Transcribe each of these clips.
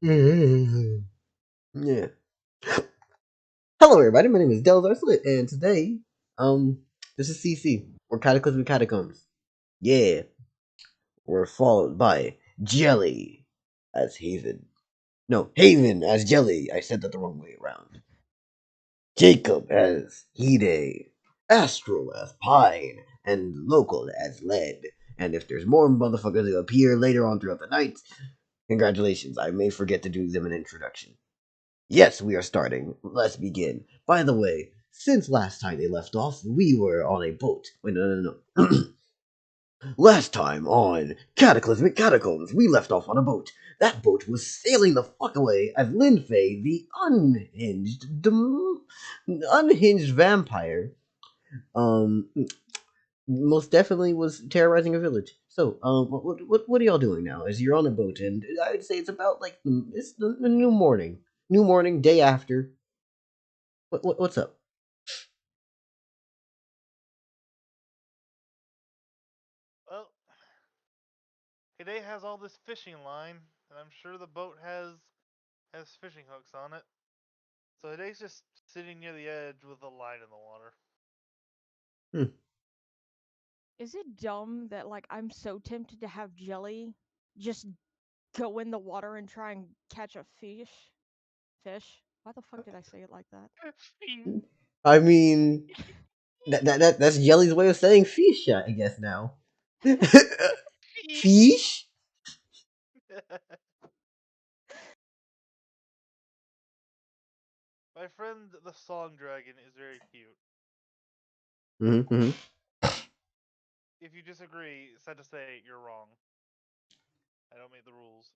Yeah. Hello, everybody. My name is Del Slit, and today, this is CC or Cataclysmic Catacombs. Yeah, we're followed by Jelly as Haven. No, Haven as Jelly. I said that the wrong way around. Jacob as Hide, Astral as Pine, and Local as Lead. And if there's more motherfuckers that appear later on throughout the night, congratulations. I may forget to do them an introduction. Yes, we are starting. Let's begin. By the way, since last time they left off, we were on a boat. Wait, no. Last time on Cataclysmic Catacombs, we left off on a boat. That boat was sailing the fuck away as Linfei, the unhinged vampire, um, most definitely was terrorizing a village. So, what are y'all doing now? As you're on a boat, and I'd say it's about like it's the new morning, day after. What's up? Well, Hide has all this fishing line, and I'm sure the boat has fishing hooks on it. So Hide's just sitting near the edge with a line in the water. Hmm. Is it dumb that like I'm so tempted to have jelly just go in the water and try and catch a fish? Fish? Why the fuck did I say it like that? I mean, that's Jelly's way of saying fish, I guess now. Fish? My friend the song dragon is very cute. Mm-hmm. If you disagree, sad to say you're wrong. I don't make the rules.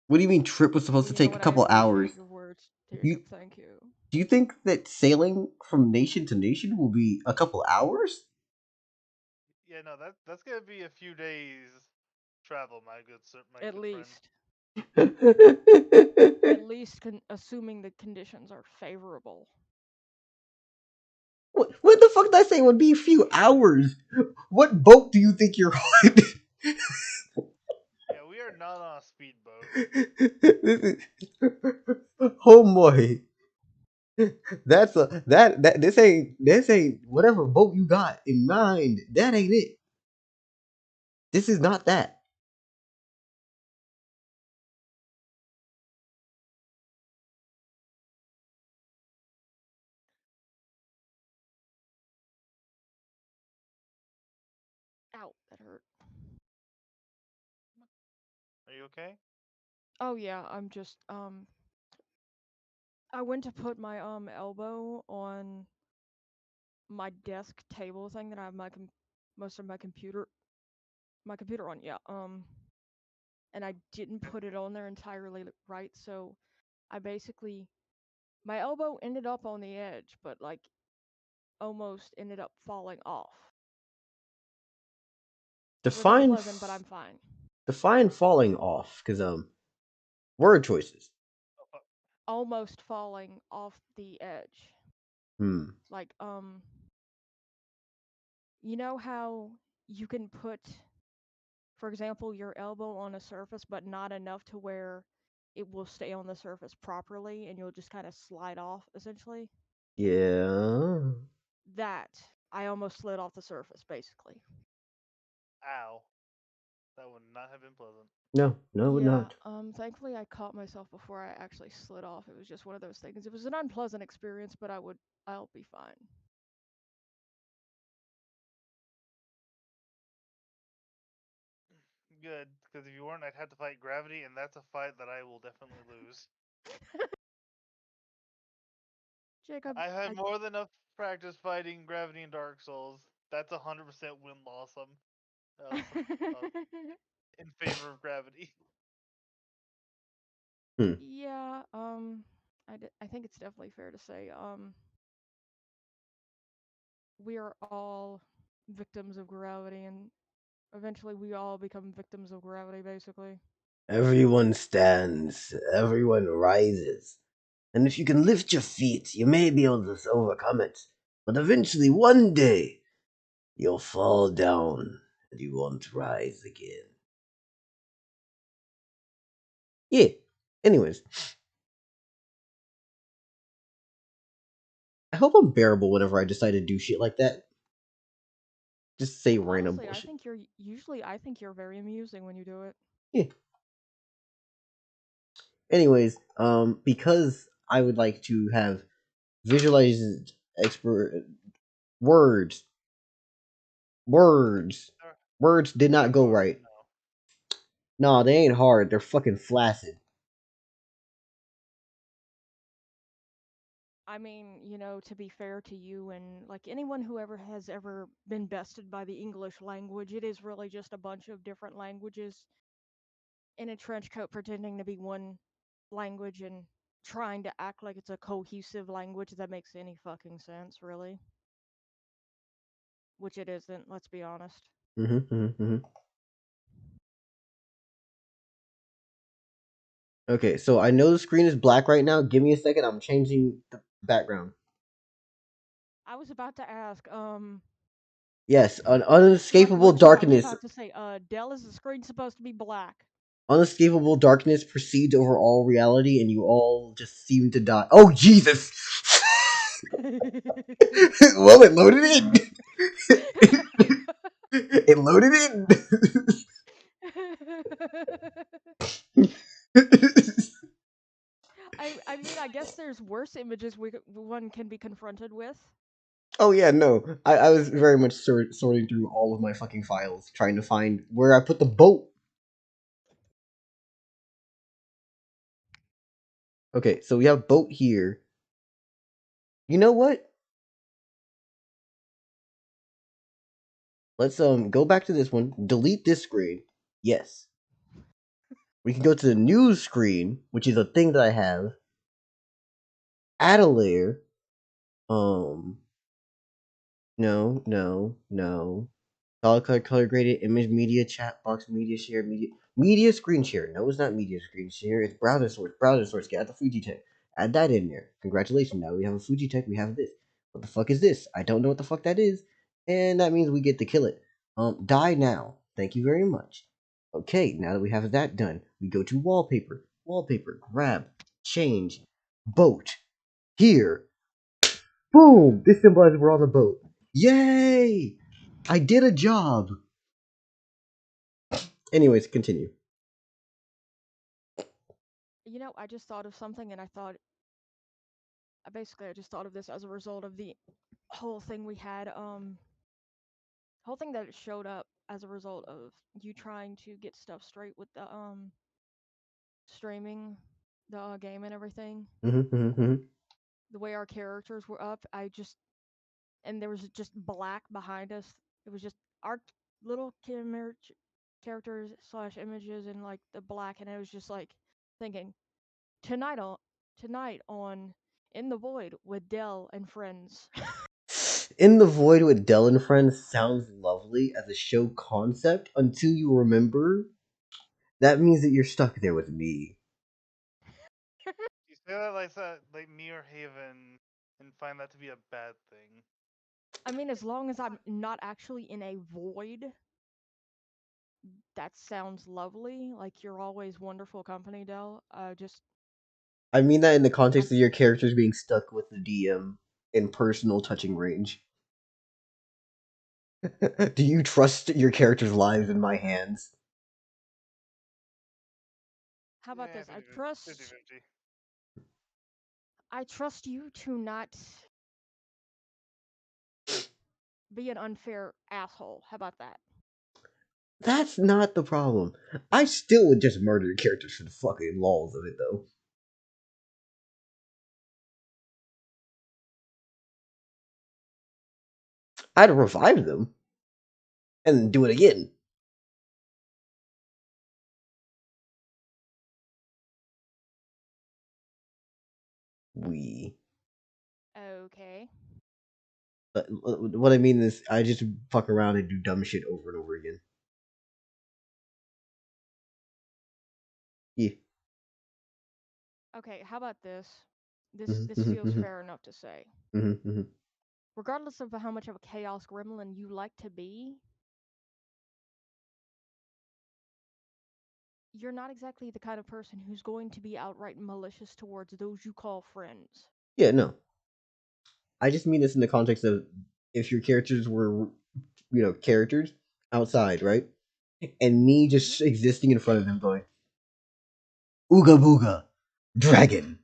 What do you mean trip was supposed Well, to you know take a what? I couple hours? appreciate your words, You Jacob. Thank you. do you think that sailing from nation to nation will be a couple hours? Yeah, no, that's gonna be a few days travel, my At good friend. least, at least, assuming the conditions are favorable. What the fuck did I say would be a few hours? What boat do you think you're on? Yeah, we are not on a speedboat. Homeboy, that's this ain't whatever boat you got in mind. That ain't it. This is not that. Ow, that hurt. Are you okay? Oh yeah, I'm just I went to put my elbow on my desk table thing that I have most of my computer on. Yeah. And I didn't put it on there entirely right, so I basically my elbow ended up on the edge, but like almost ended up falling off. It was Define unpleasant, but f- I'm fine. define falling off, because word choices. Oh, fuck. Almost falling off the edge. Hmm. Like you know how you can put, for example, your elbow on a surface but not enough to where it will stay on the surface properly and you'll just kind of slide off essentially? Yeah. That I almost slid off the surface basically. Ow. That would not have been pleasant. No, no, Yeah, not. thankfully I caught myself before I actually slid off. It was just one of those things. It was an unpleasant experience, but I'll be fine. Good, because if you weren't, I'd have to fight gravity, and that's a fight that I will definitely lose. Jacob, I've had I more than enough practice fighting gravity in Dark Souls. That's 100% win loss of in favor of gravity. Hmm. yeah, I think it's definitely fair to say we are all victims of gravity and eventually we all become victims of gravity basically. Everyone stands, everyone rises. And if you can lift your feet, you may be able to overcome it. But eventually, one day, you'll fall down and you won't rise again. Yeah. Anyways, I hope I'm bearable whenever I decide to do shit like that. Just say random Honestly, I bullshit. think I think you're very amusing when you do it. Yeah. Anyways, because I would like to have visualized expert words, words, They're, words did they're not go hard, right. I know. Nah, they ain't hard. They're fucking flaccid. I mean, to be fair to you and like anyone who ever has ever been bested by the English language, it is really just a bunch of different languages in a trench coat pretending to be one language and trying to act like it's a cohesive language that makes any fucking sense, really. Which it isn't, let's be honest. Mm-hmm. Okay, so I know the screen is black right now. Give me a second. I'm changing the background. I was about to ask, Yes, an what unescapable what you I was darkness. about to say, Dell, is the screen supposed to be black? Unescapable darkness proceeds over all reality, and you all just seem to die. Oh Jesus! Well, it loaded in. It loaded in. I mean, I guess there's worse images one can be confronted with. Oh yeah, no. I was very much sorting through all of my fucking files, trying to find where I put the boat. Okay, so we have boat here. You know what? Let's go back to this one. Delete this screen. Yes. We can go to the news screen, which is a thing that I have. Add a layer. Um, no. Solid color graded image media chat box media share media screen share. No, it's not media screen share. It's browser source. Browser source. Get the Fuji tech. Add that in there. Congratulations. Now we have a Fuji tech. We have this. What the fuck is this? I don't know what the fuck that is, and that means we get to kill it. Die now. Thank you very much. Okay, now that we have that done, we go to wallpaper. Wallpaper. Grab. Change. Boat. Here. Boom! This symbolizes we're on the boat. Yay! I did a job. Anyways, continue. I just thought of something, and I just thought of this as a result of the whole thing we had, whole thing that showed up as a result of you trying to get stuff straight with the streaming the game and everything. Mm-hmm. The way our characters were up, and there was just black behind us. It was just our little characters slash images and like the black, and it was just like thinking tonight on tonight on In the Void with Dell and friends. In the Void with Dell and Friends sounds lovely as a show concept until you remember that means that you're stuck there with me. You say that like Mirror Haven and find that to be a bad thing. I mean, as long as I'm not actually in a void, that sounds lovely. Like you're always wonderful company, Dell. I mean that in the I'm context of your characters being stuck with the DM in personal touching range. Do you trust your characters' lives in my hands? How about Yeah, this? 50-50. I trust you to not be an unfair asshole. How about that? That's not the problem. I still would just murder your characters for the fucking laws of it, though. I'd revive them and do it again. We. Okay. What I mean is, I just fuck around and do dumb shit over and over again. Yeah. Okay, how about this? This Mm-hmm, feels mm-hmm, fair enough to say. mm-hmm. Regardless of how much of a chaos gremlin you like to be, you're not exactly the kind of person who's going to be outright malicious towards those you call friends. Yeah, no. I just mean this in the context of if your characters were, characters outside, right? And me just Mm-hmm. existing in front of them going, Ooga booga, dragon.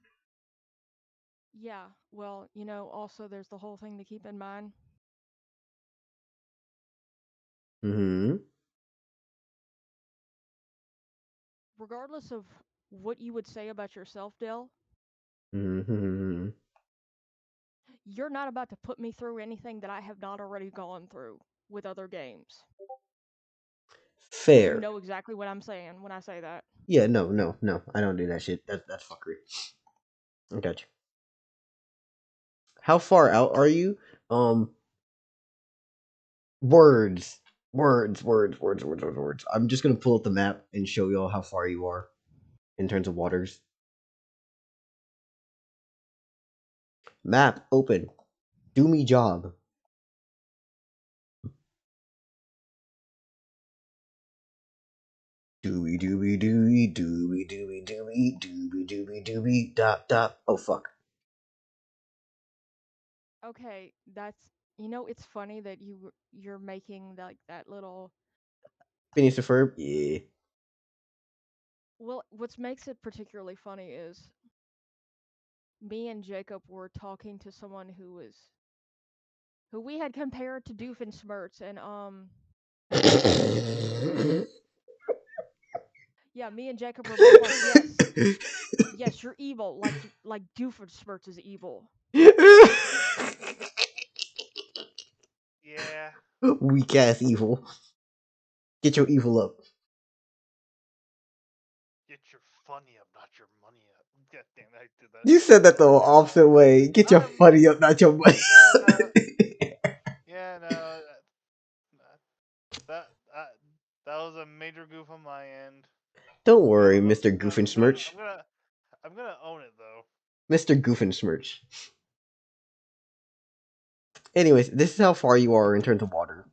Yeah, well, also there's the whole thing to keep in mind. Mm Regardless of what you would say about yourself, Dell, hmm. Mm hmm. you're not about to put me through anything that I have not already gone through with other games. You Fair. know exactly what I'm saying when I say that. Yeah, no, no, no. I don't do that shit. That's fuckery. I got you. How far out are you? Um, words, words. I'm just gonna pull up the map and show y'all how far you are in terms of waters. Map open. Do me job. Dooby dop. Oh fuck. Okay, that's it's funny that you're making like that little. Phineas the Ferb. Yeah. Well, what makes it particularly funny is me and Jacob were talking to someone who we had compared to Doofenshmirtz, and yeah, me and Jacob were both like, yes, yes, you're evil, like Doofenshmirtz is evil. Yeah. Weak ass evil. Get your evil up. Get your funny up, not your money up. God damn, I did that You so said that the bad. opposite way. Get your I'm funny up, not your money. yeah no yeah no that that that was a major goof on my end. Don't I'm gonna worry, I'm Mr. gonna I'm gonna Goofensmirch. I'm gonna I'm gonna own it though. Mr. Goofensmirch. Anyways, this is how far you are in terms of water.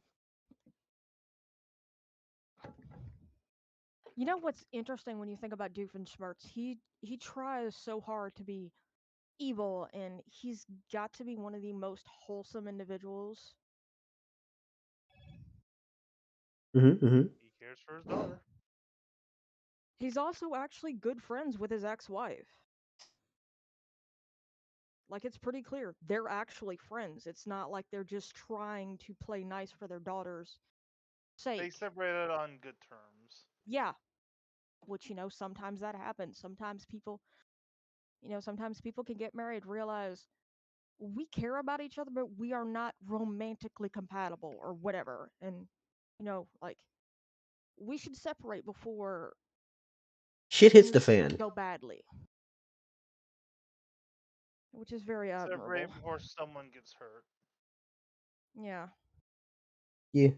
You know what's interesting when you think about Doofenshmirtz? He tries so hard to be evil, and he's got to be one of the most wholesome individuals. Mm-hmm. He cares for his daughter. He's also actually good friends with his ex-wife. Like, it's pretty clear they're actually friends. It's not like they're just trying to play nice for their daughter's They sake. separated on good terms. Yeah, which sometimes that happens. Sometimes people can get married, realize we care about each other, but we are not romantically compatible or whatever. And like, we should separate before Shit hits the things fan. go badly, which is very admirable. Separate before someone gets hurt. Yeah, Yeah.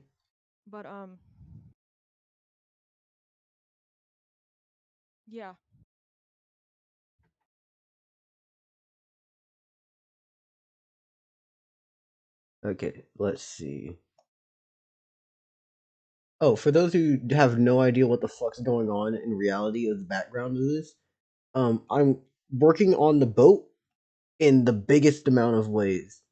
but yeah. Okay, let's see. Oh, for those who have no idea what the fuck's going on in reality of the background of this, I'm working on the boat in the biggest amount of ways.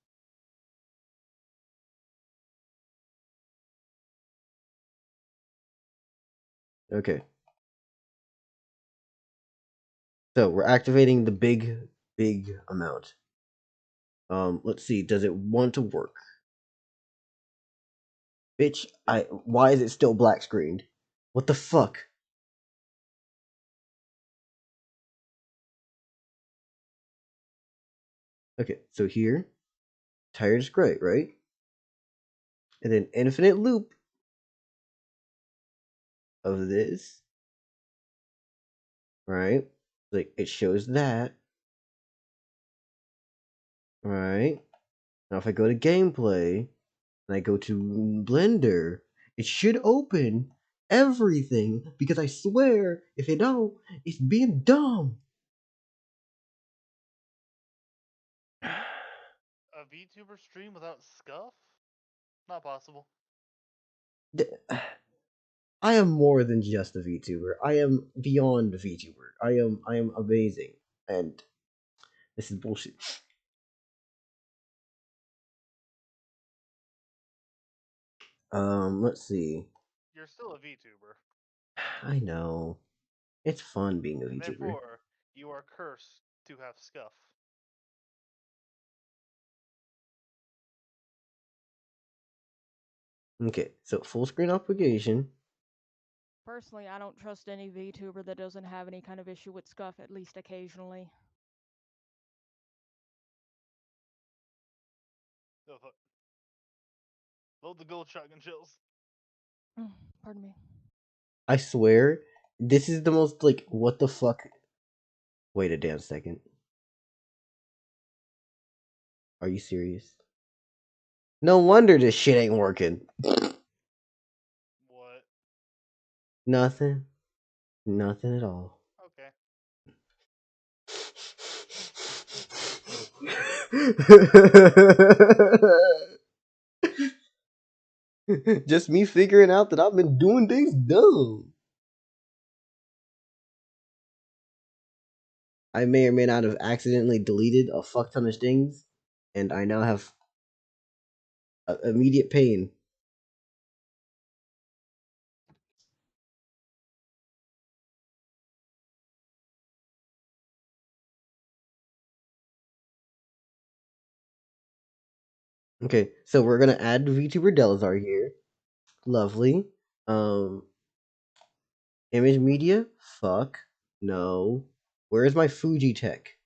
Okay. So we're activating the big amount. Let's see, does it want to work? Bitch, why is it still black screened? What the fuck? Okay, so here, tire is gray, right? And then infinite loop of this, right? Like it shows that, right? Now if I go to gameplay and I go to Blender, it should open everything because I swear if it don't, it's being dumb. A VTuber stream without scuff? Not possible. I I am more than just a VTuber. I am beyond a VTuber. I am amazing. And this is bullshit. Let's see. You're still a VTuber, I know. It's fun being a and VTuber. therefore you are cursed to have scuff. Okay, so full screen application. Personally, I don't trust any VTuber that doesn't have any kind of issue with scuff, at least occasionally. Oh, fuck. Load the gold shotgun shells. Pardon me. I swear, this is the most like what the fuck. Wait a damn second. Are you serious? No wonder this shit ain't working. What? Nothing. Nothing at all. Okay. Just me figuring out that I've been doing things dumb. I may or may not have accidentally deleted a fuck ton of things, and I now have immediate pain. Okay, so we're gonna add VTuber Delazar here. Lovely. Um, image media. Fuck no. Where is my Fuji Tech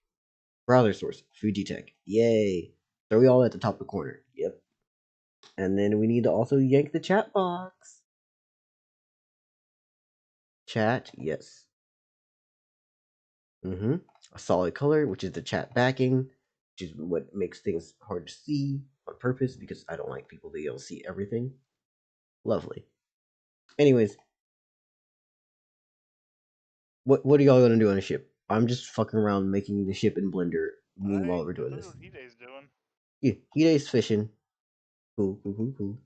browser source? Fuji Tech. Yay. Throw we all at the top of the corner. Yep. And then we need to also yank the chat box. Chat. Yes. Mm-hmm. A solid color, which is the chat backing, which is what makes things hard to see on purpose because I don't like people that don't see everything. Lovely. Anyways, what are y'all gonna do on a ship? I'm just fucking around making the ship in Blender. Meanwhile, we're doing That's this. what Hidei's doing. Yeah, Hidei's fishing. Cool, cool, cool, cool.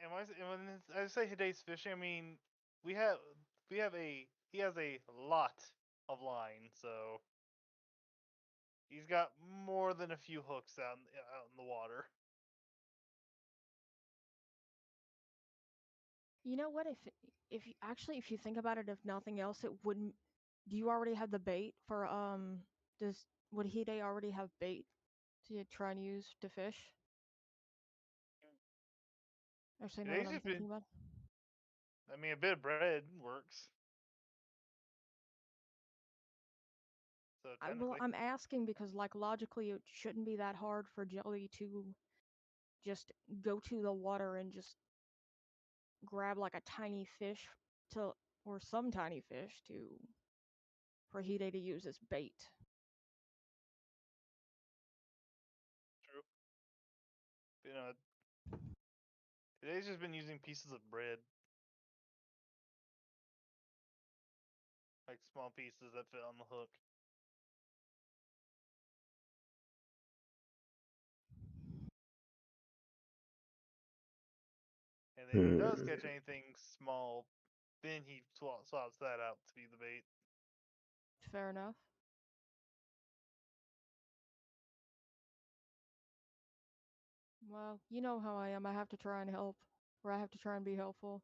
And when I say Hidei's fishing, I mean we have he has a lot of line, so he's got more than a few hooks out in the water. You know what? If you think about it, if nothing else, it wouldn't. Do you already have the bait for Does would Hide already have bait to try and use to fish? Actually, now that Hidei's I'm just been. thinking about it, I mean, a bit of bread works. So technically, I'm asking because like logically, it shouldn't be that hard for Jelly to just go to the water and just grab like a tiny fish to or some tiny fish to for Hide to use as bait. true. Hidei's just been using pieces of bread, like small pieces that fit on the hook. And if he does Hmm. catch anything small, then he swaps that out to be the bait. Fair enough. Well, you know how I am. I have to try and help, or I have to try and be helpful.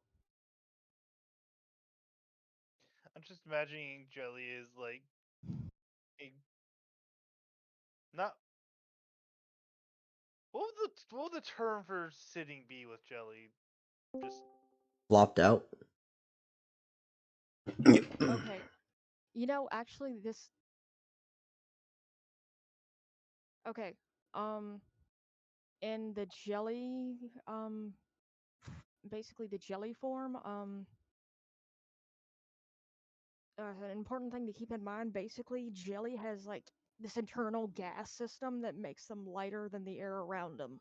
I'm just imagining Jelly is like a not what would the term for sitting be with Jelly? Just Flopped out. Okay, you know, actually, this. Okay, um, in the jelly, basically the jelly form, an important thing to keep in mind. Basically, jelly has like this internal gas system that makes them lighter than the air around them.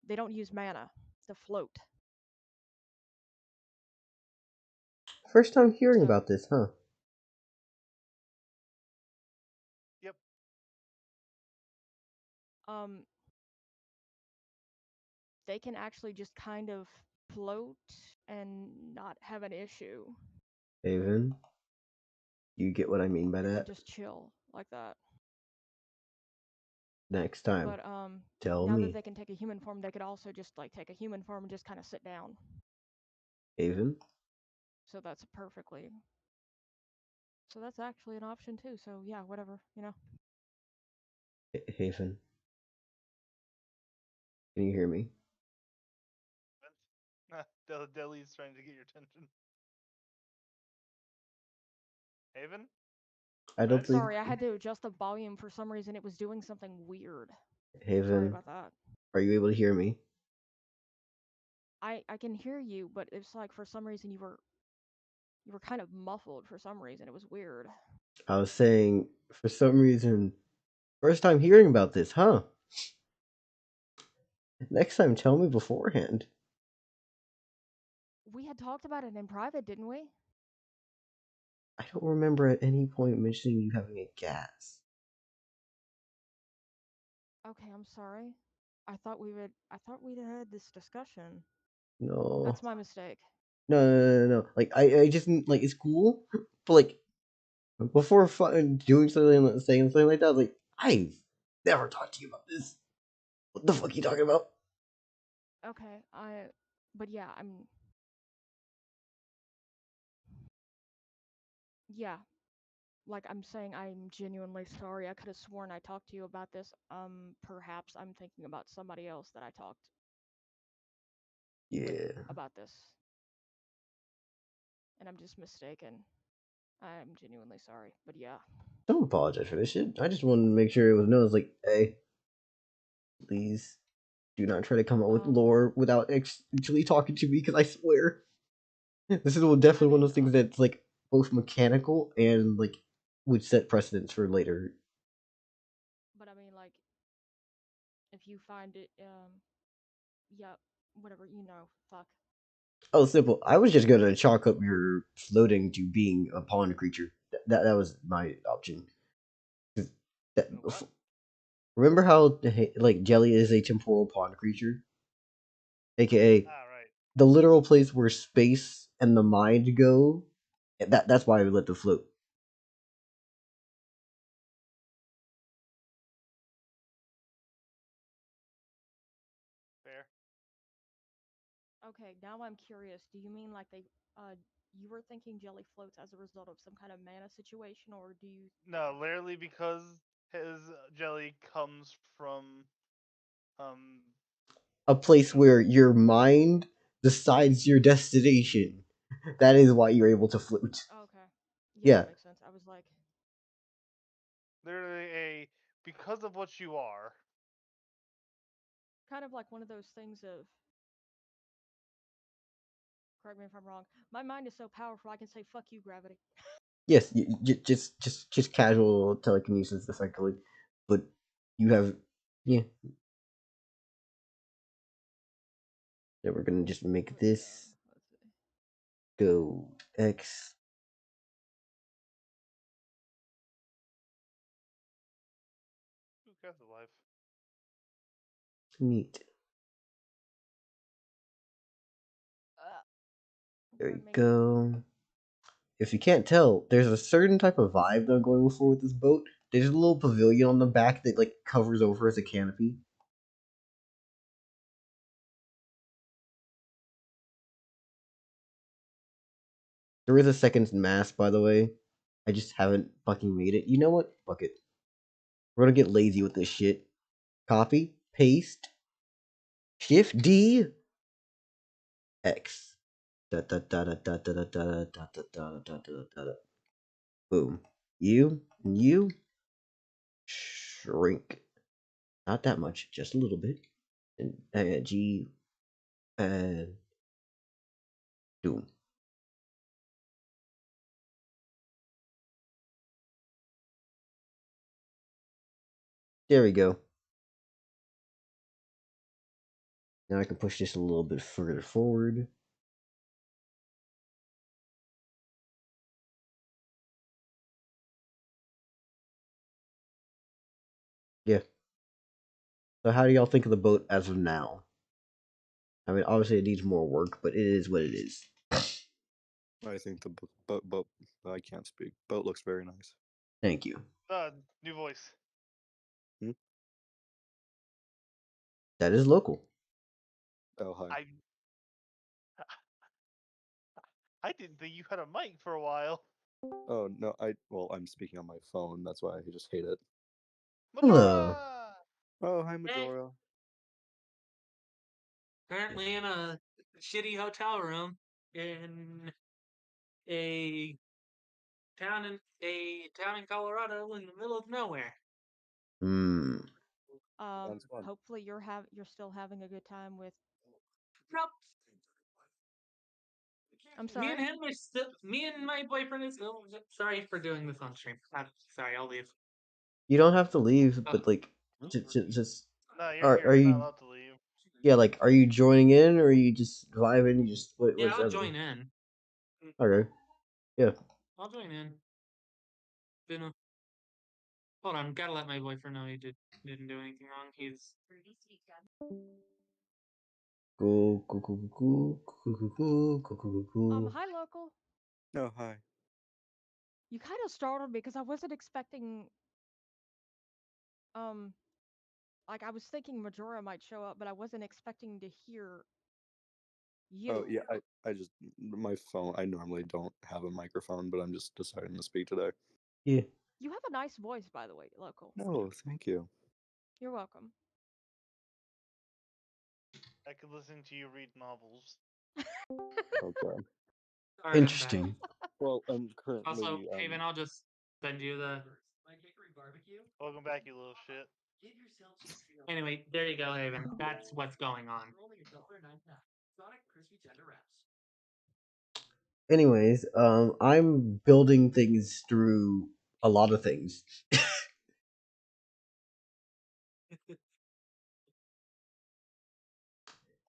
They don't use mana to float. First time hearing So, about this, huh? yep. um, they can actually just kind of float and not have an issue. Haven, you get what I mean by They can that? just chill like that. Next time, But tell now that me. they can take a human form, they could also just like take a human form and just kind of sit down. Haven? So that's perfectly. So that's actually an option too. So yeah, whatever, you know. Haven, can you hear me? Deli's trying to get your attention. Haven? I don't What? think. Sorry, I had to adjust the volume for some reason. It was doing something weird. Sorry Haven, about that. are you able to hear me? I can hear you, but it's like for some reason you were kind of muffled for some reason. It was weird. I was saying, for some reason, first time hearing about this, huh? Next time, tell me beforehand. We had talked about it in private, didn't we? I don't remember at any point mentioning you having a gas. Okay, I'm sorry. I thought we'd had this discussion. No. That's my mistake. No. Like, I just, like, it's cool, but, like, before doing something, saying something like that, I was like, I've never talked to you about this. What the fuck are you talking about? Okay, but yeah, yeah, like I'm saying I'm genuinely sorry. I could have sworn I talked to you about this. Perhaps I'm thinking about somebody else that I talked with Yeah. about this, and I'm just mistaken. I'm genuinely sorry, but yeah. Don't apologize for this shit. I just wanted to make sure it was known. It's like, hey, please do not try to come up with Um, lore without actually talking to me, because I swear this is but I definitely one of mean, those things that's like both mechanical and like would set precedents for later. like if you find it, yeah, whatever, fuck. Oh, simple. I was just gonna chalk up your floating to being a pond creature. That was my option. 'Cause That, What? remember how like jelly is a temporal pond creature, aka Ah, right. the literal place where space and the mind go. That's why I let the float. Fair. Okay, now I'm curious. Do you mean like you were thinking jelly floats as a result of some kind of mana situation, or do you? No, literally because his jelly comes from um A place you know where your mind decides your destination. That is why you're able to float. Okay, yeah, Yeah. that makes sense. I was like, literally a because of what you are. kind of like one of those things of. Correct me if I'm wrong. My mind is so powerful, I can say "fuck you, gravity." Yes. Just casual telekinesis, effectively. But you have, yeah. Then we're gonna just make But yeah, this let's see. go X. Who cares of life? Neat. There you Pardon me. go. If you can't tell, there's a certain type of vibe that I'm going for with this boat. There's a little pavilion on the back that like covers over as a canopy. There is a second mast, by the way. I just haven't fucking made it. You know what? Fuck it. We're gonna get lazy with this shit. Copy, paste, Shift D, X. Da da da da da da da da da da da da da da. Boom. You shrink. Not that much, just a little bit. And G and doom. There we go. Now I can push this a little bit further forward. Yeah. So how do y'all think of the boat as of now? I mean, obviously it needs more work, but it is what it is. I think the boat. I can't speak. Boat looks very nice. Thank you. New voice. Hmm? That is local. Oh hi. I didn't think you had a mic for a while. Oh no, I'm speaking on my phone. That's why I just hate it. Hello. Majora! Oh hi Hey. Majora. Currently in a shitty hotel room in a town in Colorado in the middle of nowhere. Hmm. Sounds fun. Hopefully you're still having a good time with. Nope. I'm Me sorry. and him are still. Me and my boyfriend is still. Sorry for doing this on stream. Sorry, I'll leave. You don't have to leave, Oh. but like, just No, you're are here. You're not you? allowed to leave. Yeah, like, are you joining in or are you just vibing? You just Yeah, what's I'll everything? join in. Okay. Yeah. I'll join in. Hold on, gotta let my boyfriend know he didn't do anything wrong. He's. Cool. Cool. Cool. Cool. Cool. Cool. Cool. Cool. Cool. Cool. Hi, local. Oh hi. You kind of startled me because I wasn't expecting. Like I was thinking Majora might show up, but I wasn't expecting to hear you. Oh yeah. I just my phone. I normally don't have a microphone, but I'm just deciding to speak today. Yeah. You have a nice voice, by the way, local. No, thank you. You're welcome. I could listen to you read novels. Okay. Alright, I'm back. Interesting. Well, I'm Also, currently. Haven, I'll just send you the. Welcome back, you little shit. Anyway, there you go, Haven. That's what's going on. Anyways, I'm building things through a lot of things.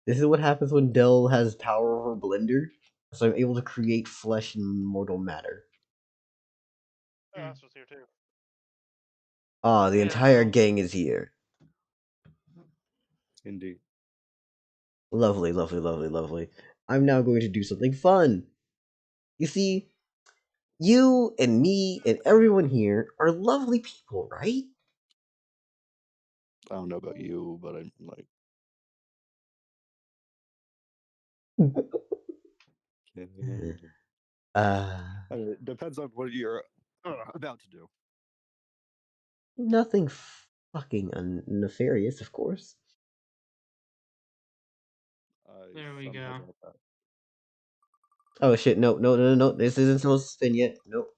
This is what happens when Dell has power over Blender. So I'm able to create flesh and mortal matter. Oh, that's what's here too. Ah, the Yeah, entire so- gang is here. Indeed. Lovely, lovely, lovely, lovely. I'm now going to do something fun. You see, you and me and everyone here are lovely people, right? I don't know about you, but I'm like. Kidding. Uh, It depends on what you're about to do. nothing fucking nefarious, of course. I There we somehow go. got that. Oh shit, no, no, no, no, no. This isn't supposed to spin yet. Nope.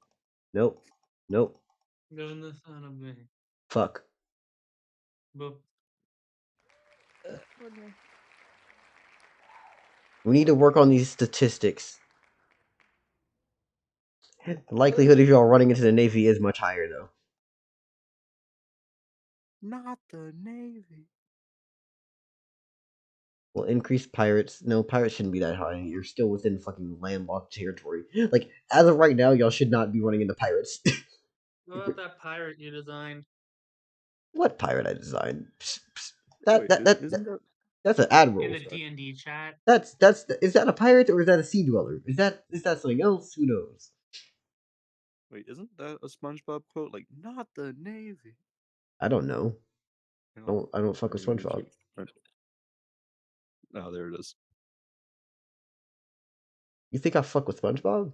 Nope. Nope. Doing this on a bit. Fuck. Boop. Goodness. We need to work on these statistics. The likelihood of y'all running into the Navy is much higher, though. Not the Navy. Well, increase pirates. No, pirates shouldn't be that high. You're still within fucking landlocked territory. Like, as of right now, y'all should not be running into pirates. What about that pirate you designed? What pirate I designed? Wait, isn't that? That's an In admiral. the D&D chat? Is that a pirate or is that a sea dweller? Is that something else? Who knows? Wait, isn't that a SpongeBob quote? Like, not the Navy. I don't know. No, I don't fuck with SpongeBob. Oh, there it is. You think I fuck with SpongeBob?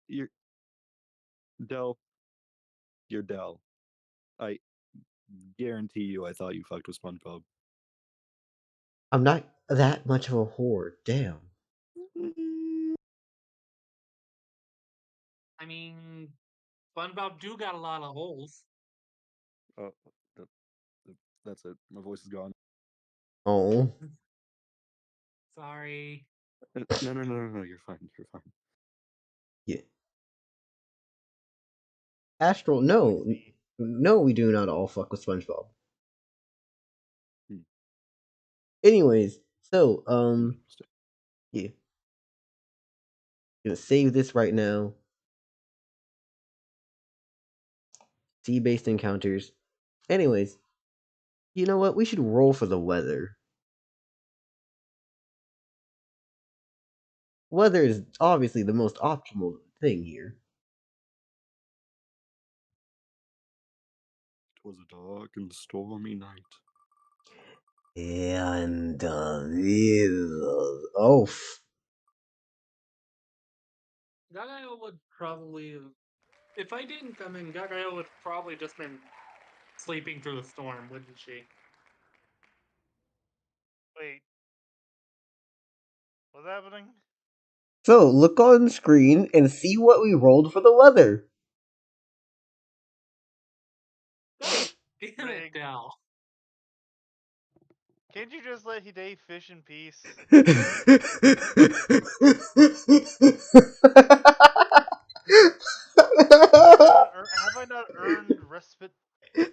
You're Dell. You're Dell. I guarantee you, I thought you fucked with SpongeBob. I'm not that much of a whore. Damn. I mean, SpongeBob do got a lot of holes. Oh, that's it. My voice is gone. Oh. Sorry. No. You're fine. You're fine. Yeah. Astral, no. No, we do not all fuck with SpongeBob. Hmm. Anyways, so, Interesting. yeah. Gonna save this right now. Sea-based encounters. Anyways, you know what? We should roll for the weather. weather is obviously the most optimal thing here. It was a dark and stormy night. And oh, Gagayo would probably, if I didn't come in, Gagayo would probably just been sleeping through the storm, wouldn't she? Wait, what's happening? so look on screen and see what we rolled for the weather. God damn it, Rigged. Dal. Can't you just let Hide fish in peace? Have I not earned respite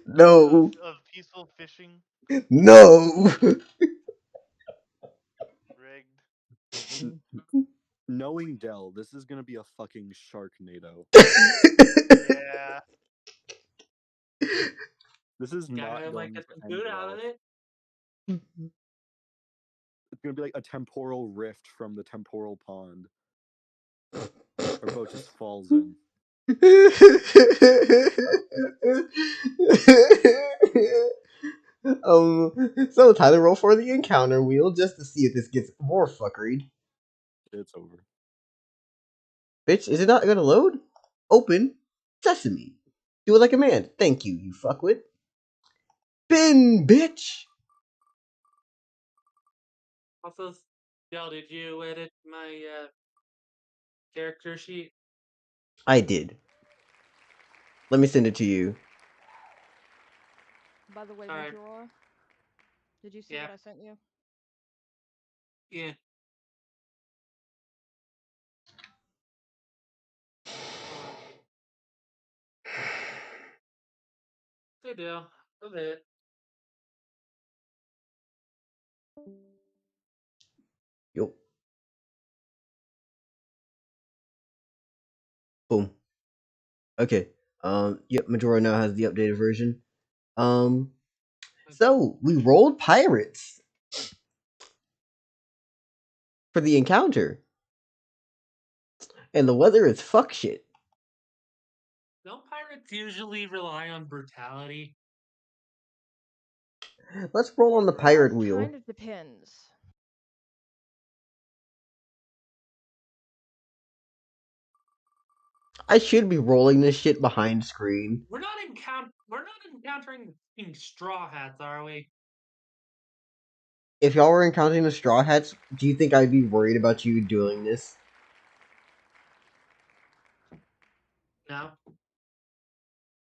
No, of peaceful fishing? no. Rigged. Knowing Dell, this is gonna be a fucking Sharknado. Yeah. This is not Gagayo might going get to some end food out well. of it. It's gonna be like a temporal rift from the temporal pond. Our boat just falls in. So Tyler, roll for the encounter wheel just to see if this gets more fuckery. It's over. Bitch, is it not gonna load? Open sesame. Do it like a man. Thank you, you fuckwit. Bin, bitch. Also, Dal, did you edit my character sheet? I did. Let me send it to you. By the way, Alright. Majora, did you see Yeah. what I sent you? Yeah. Hey, Dal. A bit. Yo. Boom. Okay. Yep, Majora now has the updated version. Um, so we rolled pirates for the encounter, and the weather is fuck shit. Don't pirates usually rely on brutality? Let's roll on the pirate wheel. Kind of depends. I should be rolling this shit behind screen. We're not encountering straw hats, are we? If y'all were encountering the Straw Hats, do you think I'd be worried about you doing this? No.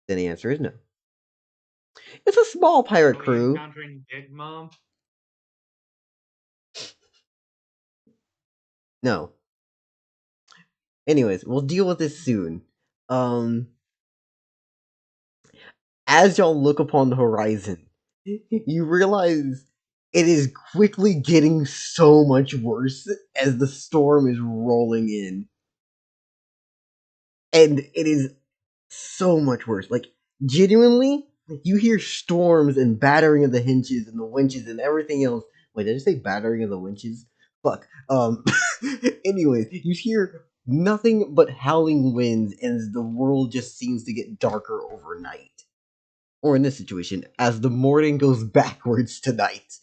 Then the answer is no. It's a small pirate Are we crew. encountering Big Mom? No. Anyways, we'll deal with this soon. As y'all look upon the horizon, you realize it is quickly getting so much worse as the storm is rolling in. And it is so much worse. Like, genuinely, you hear storms and battering of the hinges and the winches and everything else. Wait, did I just say battering of the winches? Fuck. Anyways, you hear nothing but howling winds as the world just seems to get darker overnight. Or in this situation, as the morning goes backwards to night,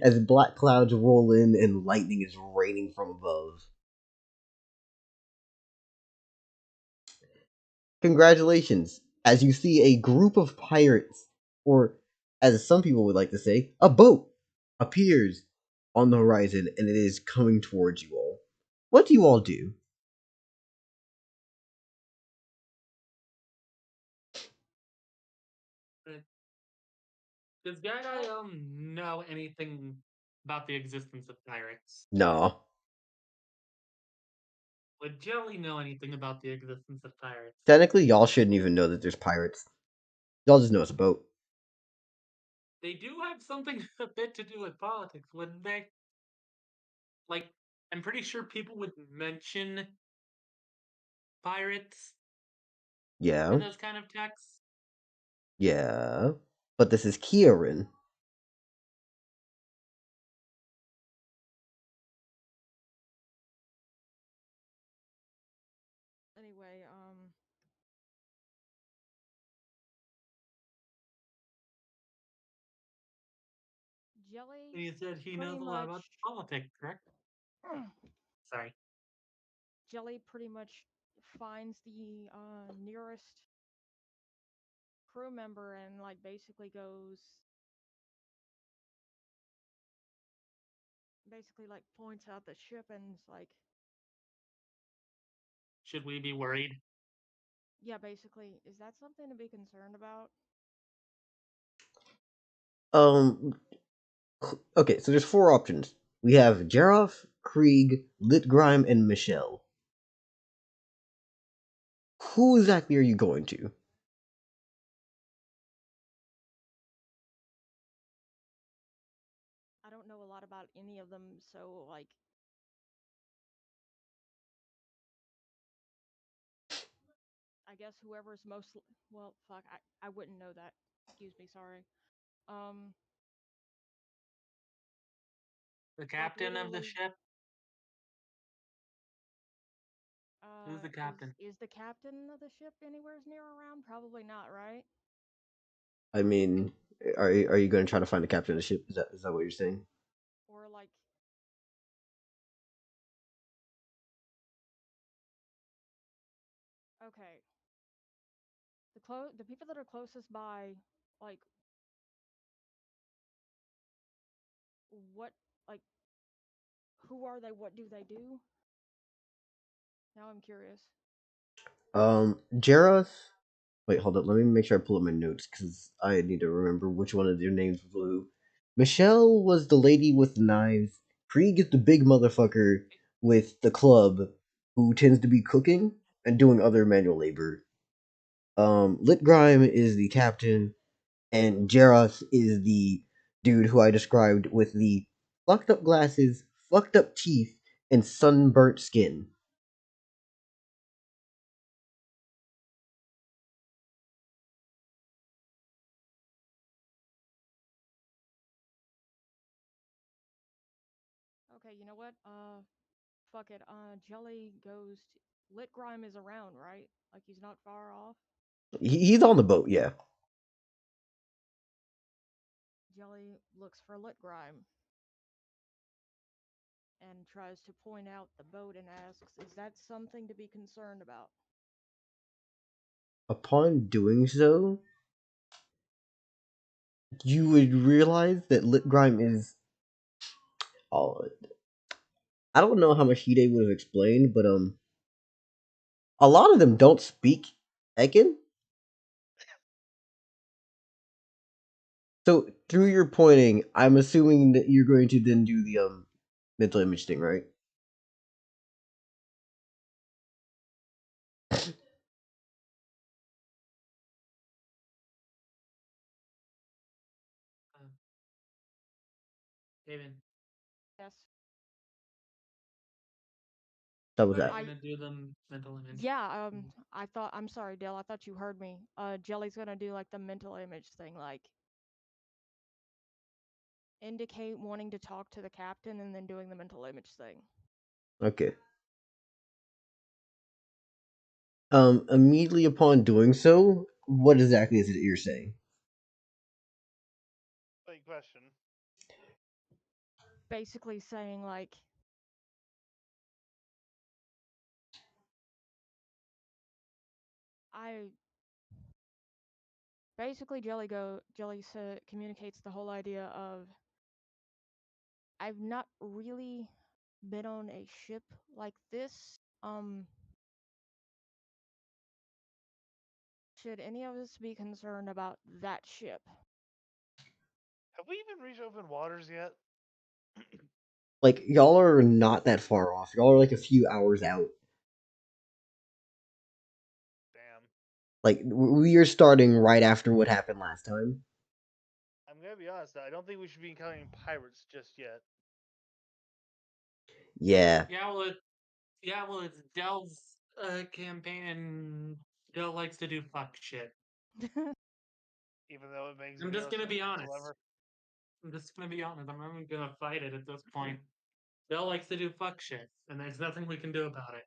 as black clouds roll in and lightning is raining from above. Congratulations, as you see a group of pirates, or as some people would like to say, a boat, appears on the horizon and it is coming towards you all. What do you all do? Does Guy know anything about the existence of pirates? Nah. Would Jelly know anything about the existence of pirates? Technically, y'all shouldn't even know that there's pirates. Y'all just know it's a boat. They do have something a bit to do with politics, wouldn't they? Like, I'm pretty sure people would mention pirates Yeah. in those kind of texts. Yeah. But this is Kieran. Anyway, Jelly You said he pretty knows a lot much about politics, correct? Sorry. Jelly pretty much finds the nearest crew member and like basically like points out the ship and is like, Should we be worried? yeah, basically, is that something to be concerned about? Um. Okay, so there's four options. We have Jeroff, Krieg, Litgrime, and Michelle. Who exactly are you going to? I don't know a lot about any of them, so like, I guess whoever's most well, fuck, I wouldn't know that. Excuse me, sorry. Um, The like captain of the literally, ship? Who's the captain? is the captain of the ship anywhere near around? Probably not, right? I mean, are you going to try to find the captain of the ship? Is that what you're saying? Or like, okay, the people that are closest by, like, what, like, who are they? What do they do? Now I'm curious. Jeroth. Wait, hold up. Let me make sure I pull up my notes because I need to remember which one of their names was who. Michelle was the lady with the knives. Krieg is the big motherfucker with the club who tends to be cooking and doing other manual labor. Litgrime is the captain, and Jeroth is the dude who I described with the fucked up glasses, fucked up teeth, and sunburnt skin. Okay, you know what? Fuck it. Jelly goes. Lit Grime is around, right? Like he's not far off. He's on the boat, yeah. Jelly looks for Lit Grime and tries to point out the boat and asks, "Is that something to be concerned about?" Upon doing so, you would realize that Litgrime is. Oh, I don't know how much Hide would have explained, but a lot of them don't speak Ekin. So through your pointing, I'm assuming that you're going to then do the mental image thing, right? Uh, David, Yes. That was are you that. I gonna do the mental image? Yeah. Mm. I thought. I'm sorry, Dale. I thought you heard me. Jelly's gonna do like the mental image thing, like indicate wanting to talk to the captain and then doing the mental image thing. Okay. Immediately upon doing so, what exactly is it that you're saying? Wait, question. Basically saying like, I basically communicates the whole idea of I've not really been on a ship like this. Should any of us be concerned about that ship? Have we even reached open waters yet? Like y'all are not that far off. Y'all are like a few hours out. Damn. Like we are starting right after what happened last time. I'm gonna be honest. I don't think we should be encountering pirates just yet. Yeah. Yeah, well, it's Dell's campaign, and Dell likes to do fuck shit. Even though it makes I'm just zero gonna sense be honest. whatsoever. I'm just gonna be honest. I'm not even gonna fight it at this point. Dell likes to do fuck shit, and there's nothing we can do about it.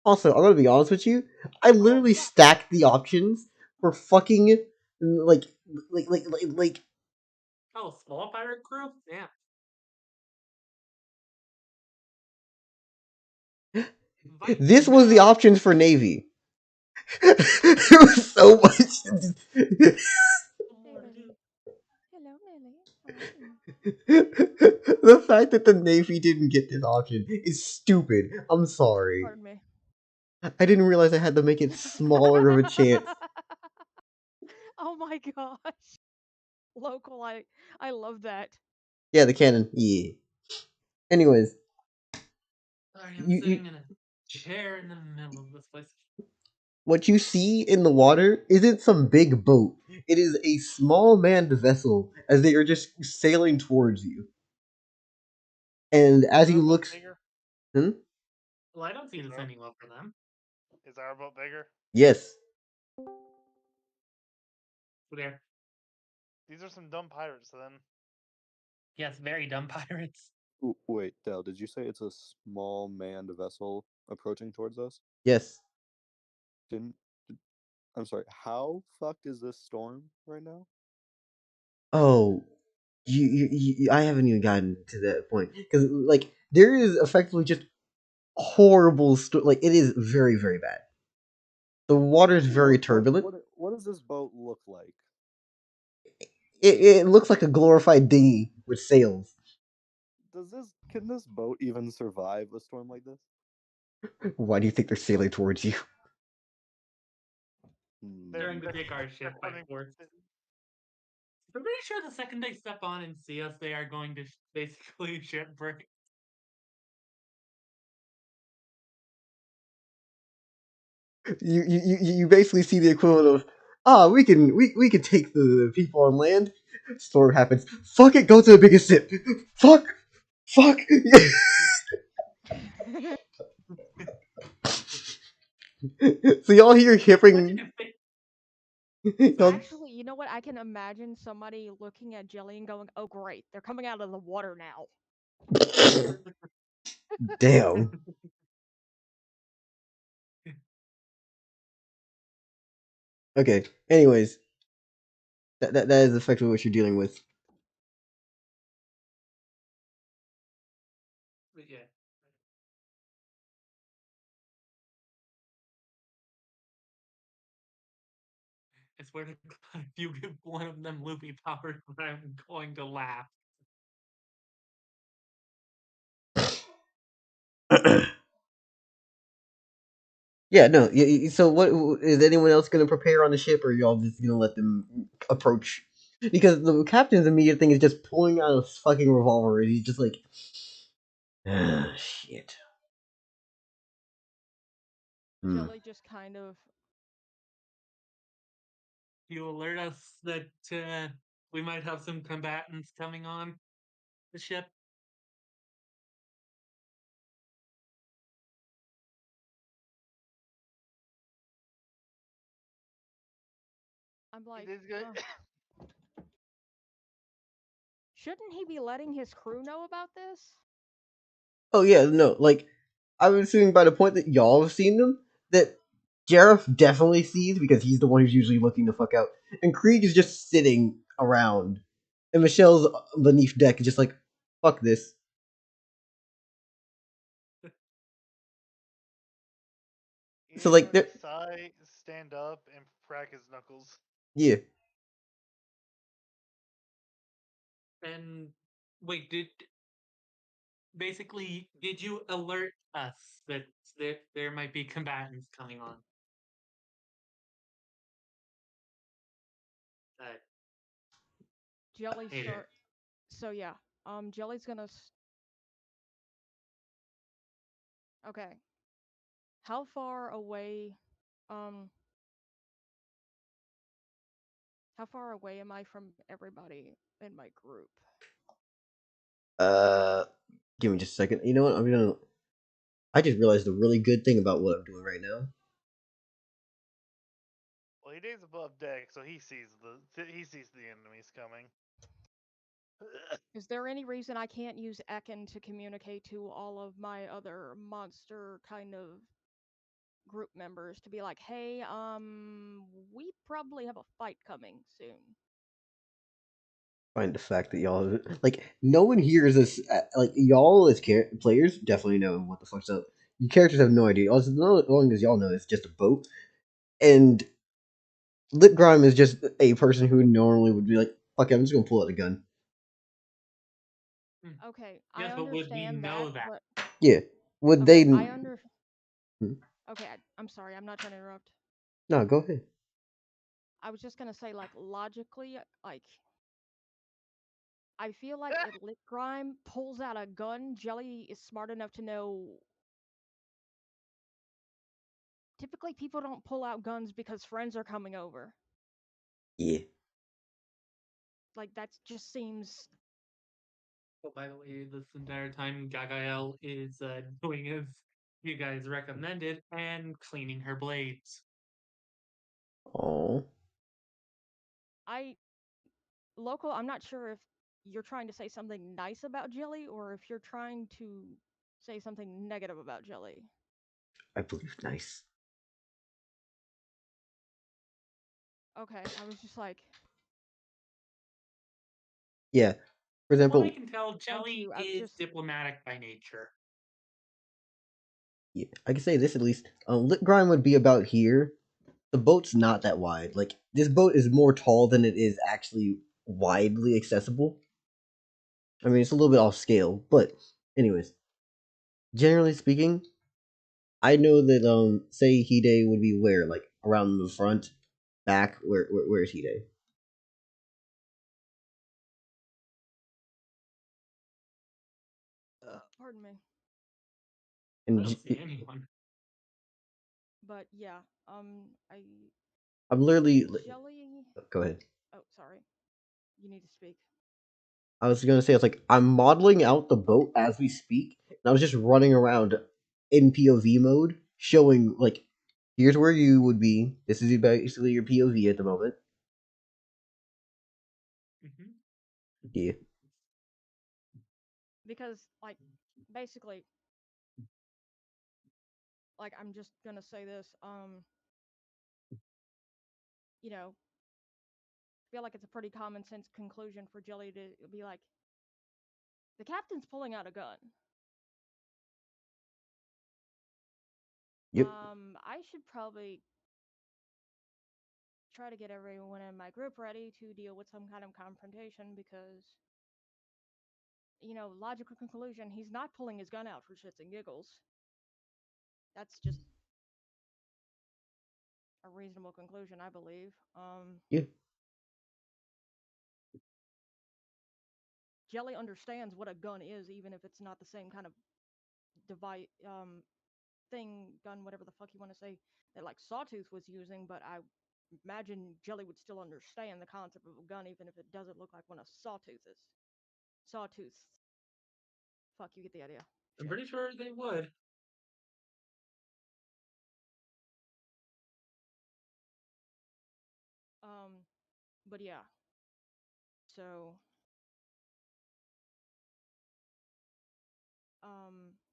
Also, I'm gonna be honest with you. I literally yeah. stacked the options for fucking like like Oh, small pirate crew? Yeah. this Viking, was the options for Navy. It was so much. Hey, Lily. Hello, Lily. How are you? The fact that the Navy didn't get this option is stupid. I'm sorry. Pardon me. I didn't realize I had to make it smaller of a chance. Oh my gosh. Local, I love that. Yeah, the cannon. Yeah. Anyways, I am you sitting in a chair in the middle of this place. what you see in the water isn't some big boat. It is a small manned vessel as they are just sailing towards you. And as Is you our boat look, bigger? hmm? Well, I don't see Is this our ending well for them. is our boat bigger? Yes. There. These are some dumb pirates then. Yes, very dumb pirates. Wait, Dell, did you say it's a small manned vessel approaching towards us? Yes. Didn't. I'm sorry. How fucked is this storm right now? Oh, I haven't even gotten to that point because like there is effectively just horrible like it is very very bad. The water is very turbulent. What does this boat look like? It looks like a glorified dinghy with sails. Can this boat even survive a storm like this? Why do you think they're sailing towards you? They're Trying to they're, take our they're ship by coming. force. I'm pretty sure the second they step on and see us, they are going to basically shipwreck. You basically see the equivalent of we can take the people on land. Storm happens. Fuck it, go to the biggest ship. Fuck. So y'all hear Imagine hipping. if they. y'all- Sorry? Actually, you know what? I can imagine somebody looking at Jelly and going, "Oh, great, they're coming out of the water now." Damn. Okay. Anyways, that is effectively what you're dealing with. But yeah. I swear to God, if you give one of them loopy powers, I'm going to laugh. Yeah, no. So, what is anyone else going to prepare on the ship, or y'all just going to let them approach? Because the captain's immediate thing is just pulling out a fucking revolver, and he's just like, ah, shit. Hmm. Jelly just kind of. You alert us that we might have some combatants coming on the ship. I'm He like, did good. shouldn't he be letting his crew know about this? Oh yeah, no. Like, I'm assuming by the point that y'all have seen them, that Jareth definitely sees because he's the one who's usually looking the fuck out, and Krieg is just sitting around, and Michelle's beneath deck, just like, fuck this. So He's like, going to they're sigh, stand up, and crack his knuckles. yeah. And wait, did you alert us that there might be combatants coming on? Uh, Jelly later. start. So yeah, Jelly's gonna. Okay, how far away? Um, how far away am I from everybody in my group? Uh, give me just a second. You know what? I'm gonna. I just realized a really good thing about what I'm doing right now. Well, he is above deck, so he sees the enemies coming. Is there any reason I can't use Ekin to communicate to all of my other monster kind of group members to be like, "Hey, we probably have a fight coming soon." Find the fact that y'all like no one here is this like y'all as players definitely know what the fuck's up. Your characters have no idea. Also, the only thing is y'all know it's just a boat, and Lip Grime is just a person who normally would be like, "Fuck, it, I'm just gonna pull out a gun." Okay, I Yes, but would we understand that, know that? but Yeah, would okay, they? I under. Hmm? Okay, I'm sorry, I'm not trying to interrupt. No, go ahead. I was just gonna say, like, logically, like, I feel like if Lit Grime pulls out a gun, Jelly is smart enough to know. Typically, people don't pull out guns because friends are coming over. Yeah. Like, that just seems. Oh, by the way, this entire time Gagael is doing as you guys recommended and cleaning her blades. Oh. I. Local, I'm not sure if you're trying to say something nice about Jelly or if you're trying to say something negative about Jelly. I believe nice. Okay, I was just like, Yeah. For From what I example, can tell, thank Jelly you. I was is just. diplomatic by nature. yeah, I can say this at least. Lit Grime would be about here. The boat's not that wide. Like this boat is more tall than it is actually widely accessible. I mean, it's a little bit off scale, but anyways, generally speaking, I know that say Hide would be where like around the front, back. Where is Hide? Pardon me. I And don't see anyone. But yeah, I. I'm literally. Jelly. Go ahead. Oh, sorry. You need to speak. I was gonna say it's like I'm modeling out the boat as we speak, and I was just running around in POV mode, showing like here's where you would be. This is basically your POV at the moment. Hmm. Yeah. Because, like, basically, like, I'm just gonna say this, you know, I feel like it's a pretty common sense conclusion for Jelly to be like, the captain's pulling out a gun. Yep. I should probably try to get everyone in my group ready to deal with some kind of confrontation because, logical conclusion, he's not pulling his gun out for shits and giggles. That's just a reasonable conclusion, I believe. Yeah. Jelly understands what a gun is, even if it's not the same kind of device, thing, gun, whatever the fuck you want to say, that like Sawtooth was using. But I imagine Jelly would still understand the concept of a gun, even if it doesn't look like one of Sawtooth's. Sawtooth's. Fuck, you get the idea. I'm Shit. pretty sure they would. But yeah. So,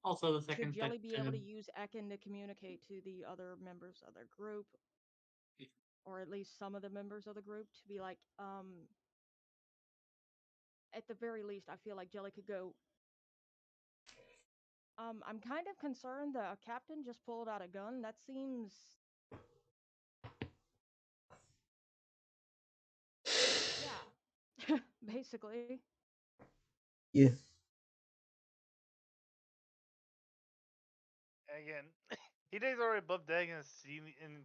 Also, the should second Jelly be able to section. use Ekin to communicate to the other members of their group, or at least some of the members of the group, to be like, at the very least, I feel like Jelly could go. I'm kind of concerned the captain just pulled out a gun. That seems. Yeah. Basically. Yeah. Again, Hide's already above deck and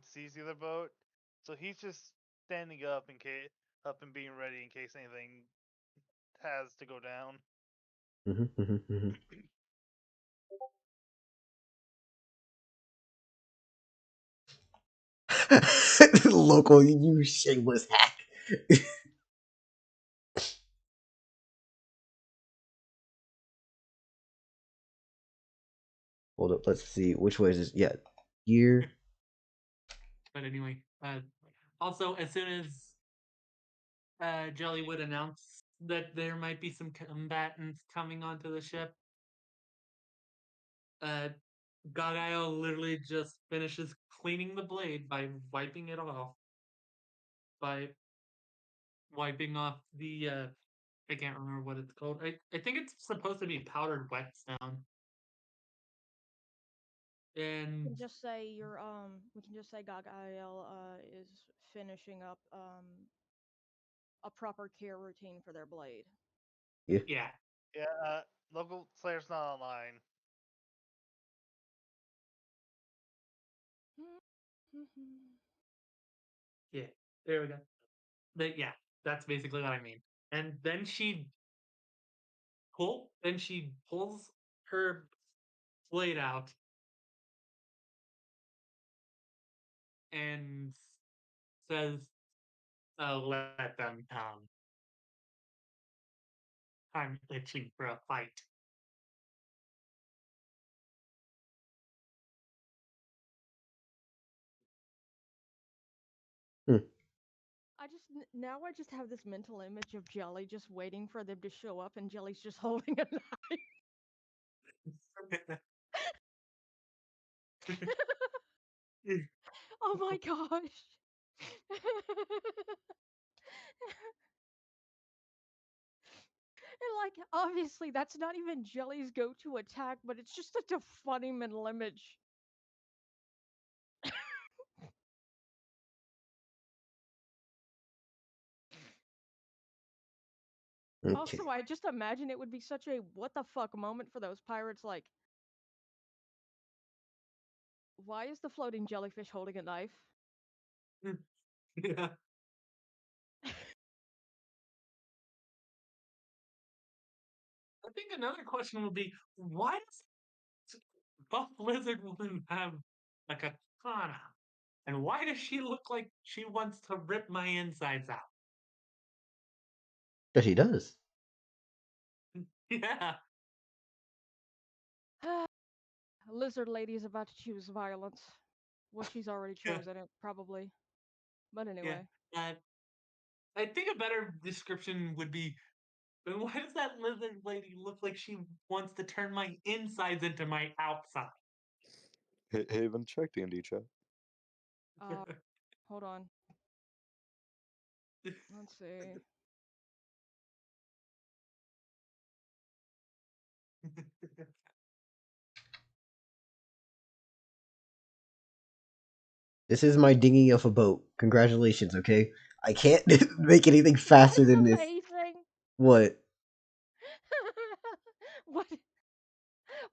sees the other boat, so he's just standing up in case, up and being ready in case anything has to go down. Local, you shameless hack. Hold up, let's see which way is this. Yeah, here. But anyway, also as soon as Jelly would announce that there might be some combatants coming onto the ship, Gagayo literally just finishes cleaning the blade by wiping it off. By wiping off the I can't remember what it's called. I think it's supposed to be powdered whetstone. We And can just say we can just say Gagael is finishing up a proper care routine for their blade. Yeah. yeah. Yeah, local Slayer's not online. Yeah. There we go. But yeah, that's basically what I mean. And then she pulls her blade out and says, let them come. I'm itching for a fight. Now I just have this mental image of Jelly just waiting for them to show up, and Jelly's just holding a knife. Oh my gosh. And like, obviously, that's not even Jelly's go-to attack, but it's just such a funny mental image. Okay. Also, I just imagine it would be such a what the fuck moment for those pirates. Like, why is the floating jellyfish holding a knife? Yeah. I think another question would be, why does Buff Lizard Woman have a katana? And why does she look like she wants to rip my insides out? But he does. Yeah. Lizard lady is about to choose violence. Well, she's already Yeah. chosen it, probably. But Yeah. anyway. I think a better description would be, then why does that lizard lady look like she wants to turn my insides into my outside? Haven, check D&D chat. Hold on. Let's see. This is my dinghy of a boat. Congratulations, okay? I can't make anything faster That's than this. amazing. What? what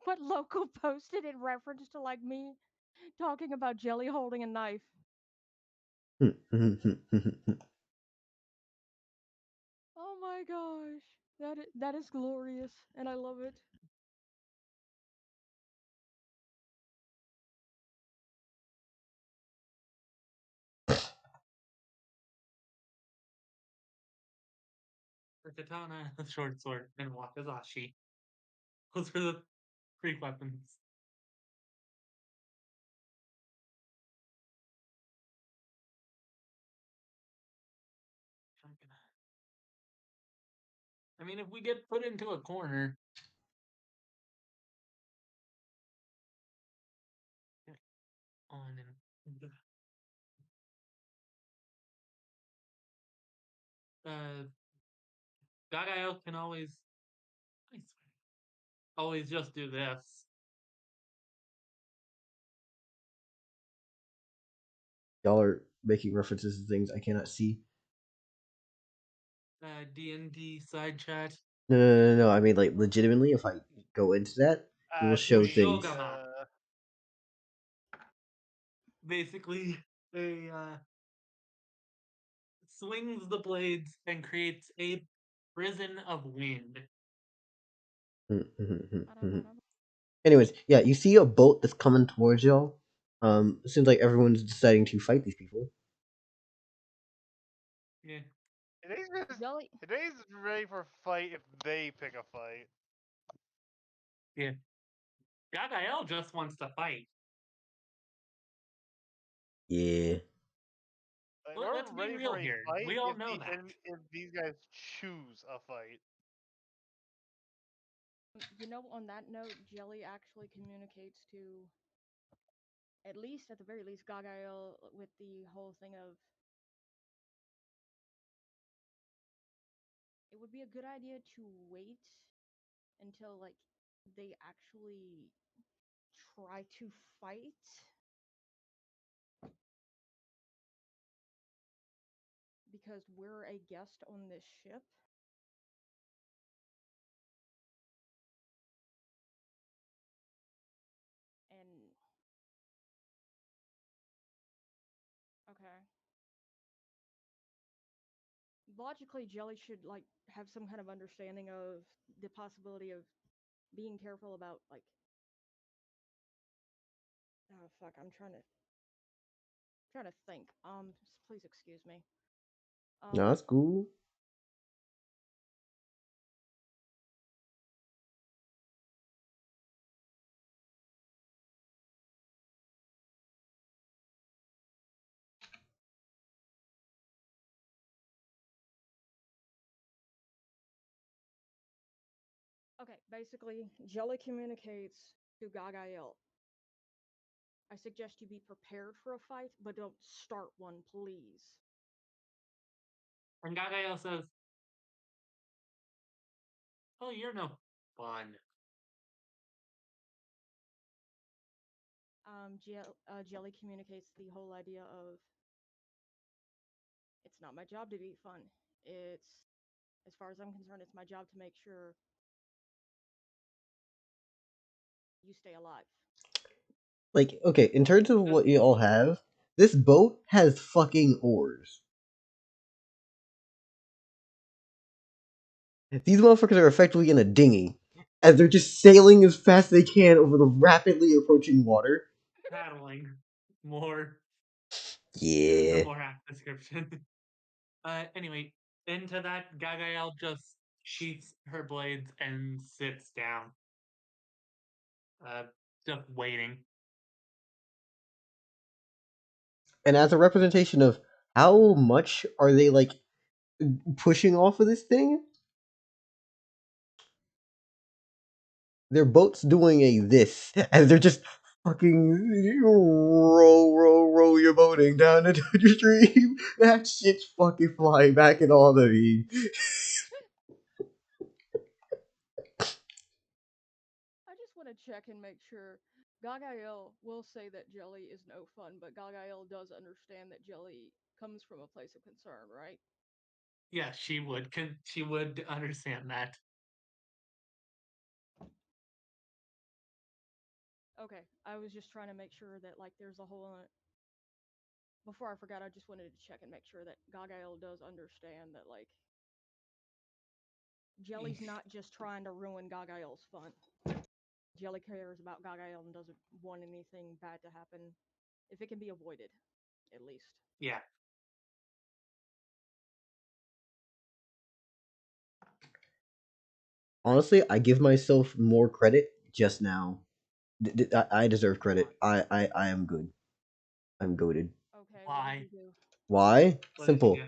what local posted in reference to like me talking about Jelly holding a knife. Oh my gosh. That is glorious and I love it. The katana, the short sword, and wakizashi. Those are the three weapons. I mean, if we get put into a corner, on and Gagael can always just do this. Y'all are making references to things I cannot see. D&D side chat. No. I mean, like, legitimately, if I go into that, it will show things. Shogama. Basically, a swings the blades and creates a prison of wind. Anyways, yeah, you see a boat that's coming towards y'all. It seems like everyone's deciding to fight these people. Yeah. Jelly Today's ready for a fight if they pick a fight. Yeah. Gagael just wants to fight. Yeah. Like, Well, we're let's be ready real for a here. fight We all if know that. if these guys choose a fight. On that note, Jelly actually communicates to, at least at the very least, Gagael with the whole thing of it would be a good idea to wait until like they actually try to fight because we're a guest on this ship. And okay. Logically, Jelly should like have some kind of understanding of the possibility of being careful about like oh fuck, I'm trying to think. Please excuse me. No, that's cool. Okay, basically, Jelly communicates to Gagael. I suggest you be prepared for a fight, but don't start one, please. And Gagael says, "Oh, you're no fun." Jelly communicates the whole idea of it's not my job to be fun. It's, as far as I'm concerned, it's my job to make sure you stay alive. Like, okay, in terms of what you all have, this boat has fucking oars. These motherfuckers are effectively in a dinghy, as they're just sailing as fast as they can over the rapidly approaching water. Paddling. More is a Yeah. more apt description. Anyway, into that, Gagael just sheaths her blades and sits down. Uh, just waiting. And as a representation of how much are they, like, pushing off of this thing, their boat's doing a this, as they're just fucking row your boating down the stream. That shit's fucking flying back and all the me. I just want to check and make sure. Gagael will say that Jelly is no fun, but Gagael does understand that Jelly comes from a place of concern, right? Yeah, she would. She would understand that. Okay, I was just trying to make sure that like there's a whole. Before I forgot, I just wanted to check and make sure that Gagael does understand that like Jelly's not just trying to ruin Gagael's fun. Jelly cares about Gagael and doesn't want anything bad to happen, if it can be avoided, at least. Yeah. Honestly, I give myself more credit just now. I deserve credit. I am good. I'm goaded. Okay, what did Why? you do? Why? What did you Simple. do?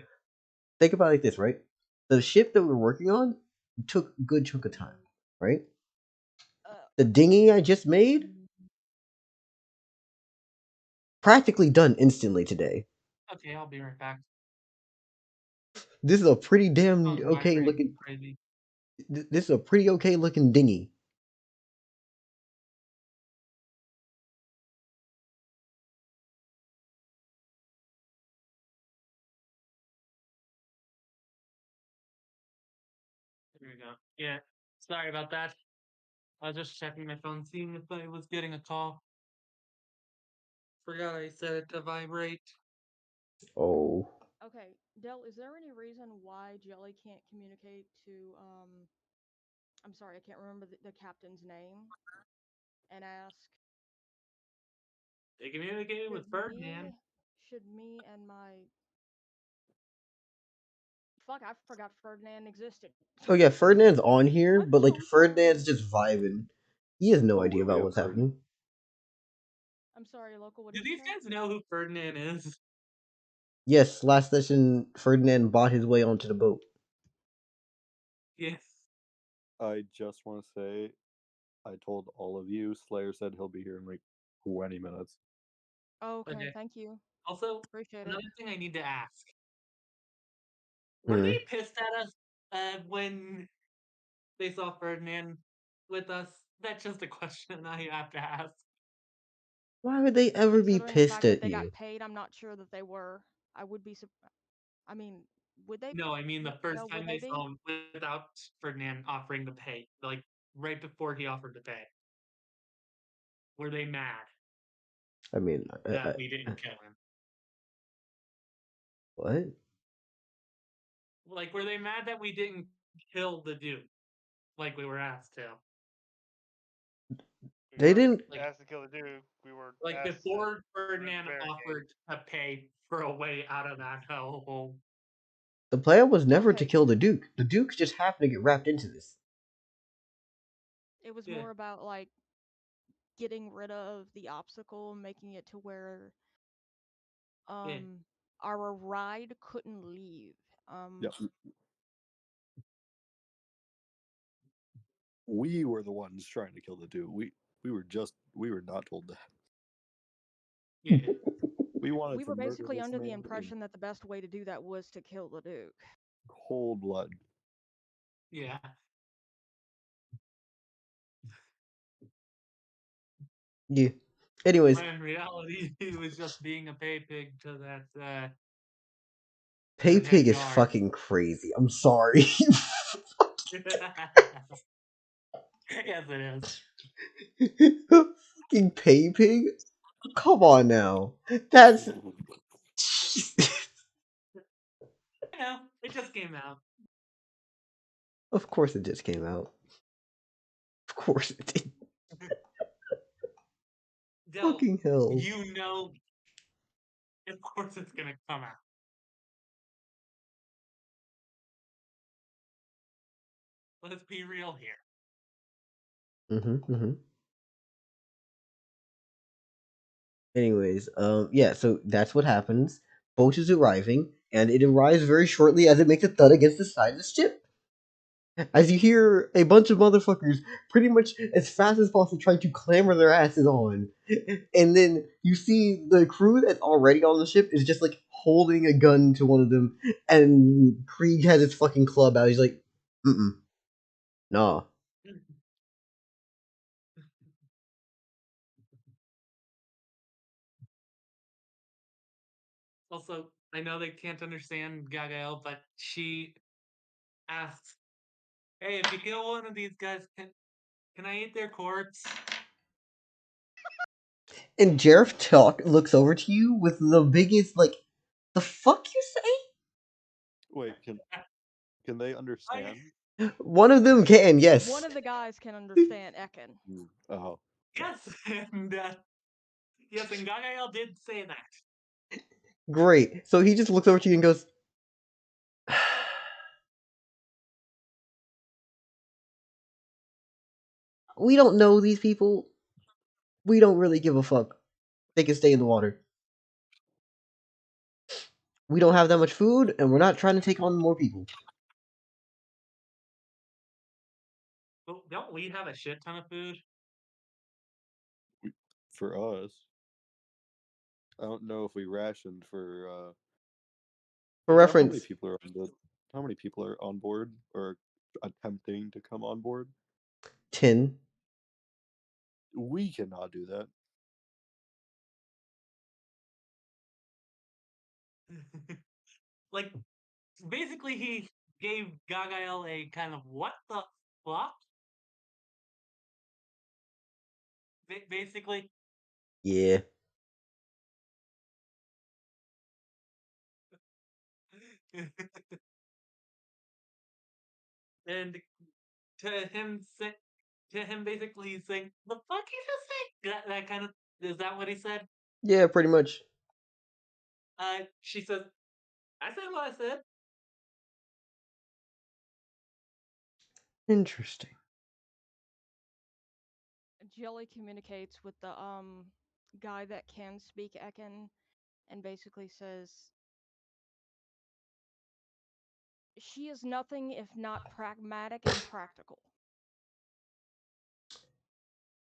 Think about it like this, right? The ship that we're working on took a good chunk of time, right? The dinghy I just made, practically done instantly today. Okay, I'll be right back. This is a pretty damn Phone's okay vibrating looking. crazy. This is a pretty okay looking dinghy. There we go. Yeah. Sorry about that. I was just checking my phone, seeing if I was getting a call. Forgot I set it to vibrate. Oh, Okay, Del, is there any reason why Jelly can't communicate to I'm sorry, I can't remember the captain's name and ask They communicated with should Ferdinand. me and my fuck, I forgot Ferdinand existed. oh yeah, Ferdinand's on here, I'm but like so Ferdinand's sorry. just vibing. He has no Oh, idea what do we about have what's for? happening. I'm sorry, local, what Do did you these say? guys know who Ferdinand is? Yes, last session Ferdinand bought his way onto the boat. Yes. I just want to say, I told all of you, Slayer said he'll be here in like 20 minutes. Okay, Okay. thank you. Also, Appreciate it. another thing I need to ask: were Hmm. they pissed at us when they saw Ferdinand with us? That's just a question I have to ask. Why would they ever be Considering the pissed fact that at they got you? paid, I'm not sure that they were. I would be. I mean, would they? No, I mean the Yeah, first would time they they be? saw him without Ferdinand offering to pay, like right before he offered to pay. Were they mad I mean, that we didn't kill him? what? Like, were they mad that we didn't kill the Duke like we were asked to? We They weren't didn't. Like, asked to kill the dude. We were like asked to before remove the Ferdinand barricade. offered to pay for a way out of that hellhole. The plan was never to Okay, kill the Duke. The Duke just happened to get wrapped into this. it was Yeah, more about like getting rid of the obstacle, making it to where yeah. our ride couldn't leave. Yeah, we were the ones trying to kill the dude. We were not told that. Yeah, We wanted We to were murder basically this under the man in impression that the best way to do that was to kill the Duke. cold blood. yeah. Yeah. Anyways, When in reality, he was just being a pay pig to Pay that Pig head is guard. fucking crazy. I'm sorry. Yes, it is. Fucking Pay Pig? Come on now. That's. I know. It just came out. Of course it just came out. Of course it did. Del, Fucking hell. you know, of course it's gonna come out. Let's be real here. Mm-hmm. Anyways, yeah, so that's what happens. Boat is arriving, and it arrives very shortly as it makes a thud against the side of the ship. As you hear a bunch of motherfuckers pretty much as fast as possible trying to clamber their asses on. And then you see the crew that's already on the ship is just like holding a gun to one of them, and Krieg has his fucking club out. He's like, nah. Also, I know they can't understand Gagael, but she asks, "Hey, if you kill one of these guys, can I eat their corpse?" And Jareth looks over to you with the biggest, like, the fuck you Wait, can they I, understand? say? One of them can, One yes. of the guys can understand Ekin. Oh, yes, and yes, and Gagael did say that. Great. So he just looks over to you and goes, we don't know these people. We don't really give a fuck. They can stay in the water. We don't have that much food, and we're not trying to take on more people. But don't we have a shit ton of food? for us. I don't know if we rationed for. For How many reference, people are on the? How many people are on board or attempting to come on board? 10. We cannot do that. Like, basically, he gave Gagael a kind of what the fuck? Basically, Yeah. and to him say, to him basically saying, "The fuck you just say?" That kind of is that what he said? Yeah, pretty much. She says, "I said what I said." Interesting. Jelly communicates with the guy that can speak Ekin and basically says she is nothing if not pragmatic and practical.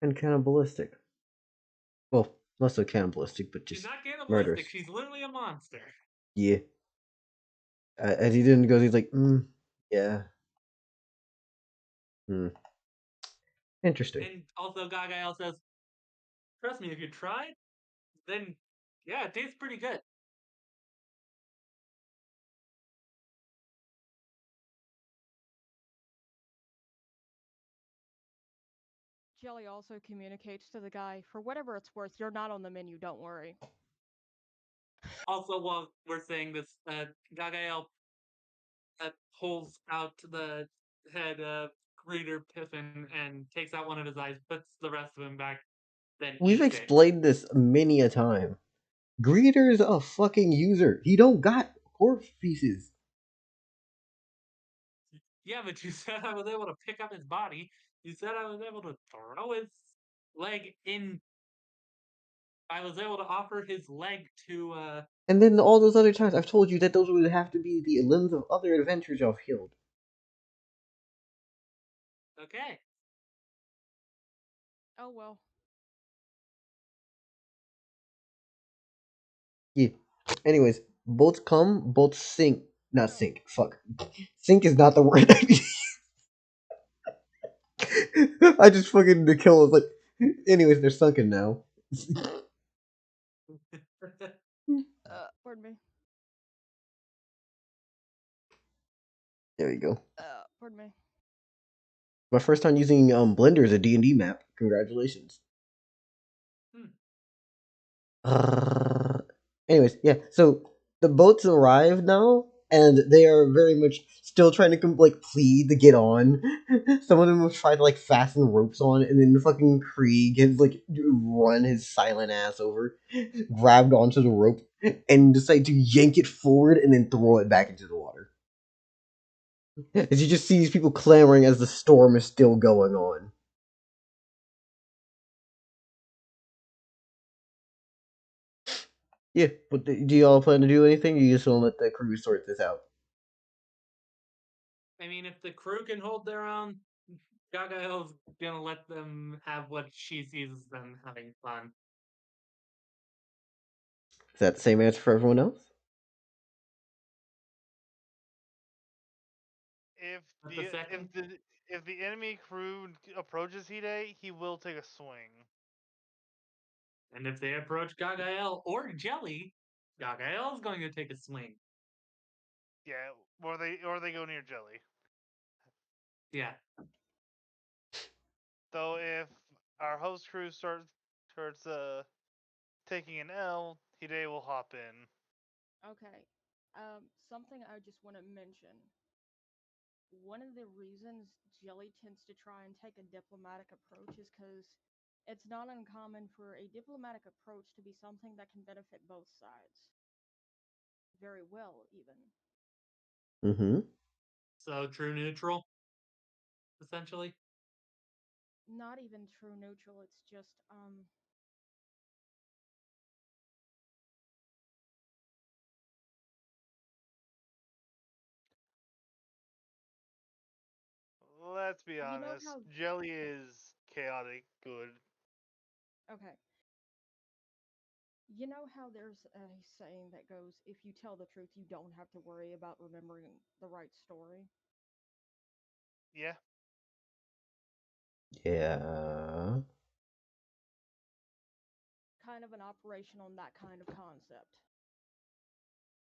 And cannibalistic. Well, not so cannibalistic, but She's just not murderous. cannibalistic. She's literally a monster. Yeah. As he didn't go, he's like, yeah. Hmm. Interesting. And also, Gagael says, "Trust me, if you tried, then yeah, it tastes pretty good." Jelly also communicates to the guy, for whatever it's worth, you're not on the menu, don't worry. Also, while we're saying this, Gagael pulls out the head of Greeter Piffin and takes out one of his eyes, puts the rest of him back, then We've eats it. explained this many a time. Greeter's a fucking user. He don't got corpse pieces. Yeah, but you said I was able to pick up his body. You said I was able to throw his leg in. I was able to offer his leg to. And then all those other times, I've told you that those would have to be the limbs of other adventurers I've killed. Okay. Oh well. Yeah. Anyways, both come, both sink. Not No. sink. Fuck. Sink is not the word. I just fucking the kill was like. Anyways, they're sunken now. Pardon me. There you go. Pardon me. My first time using Blender as a D&D map. Congratulations. Hmm. Anyways, yeah. So the boats arrived now, and they are very much still trying to like plead to get on. Some of them have tried to like fasten ropes on, and then fucking Krieg has like run his silent ass over, grabbed onto the rope, and decided to yank it forward and then throw it back into the water. As you just see these people clamoring as the storm is still going on. Yeah, but do y'all plan to do anything? Or you just want to let the crew sort this out? I mean, if the crew can hold their own, Gagael's gonna let them have what she sees as them having fun. Is that the same answer for everyone else? If But the the second, if the if the enemy crew approaches Hide, he will take a swing. and if they approach Gagael or Jelly, Gagael's going to take a swing. Yeah, or they go near Jelly. Yeah. So if our host crew starts taking an L, Hide will hop in. Okay. Something I just want to mention. One of the reasons Jelly tends to try and take a diplomatic approach is because it's not uncommon for a diplomatic approach to be something that can benefit both sides. Very well, even. Mm-hmm. So true neutral, essentially. Not even true neutral, it's just, Let's be you know honest, how. Jelly is chaotic good. Okay. You know how there's a saying that goes, if you tell the truth, you don't have to worry about remembering the right story? Yeah, Yeah. Kind of an operation on that kind of concept.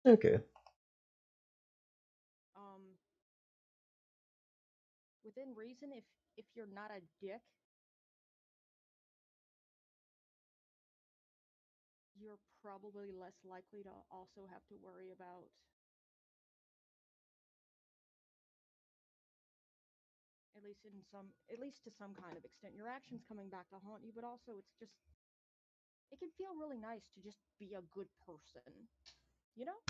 Okay. Um, Within reason, if you're not a dick, you're probably less likely to also have to worry about, at least to some kind of extent, your actions coming back to haunt you. But also, it can feel really nice to just be a good person, you know.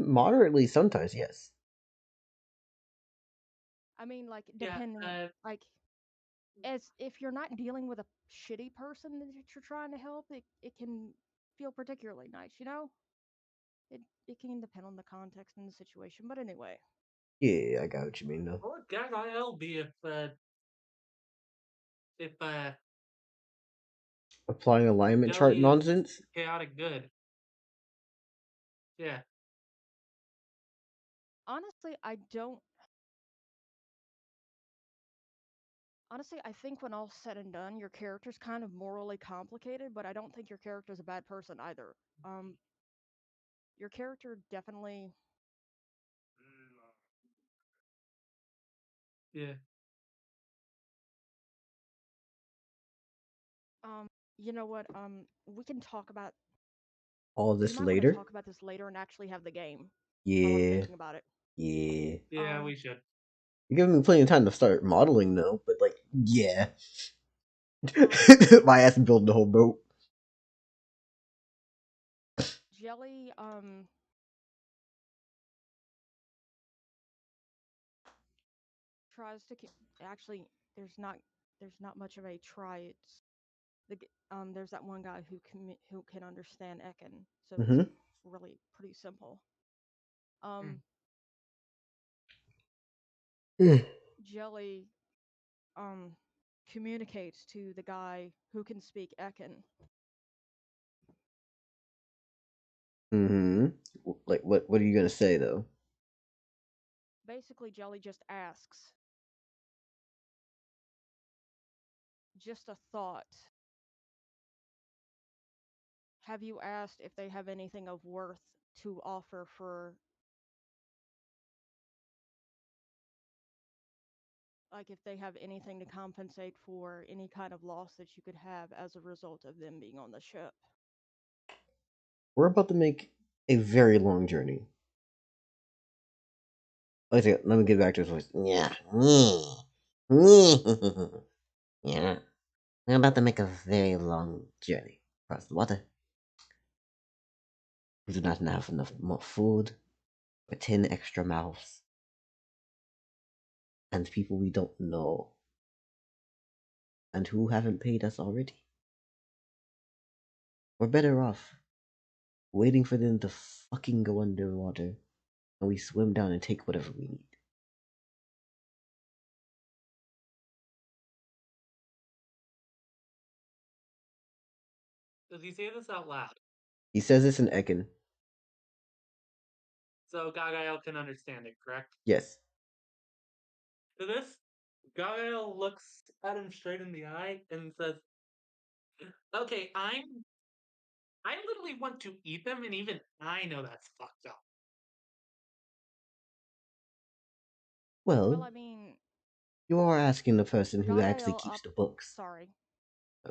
Moderately sometimes, yes. I mean, like, Yeah. depending, like, as if you're not dealing with a shitty person that you're trying to help, it can feel particularly nice, you know. It can depend on the context and the situation, but anyway. Yeah, I got what you mean though. What would Gagael be if if Applying alignment chart Jelly is nonsense? chaotic good. Yeah. Honestly, I don't. Honestly, I think when all's said and done, your character's kind of morally complicated, but I don't think your character's a bad person either. Um, your character definitely. Yeah. You know what? We can talk about. All We this might want to later? talk about this later and actually have the game. While I'm Yeah. thinking about it. Yeah. Yeah, we should. You're giving me plenty of time to start modeling though, but like, yeah. My ass building the whole boat. Jelly, tries to actually there's not much of a try. It's there's that one guy who can understand Ekin, so it's Mm-hmm. really pretty simple. Hmm. Mm. Jelly um communicates to the guy who can speak Ekin. Mm-hmm. Like, what are you gonna say though? Basically, Jelly just asks, just a thought. Have you asked if they have anything of worth to offer for, like, if they have anything to compensate for any kind of loss that you could have as a result of them being on the ship? We're about to make a very long journey. Let me get back to his voice. Yeah. Yeah. We're about to make a very long journey across the water. We do not have enough more food for 10 extra mouths. And people we don't know. And who haven't paid us already. We're better off waiting for them to fucking go underwater and we swim down and take whatever we need. Does he say this out loud? He says this in Ekin. So Gagael can understand it, correct? Yes. To this, Gagael looks at him straight in the eye and says, "Okay, I literally want to eat them, and even I know that's fucked up." Well, Well, I mean, you are asking the person who actually Gagael keeps up. the books. Sorry.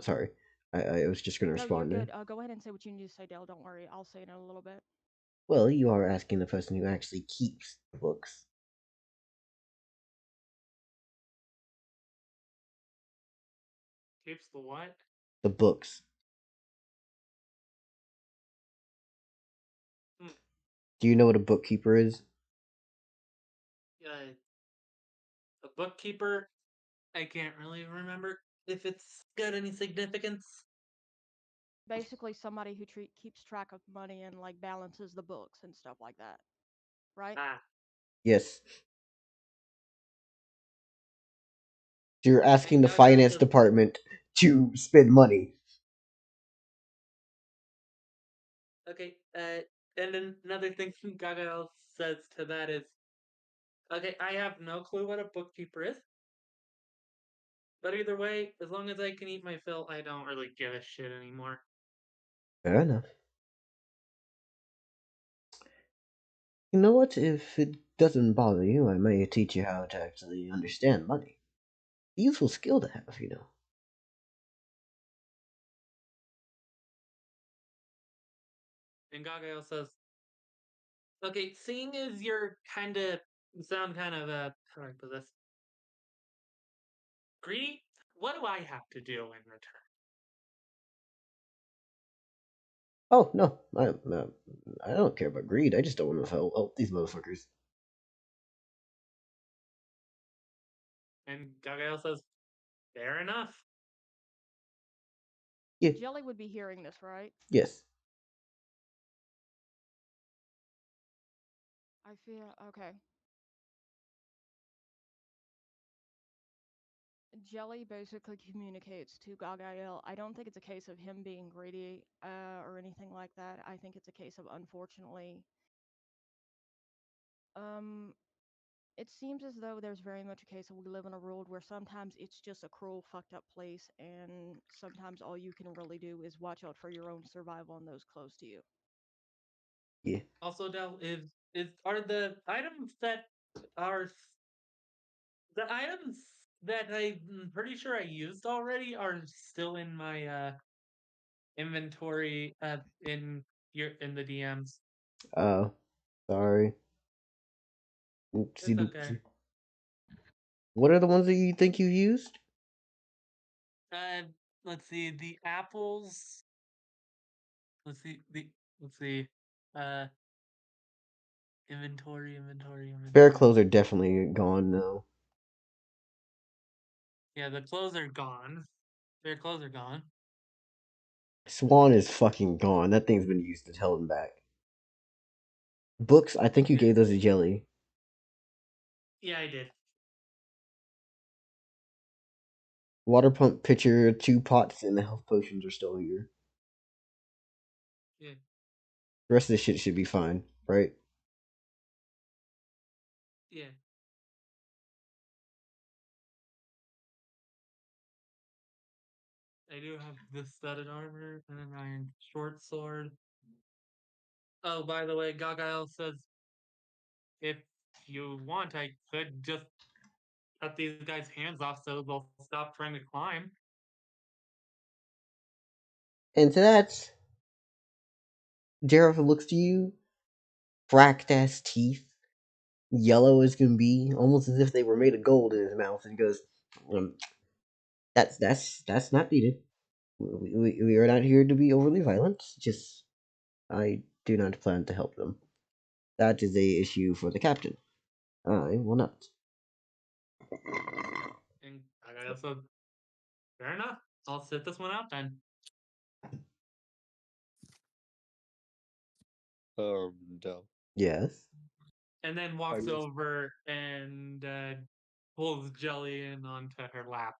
Sorry. I was just going to No, you're respond there. good. Go ahead and say what you need to say, Dale. Don't worry. I'll say it in a little bit. Well, you are asking the person who actually keeps the books. Keeps the what? The books. Hmm. Do you know what a bookkeeper is? A bookkeeper. I can't really remember if it's got any significance. Basically, somebody who keeps track of money and like balances the books and stuff like that, right? Ah, Yes. So you're and asking the Gagael finance says, department to spend money. "Okay." And then another thing Gagael says to that is, "Okay, I have no clue what a bookkeeper is, but either way, as long as I can eat my fill, I don't really give a shit anymore." Fair enough. You know what? If it doesn't bother you, I may teach you how to actually understand money. A useful skill to have, you know. And Gagael says, "Okay, seeing as you're sound kind of how do I put this? Greedy? What do I have to do in return?" Oh, no. I don't care about greed. I just don't want to help these motherfuckers. And Gagael says, "Fair enough." Yeah. Jelly would be hearing this, right? Yes. I feel okay. Jelly basically communicates to Gagael. I don't think it's a case of him being greedy or anything like that. I think it's a case of, unfortunately, it seems as though there's very much a case of we live in a world where sometimes it's just a cruel, fucked up place, and sometimes all you can really do is watch out for your own survival and those close to you. Yeah. Also, Del, is are are the items that I'm pretty sure I used already are still in my inventory in the DMs. Oh, sorry. See, It's okay. what are the ones that you think you used? Uh, let's see the apples. Let's see. Uh, Fair inventory. clothes are definitely gone now. Yeah, the clothes are gone. Their clothes are gone. Swan is fucking gone. That thing's been used to tell him back. Books, I think you Yeah, gave those to Jelly. yeah, I did. Water pump pitcher, 2 pots, and the health potions are still here. Yeah, The rest of this shit should be fine, right? yeah. I do have the studded armor and an iron short sword. Oh, by the way, Gagael says if you want, I could just cut these guys' hands off so they'll stop trying to climb. And to that, Jareth looks to you, cracked ass teeth, yellow as can be, almost as if they were made of gold in his mouth, and goes, um, that's not needed. We are not here to be overly violent. Just I do not plan to help them. That is a issue for the captain. I will not. And Gagael said, fair enough. I'll sit this one out then. Del. Yes. And then I walks just over and pulls Jelly in onto her lap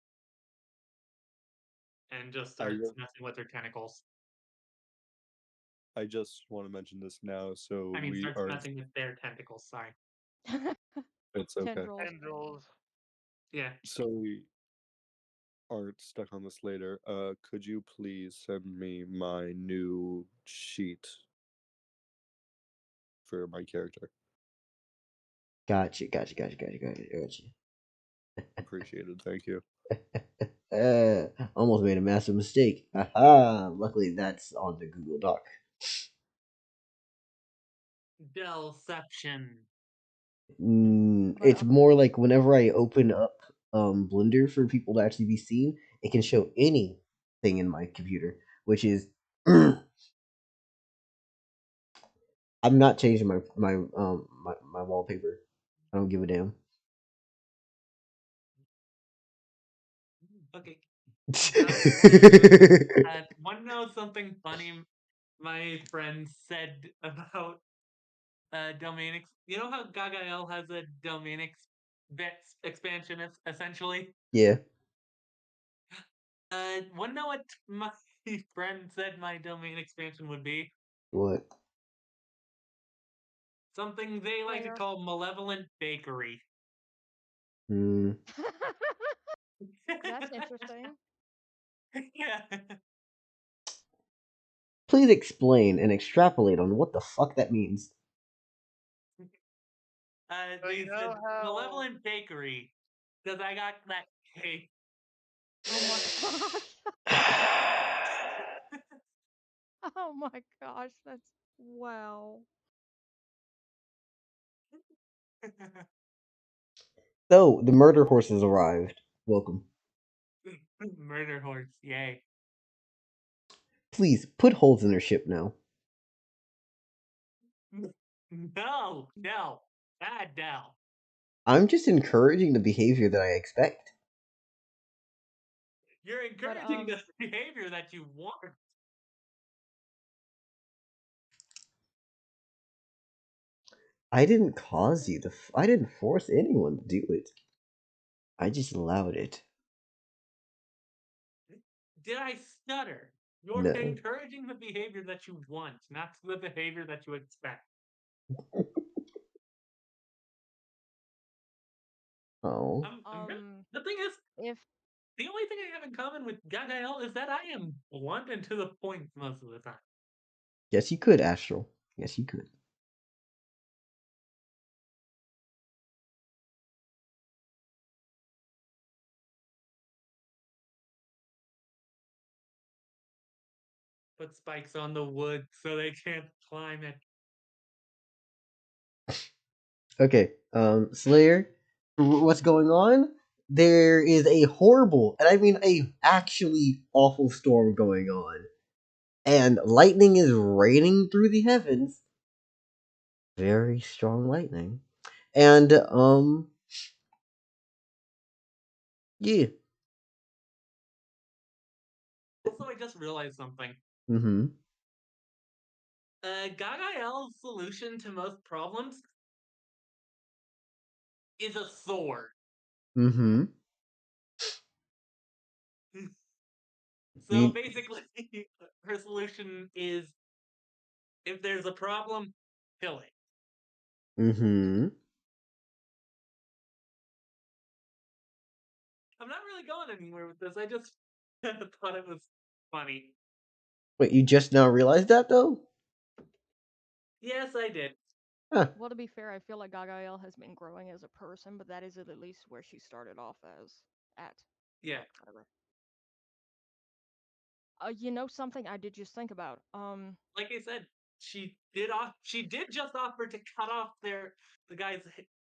and just I starts just messing with her tentacles. I just want to mention this now, so I mean, we starts aren't. messing with their tentacles. Sorry. It's okay. Tendrils. Tendrils. Yeah. So we aren't stuck on this later. Could you please send me my new sheet for my character? Gotcha. Appreciated. Thank you. Almost made a massive mistake. Haha. Luckily, that's on the Google Doc. Delception. But It's more like whenever I open up Blender for people to actually be seen, it can show anything in my computer, which is I'm not changing my wallpaper. I don't give a damn. Okay. Delception. Want to know something funny my friend said about domain? You know how Gagael has a domain expansion essentially? Yeah. Want to know what my friend said my domain expansion would be? What? Something they like to Claire. call malevolent bakery. Hmm. That's interesting. Yeah. Please explain and extrapolate on what the fuck that means. So They you know said how malevolent bakery because I got that cake. Oh my gosh. Oh my gosh. That's wow. So the murder horse has arrived. Welcome. Murder horse, yay. Please put holes in their ship now. No, no, bad Dell. I'm just encouraging the behavior that I expect. You're But encouraging the behavior that you want. I didn't cause you I didn't force anyone to do it. I just allowed it. Did I stutter? You're No. encouraging the behavior that you want, not the behavior that you expect. Oh. The thing is, if the only thing I have in common with Gagael is that I am blunt and to the point most of the time. Yes, you could, Astral. Yes, you could. Put spikes on the wood so they can't climb it. Okay, Slayer, what's going on? There is a horrible, and I mean a actually awful storm going on, and lightning is raining through the heavens. Very strong lightning, and yeah, Also, I just realized something. mm-hmm, Gagael's solution to most problems is a sword. mm-hmm. So basically, her solution is if there's a problem, kill it. Mm-hmm. I'm not really going anywhere with this. I just thought it was funny. Wait, you just now realized that though? Yes, I did. Huh. well, to be fair, I feel like Gagael has been growing as a person, but that is at least where she started off as at. Yeah. Whatever. You know something I did just think about. Like I said, she did just offer to cut off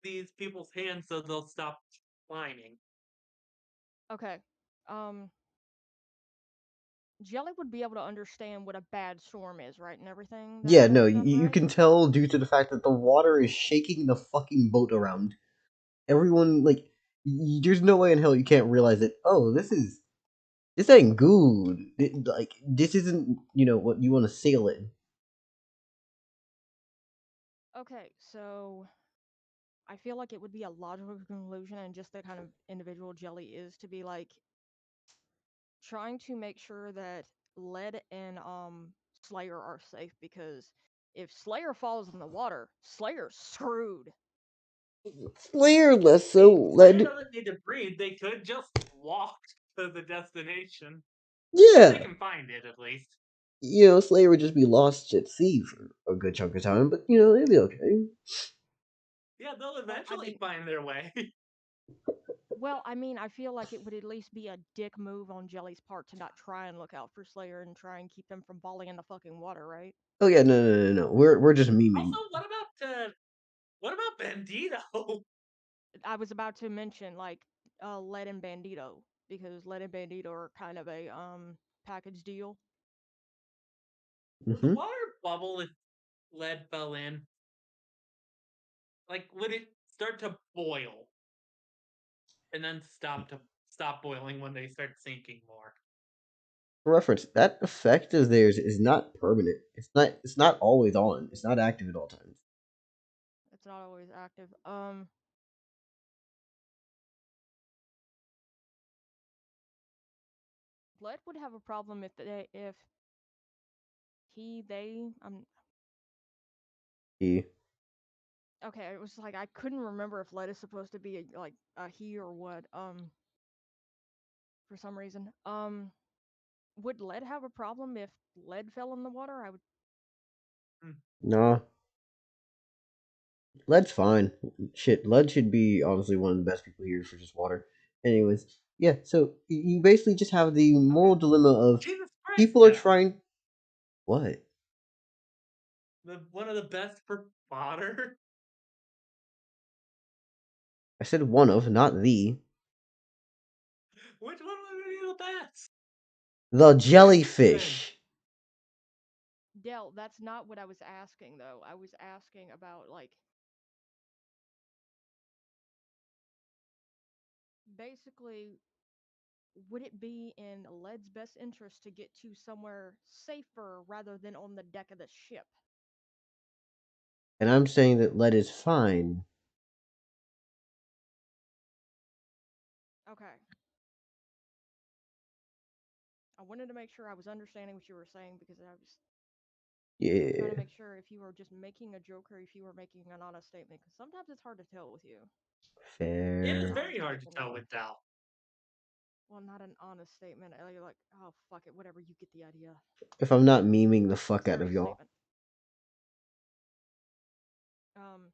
these people's hands so they'll stop climbing. Okay. Um, Jelly would be able to understand what a bad storm is, right, and everything that Yeah, kind no, of stuff, you right? can tell due to the fact that the water is shaking the fucking boat around. Everyone, like, there's no way in hell you can't realize that, oh, this ain't good. Like, this isn't, what you want to sail in. Okay, so I feel like it would be a logical conclusion, and just the kind of individual Jelly is to be like trying to make sure that Lead and Slayer are safe, because if Slayer falls in the water, Slayer's screwed. Slayer less I so mean, Slayer led. doesn't need to breathe. They could just walk to the destination. They Yeah, can find it at least. Slayer would just be lost at sea for a good chunk of time, but, it'd be okay. Yeah, they'll Well, I eventually mean, find their way. I feel like it would at least be a dick move on Jelly's part to not try and look out for Slayer and try and keep them from falling in the fucking water, right? Oh, yeah, no. We're just memeing. Also, what about Bandito? I was about to mention like Lead and Bandito, because Lead and Bandito are kind of a package deal. Would the Hmm. water bubble if lead fell in? Like, would it start to boil and then stop boiling when they start sinking more? For reference, that effect of theirs is not permanent. It's not always on. It's not active at all times. It's not always active. Lead would have a problem if they Yeah. okay, it was like I couldn't remember if Lead is supposed to be like a he or what. For some reason. Would Lead have a problem if Lead fell in the water? I would. Hmm. Nah. Lead's fine. Shit, Lead should be honestly one of the best people here for just water. Anyways, yeah, so you basically just have the Okay. moral dilemma of Jesus Christ, people are Dell. trying. What? One of the best for fodder. I said one of, not the. Which one would be the best? The That makes sense. jellyfish. Dell, that's not what I was asking though. I was asking about like basically would it be in Lead's best interest to get to somewhere safer rather than on the deck of the ship? And I'm saying that lead is fine. Okay. wanted to make sure I was understanding what you were saying because I was Yeah, trying to make sure if you were just making a joke or if you were making an honest statement. Because sometimes it's hard to tell with you. It is fair. very hard to People tell know. with Dal. Well, not an honest statement. You're like, oh fuck it, whatever. You get the idea. If I'm not memeing the fuck out of Serious y'all. statement. Um,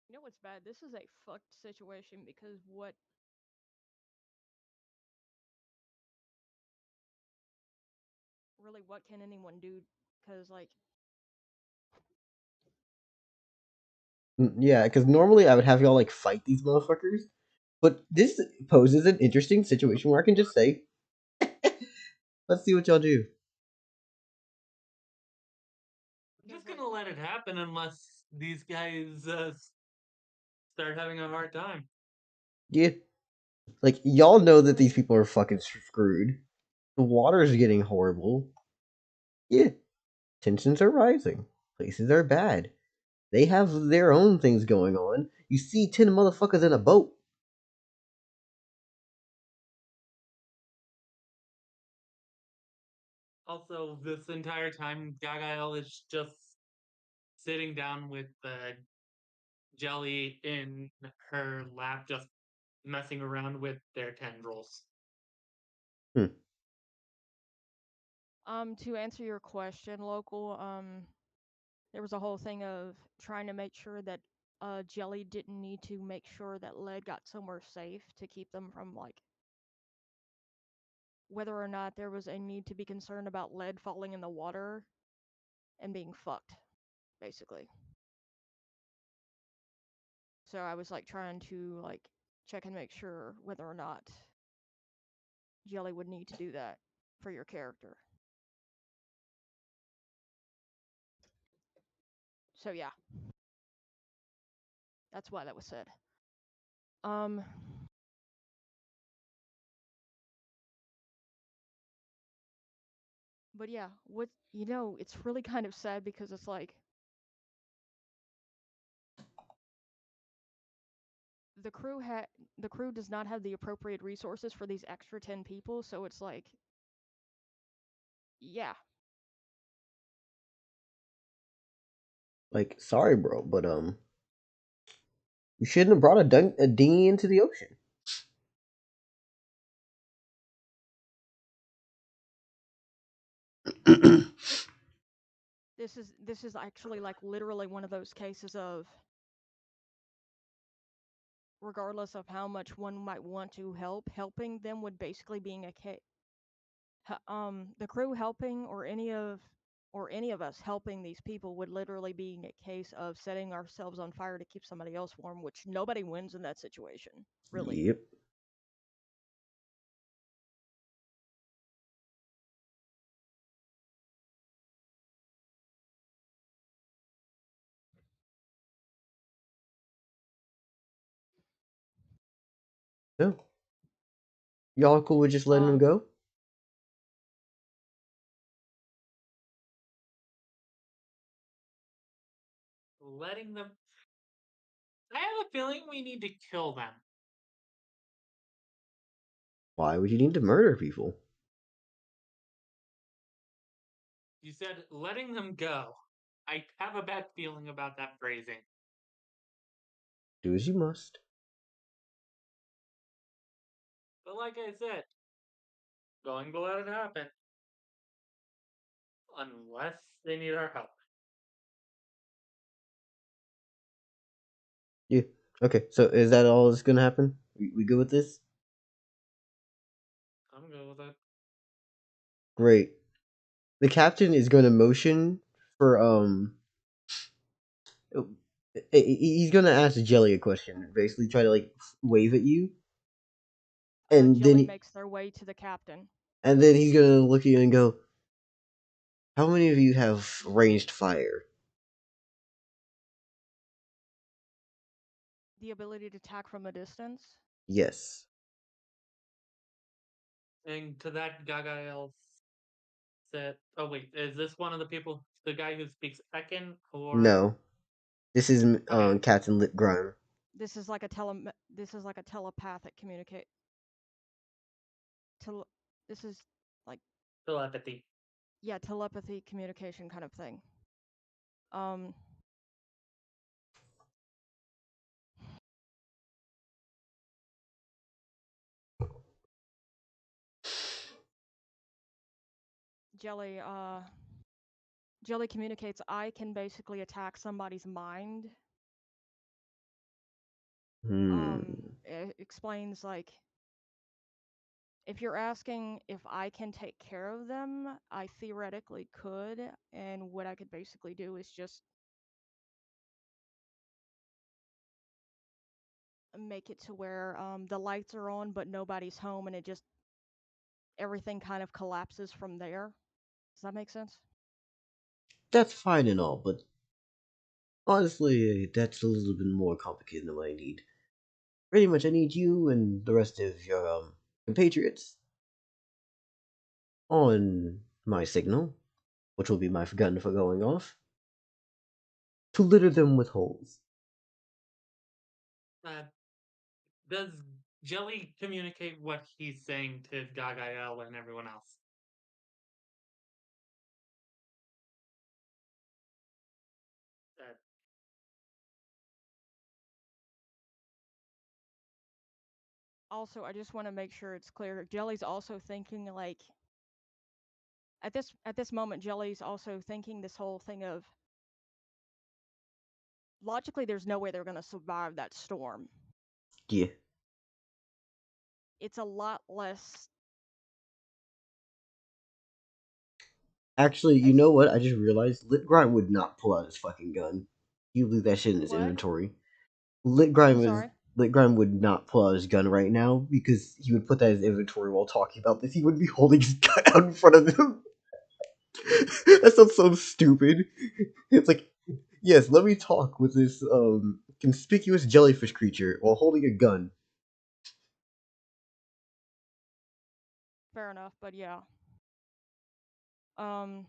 you know what's bad? This is a fucked situation because what really what can anyone do? Because like Yeah, because normally I would have y'all like fight these motherfuckers, but this poses an interesting situation where I can just say, "Let's see what y'all do." I'm just like gonna let it happen unless these guys start having a hard time. Yeah, like y'all know that these people are fucking screwed. The water's getting horrible. Yeah, tensions are rising. Places are bad. They have their own things going on. You see 10 motherfuckers in a boat. Also, this entire time, Gagael is just sitting down with Jelly in her lap, just messing around with their tendrils. Hmm. to answer your question, local, there was a whole thing of trying to make sure that Jelly didn't need to make sure that Lead got somewhere safe to keep them from like whether or not there was a need to be concerned about Lead falling in the water and being fucked, basically. So I was like trying to like check and make sure whether or not Jelly would need to do that for your character. So yeah, that's why that was said. Um, but yeah, what it's really kind of sad because it's like the crew does not have the appropriate resources for these extra 10 people, so it's like yeah. Like, sorry, bro, but you shouldn't have brought a dinghy into the ocean. This is actually like literally one of those cases of regardless of how much one might want to help, helping them would basically being a case. The crew helping or any of us helping these people would literally be a case of setting ourselves on fire to keep somebody else warm, which nobody wins in that situation, really. Yep. No. Y'all cool with just letting them Um, go? Letting them. I have a feeling we need to kill them. Why would you need to murder people? You said letting them go. I have a bad feeling about that phrasing. Do as you must. But like I said, going to let it happen. Unless they need our help. Yeah. Okay, so is that all that's gonna happen? We good with this? I'm good with it. Great. The captain is gonna motion for he's gonna ask Jelly a question, basically try to like wave at you, and Jelly then makes their way to the captain. he's gonna look at you and go, "How many of you have ranged fire?" the ability to attack from a distance. Yes. And to that, Gagael said, "Oh wait, is this one of the people, the guy who speaks Ekin, or No. This is okay, Captain Lip Grime. This is like a telepathic communicate. This is like telepathy?" telepathy communication kind of thing. Um, Jelly Jelly communicates I can basically attack somebody's mind. It explains like if you're asking if I can take care of them, I theoretically could, and what I could basically do is just make it to where the lights are on but nobody's home and it just everything kind of collapses from there. Does that make sense? That's fine and all, but honestly, that's a little bit more complicated than what I need. Pretty much, I need you and the rest of your compatriots on my signal, which will be my gun for going off, to litter them with holes. Uh, does Jelly communicate what he's saying to Gagael and everyone else? Uh, Also, I just want to make sure it's clear. Jelly's also thinking like at this moment, Jelly's also thinking this whole thing of logically, there's no way they're gonna survive that storm. Yeah. It's a lot less. Actually, you As know what? I just realized Lit Grime would not pull out his fucking gun. He would leave that shit in his what? inventory. Lit I'm Grime is sorry. Lit Grime would not pull out his gun right now because he would put that in his inventory while talking about this. He would be holding his gun out in front of him. That sounds so stupid. It's like, yes, let me talk with this conspicuous jellyfish creature while holding a gun. Fair enough, but yeah. Um,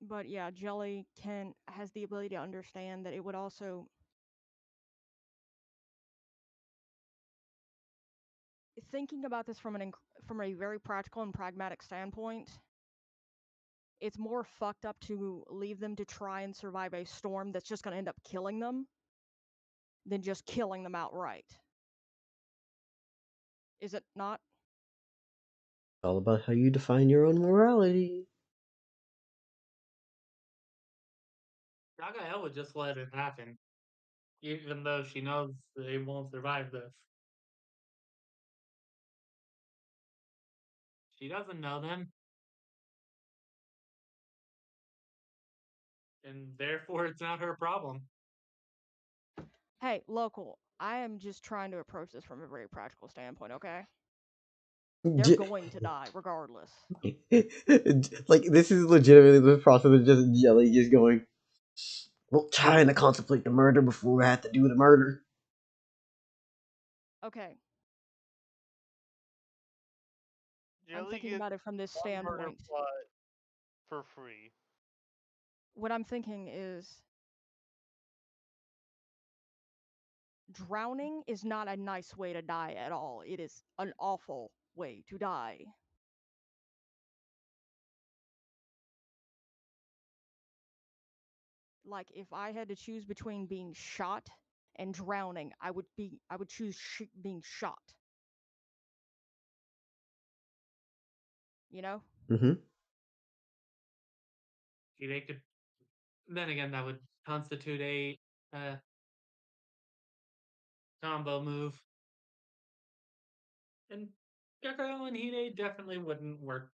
but yeah, Jelly has the ability to understand that it would also thinking about this from a very practical and pragmatic standpoint. It's more fucked up to leave them to try and survive a storm that's just going to end up killing them than just killing them outright. Is it not? It's all about how you define your own morality. Gagael would just let it happen, even though she knows they won't survive this. She doesn't know them, and therefore it's not her problem. Hey, local, I am just trying to approach this from a very practical standpoint, okay? They're J- going to die regardless. like, this is legitimately the process of just Jelly just going, well, trying to contemplate the murder before we have to do the murder. Okay, I'm Jelly thinking gets about it from this one murder standpoint. plot for free. What I'm thinking is drowning is not a nice way to die at all. It is an awful way to die. Like if I had to choose between being shot and drowning, I would choose being shot. You know? Mm-hmm. They could. Then again, that would constitute a uh, combo move, and Gagael and Hide definitely wouldn't work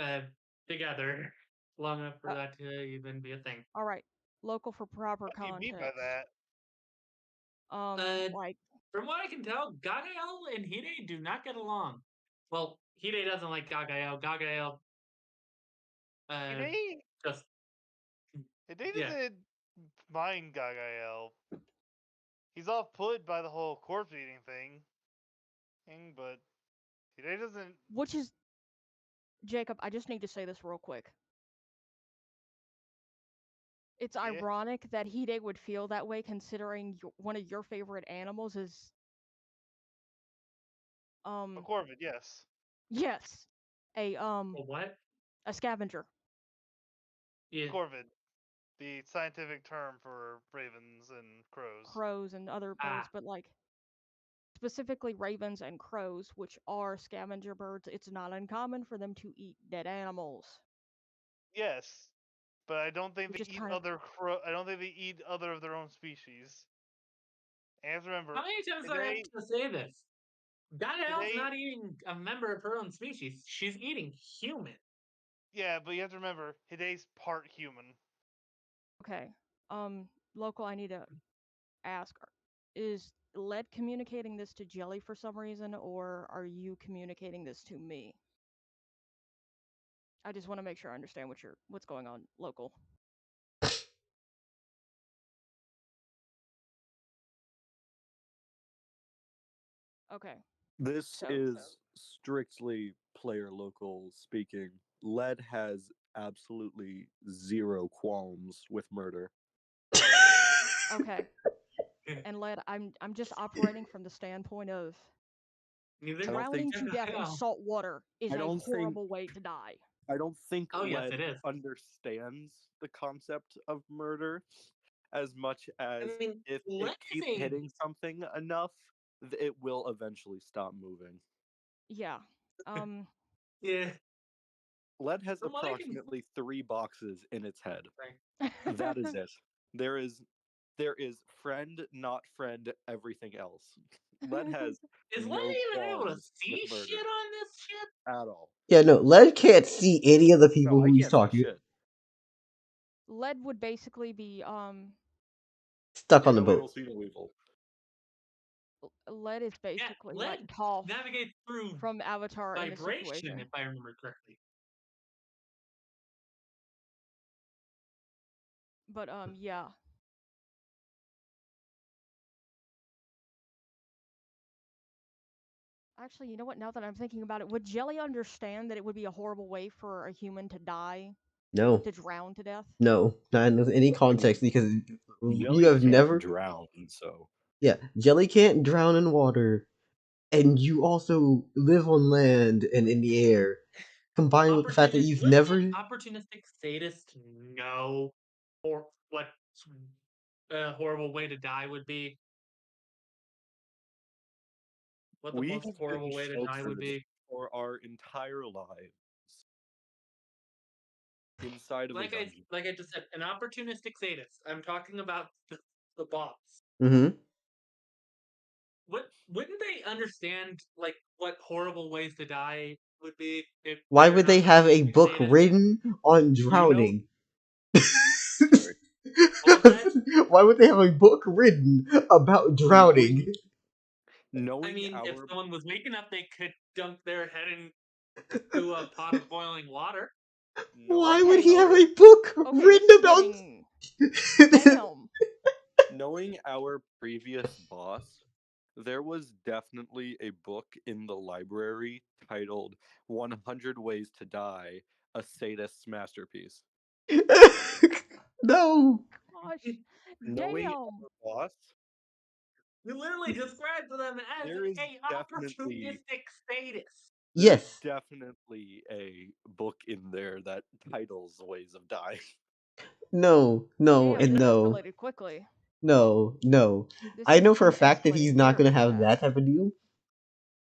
uh, together long enough for Uh, that to even be a thing. all right. Local for proper What do you mean by context. that? Uh, Like from what I can tell, Gagael and Hide do not get along. Well, Hide doesn't like Gagael. Gagael It uh, ain't. just It ain't yeah. doesn't mind Gagael. He's off put by the whole corpse eating thing, but Hide doesn't. Which is, Jacob, I just need to say this real quick. It's Yeah, ironic that Hide would feel that way considering one of your favorite animals is, a corvid, yes. yes, a, A what? a scavenger. Yeah. Corvid, the scientific term for ravens and crows. Crows and other birds, Ah. but like specifically ravens and crows, which are scavenger birds, it's not uncommon for them to eat dead animals. Yes, but I don't think Which they is eat kind of other I don't think they eat other of their own species. And you have to remember, How many times do I have today, to say this? Gadael's today, not eating a member of her own species. She's eating human. yeah, but you have to remember, Hide's part human. okay. Local, I need to ask: is Led communicating this to Jelly for some reason, or are you communicating this to me? I just want to make sure I understand what's going on, local. Okay, This so is strictly player local speaking. Led has absolutely zero qualms with murder. okay, and Led, I'm just operating from the standpoint of Neither I does don't think drowning to death in Gadael. salt water is I a don't think horrible way to die. I don't think Oh yes, Led it is. understands the concept of murder as much I as mean, if it Lead is keeps a hitting something enough, it will eventually stop moving. Yeah. Um. yeah. Led has From what I can. approximately 3 boxes in its head. Sorry. That is it. There is friend, not friend, everything else. Led has Is Lead no even able to qualms with see murder shit on this ship? at all. Yeah, no, Led can't see any of the No, people I who he's can't see talking. shit. Led would basically be Stuck Yeah, on the no evil, boat. see no evil. Lead is Yeah, basically Lead like Toph navigates through from Avatar in this vibration, situation. if I remember correctly. But yeah. Actually, you know what? Now that I'm thinking about it, would Jelly understand that it would be a horrible way for a human to die, No, to drown to death? no, not in any I mean, context because you Jelly have can't never. drown, so Yeah, Jelly can't drown in water, and you also live on land and in the air. Combined with the fact that you've Wouldn't never. an opportunistic sadist know or what a horrible way to die would be? What the we most have been horrible way to die would sheltered be? for our entire lives inside of a dungeon. Like I just said, an opportunistic sadist. I'm talking about the boss. Mm-hmm. Wouldn't they understand like what horrible ways to die would be if Why they're an would they have a opportunistic book sadist? written on You know, drowning? sorry. What was that? Why would they have a book written about drowning? Knowing I knowing mean, if our someone was weak enough, they could dunk their head into a pot of boiling water. Why knowing would Okay. he have our a book Okay, this written is about? getting damn. knowing our previous boss, there was definitely a book in the library titled 100 Ways to Die, a sadist's masterpiece. No. Gosh. Knowing Damn. our boss, You literally described them as there is a definitely opportunistic sadist. there's Yes. definitely a book in there that titles Ways of Dying. No. No. Damn, And this no. escalated quickly. No. No. This I is know for a fact that escalating he's not gonna very have that fast. type of deal.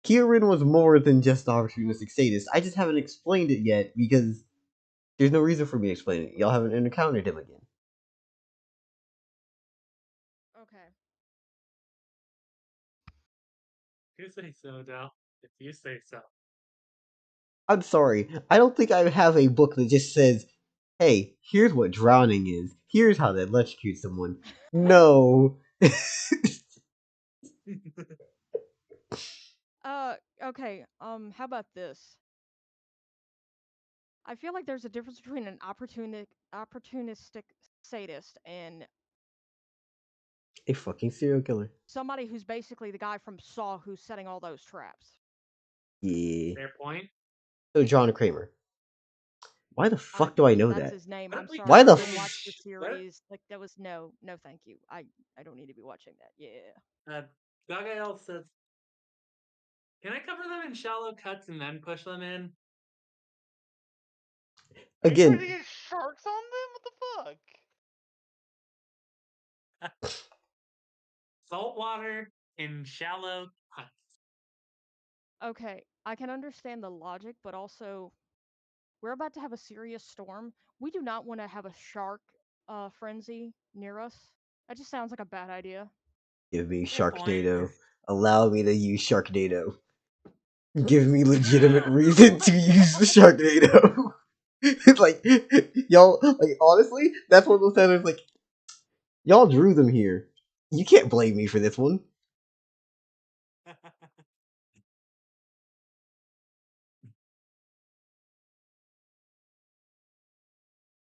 Kieran was more than just the opportunistic sadist. I just haven't explained it yet because there's no reason for me to explain it. Y'all haven't encountered him again. Okay. If you say so, Dal. If you say so. I'm sorry. I don't think I have a book that just says, "Hey, here's what drowning is. Here's how they electrocute someone." No. Okay. How about this? I feel like there's a difference between an opportunistic sadist and A fucking serial killer. Somebody who's basically the guy from Saw who's setting all those traps. Yeah. Fair point. So John Kramer. Why the I fuck do I know That's that? his name. What I'm if we sorry. Why I the cover them didn't in watch the what? series. Like that was no thank you. I don't need to be watching that. Yeah. Gagael says, "Can I cover them in shallow cuts and then push them in?" Are you trying to Again, get sharks on them? What the fuck? Salt water in shallow cuts. Okay, I can understand the logic, but also we're about to have a serious storm. We do not want to have a shark frenzy near us. That just sounds like a bad idea. give me Fair point. Sharknado. Allow me to use Sharknado. Give me legitimate reason Oh to my use the god. Sharknado. It's like y'all, like honestly, that's one of those times like y'all drew them here. You can't blame me for this one.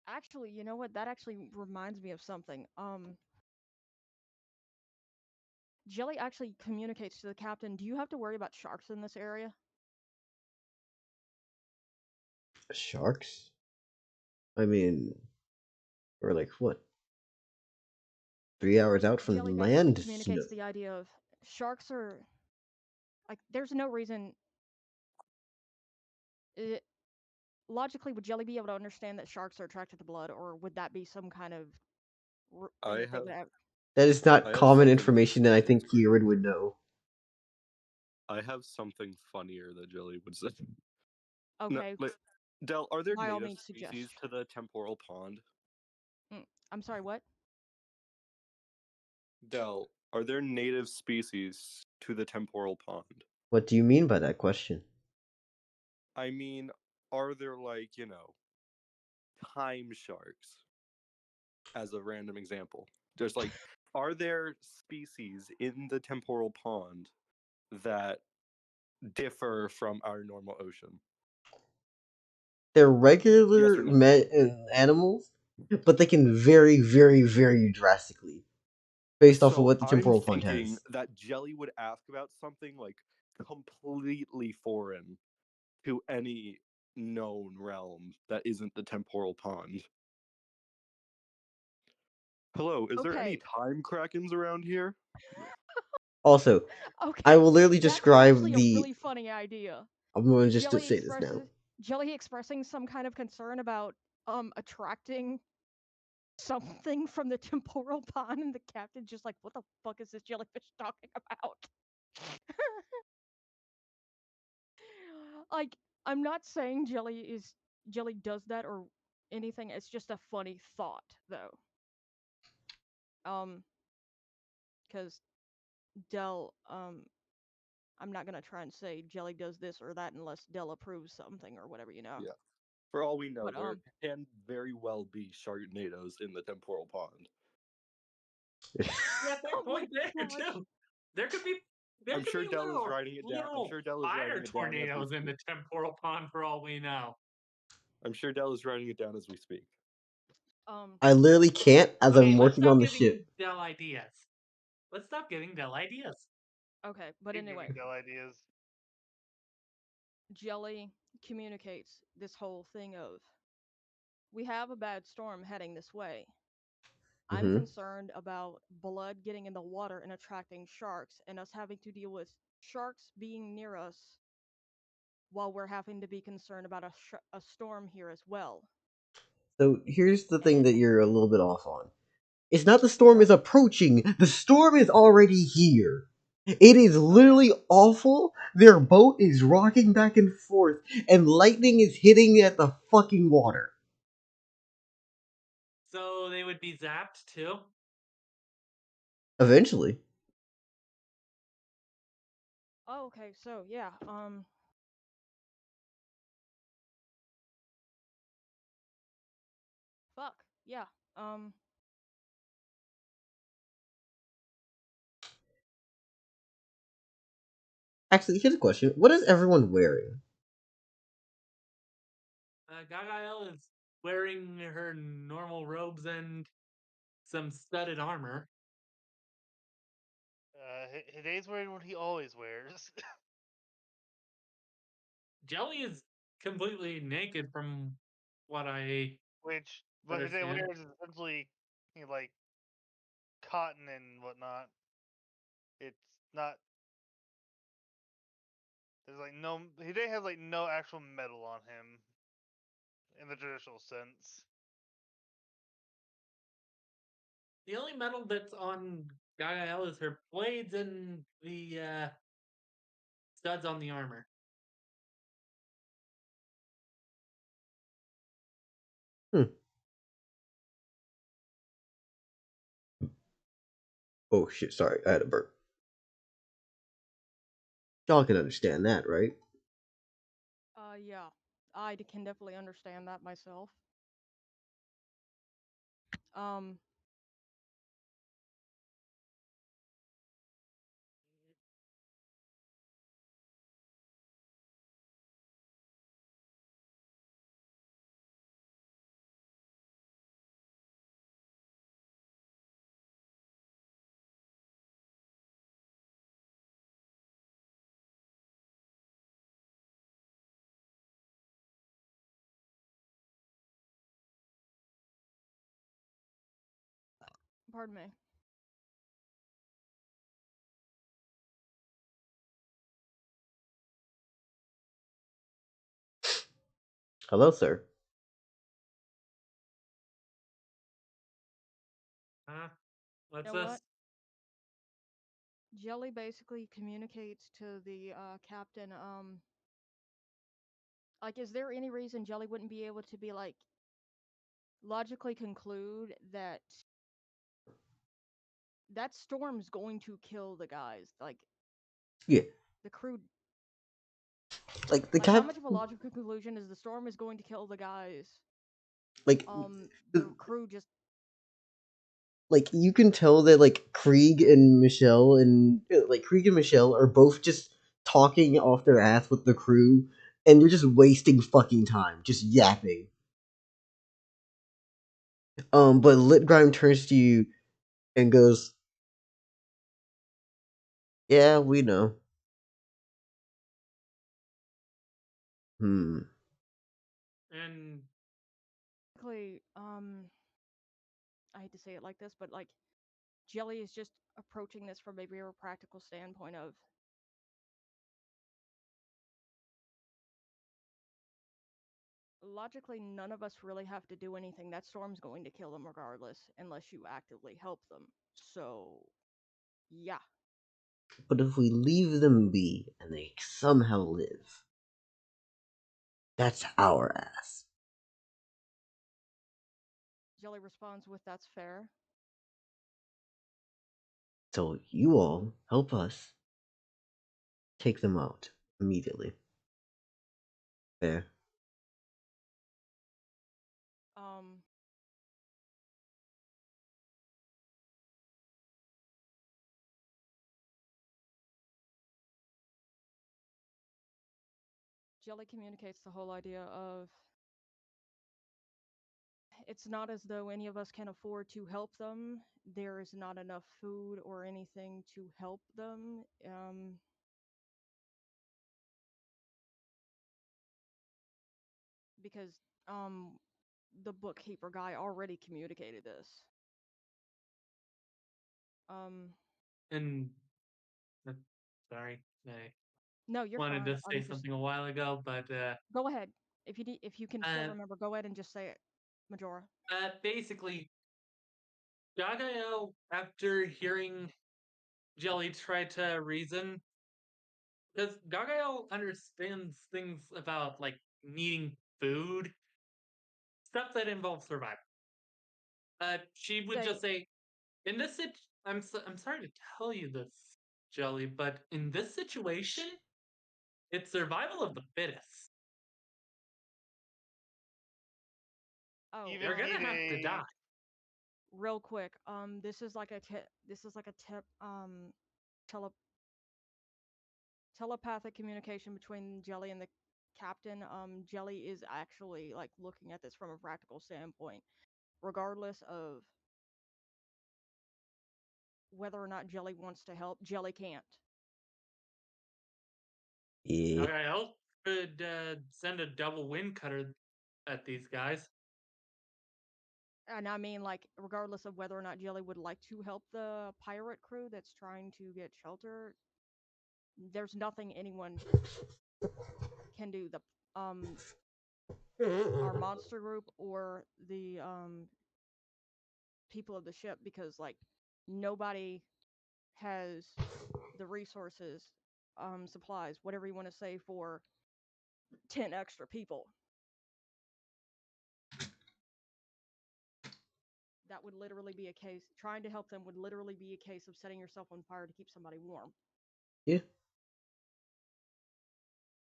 Actually, you know what? That actually reminds me of something. Jelly actually communicates to the captain, "Do you have to worry about sharks in this area?" Sharks? I mean, we're like what? 3 hours out Jelly from basically land? No. communicates the idea of sharks are like there's no reason it, logically would Jelly be able to understand that sharks are attracted to blood, or would that be some kind of thing I that they have would have? That is not I have common something information that I funnier think for you. Kieran would know. I have something funnier that Jelly would say. No, Okay, like, Del, are there by all native means, species suggest. to the temporal pond? I'm sorry, what? Del, are there native species to the temporal pond? What do you mean by that question? I mean, are there like, time sharks as a random example? There's like, are there species in the temporal pond that differ from our normal ocean? They're Yes regular or no? animals, but they can vary, very, very drastically based off of So what the I'm temporal pond thinking has. that Jelly would ask about something like completely foreign to any known realm that isn't the temporal pond. Hello, is there any Okay, time krakens around here? Also, I okay, will literally that's actually describe a the. really funny idea. I'm going to just to Jelly say this now. expresses Jelly expressing some kind of concern about attracting something from the temporal pond, and the captain's just like, "What the fuck is this jellyfish talking about?" Like, I'm not saying Jelly does that or anything. It's just a funny thought, though. Um, because Dell, I'm not gonna try and say Jelly does this or that unless Dell approves something or whatever, you know. Yeah. For all we know, But there can very well be sharknadoes in the temporal pond. Yeah, fair oh my point there gosh. too. There could be there I'm could sure be Dell is literal writing it down. I'm literal sure Dell is fire writing it down as we tornadoes in speak. the temporal pond for all we know. I'm sure Dell is writing it down as we speak. Um, I literally can't as Okay, I'm let's working stop on the giving ship. Dell ideas. Let's stop giving Dell ideas. okay, but Keep anyway, giving Dell ideas. Jelly communicates this whole thing of we have a bad storm heading this way. I'm Hmm. concerned about blood getting in the water and attracting sharks, and us having to deal with sharks being near us while we're having to be concerned about a storm here as well. So here's the thing that And you're a little bit off on. It's not the storm is what? approaching. The storm is already here. It is Okay. literally awful. Their boat is rocking back and forth, and lightning is hitting at the fucking water. So they would be zapped too. Eventually. Oh, okay. So yeah. Fuck. Yeah. Um. Actually, here's a question. What is everyone wearing? Gagael is wearing her normal robes and some studded armor. Hide's wearing what he always wears. Jelly is completely naked from what I Which what Hide understand. wears is essentially like cotton and whatnot. It's not. There's like no. Hide has like no actual metal on him in the traditional sense. The only metal that's on Gagael is her blades and the studs on the armor. Hmm. Oh shit! Sorry, I had a burp. Y'all can understand that, right? Yeah. I can definitely understand that myself. Um, pardon me. Hello, sir. Huh? You What's know this? what? Jelly basically communicates to the captain. Like, is there any reason Jelly wouldn't be able to be like logically conclude that that storm's going to kill the guys? Like Yeah, the crew. like the Like, how cap, much of a logical conclusion is the storm is going to kill the guys? like The crew just like you can tell that like Krieg and Michelle are both just talking off their ass with the crew, and they're just wasting fucking time, just yapping. But Litgrime turns to you and goes, "Yeah, we know. Hmm. And basically I hate to say it like this, but like Jelly is just approaching this from a very practical standpoint of logically none of us really have to do anything. That storm's going to kill them regardless unless you actively help them. So, yeah. But if we leave them be and they somehow live, that's our ass. Jelly responds with that's fair. So you all help us take them out immediately. Fair." Um Jelly communicates the whole idea of it's not as though any of us can afford to help them. There is not enough food or anything to help them. Because um the bookkeeper guy already communicated this. Um and uh, sorry, I no, you're wanted fine. to say Just something a while ago, but go ahead. If you can still uh, remember, go ahead and just say it, Majora. basically, Gagael, after hearing Jelly try to reason, because Gagael understands things about like needing food, stuff that involves survival. She would just Say, say, "In this I'm sorry to tell you this, Jelly, but in this situation, it's survival of the fittest. oh, Even You're gonna have to die." real quick, this is like a tip, tele telepathic communication between Jelly and the captain. Jelly is actually like looking at this from a practical standpoint, regardless of whether or not Jelly wants to help. Jelly can't. Yeah. Okay, I could send a double wind cutter at these guys. And I mean, like, regardless of whether or not Jelly would like to help the pirate crew that's trying to get shelter, there's nothing anyone can do. Our monster group or the people of the ship, because like nobody has the resources, supplies, whatever you want to say, for 10 extra people. That would literally be a case, trying to help them would literally be a case of setting yourself on fire to keep somebody warm. Yeah.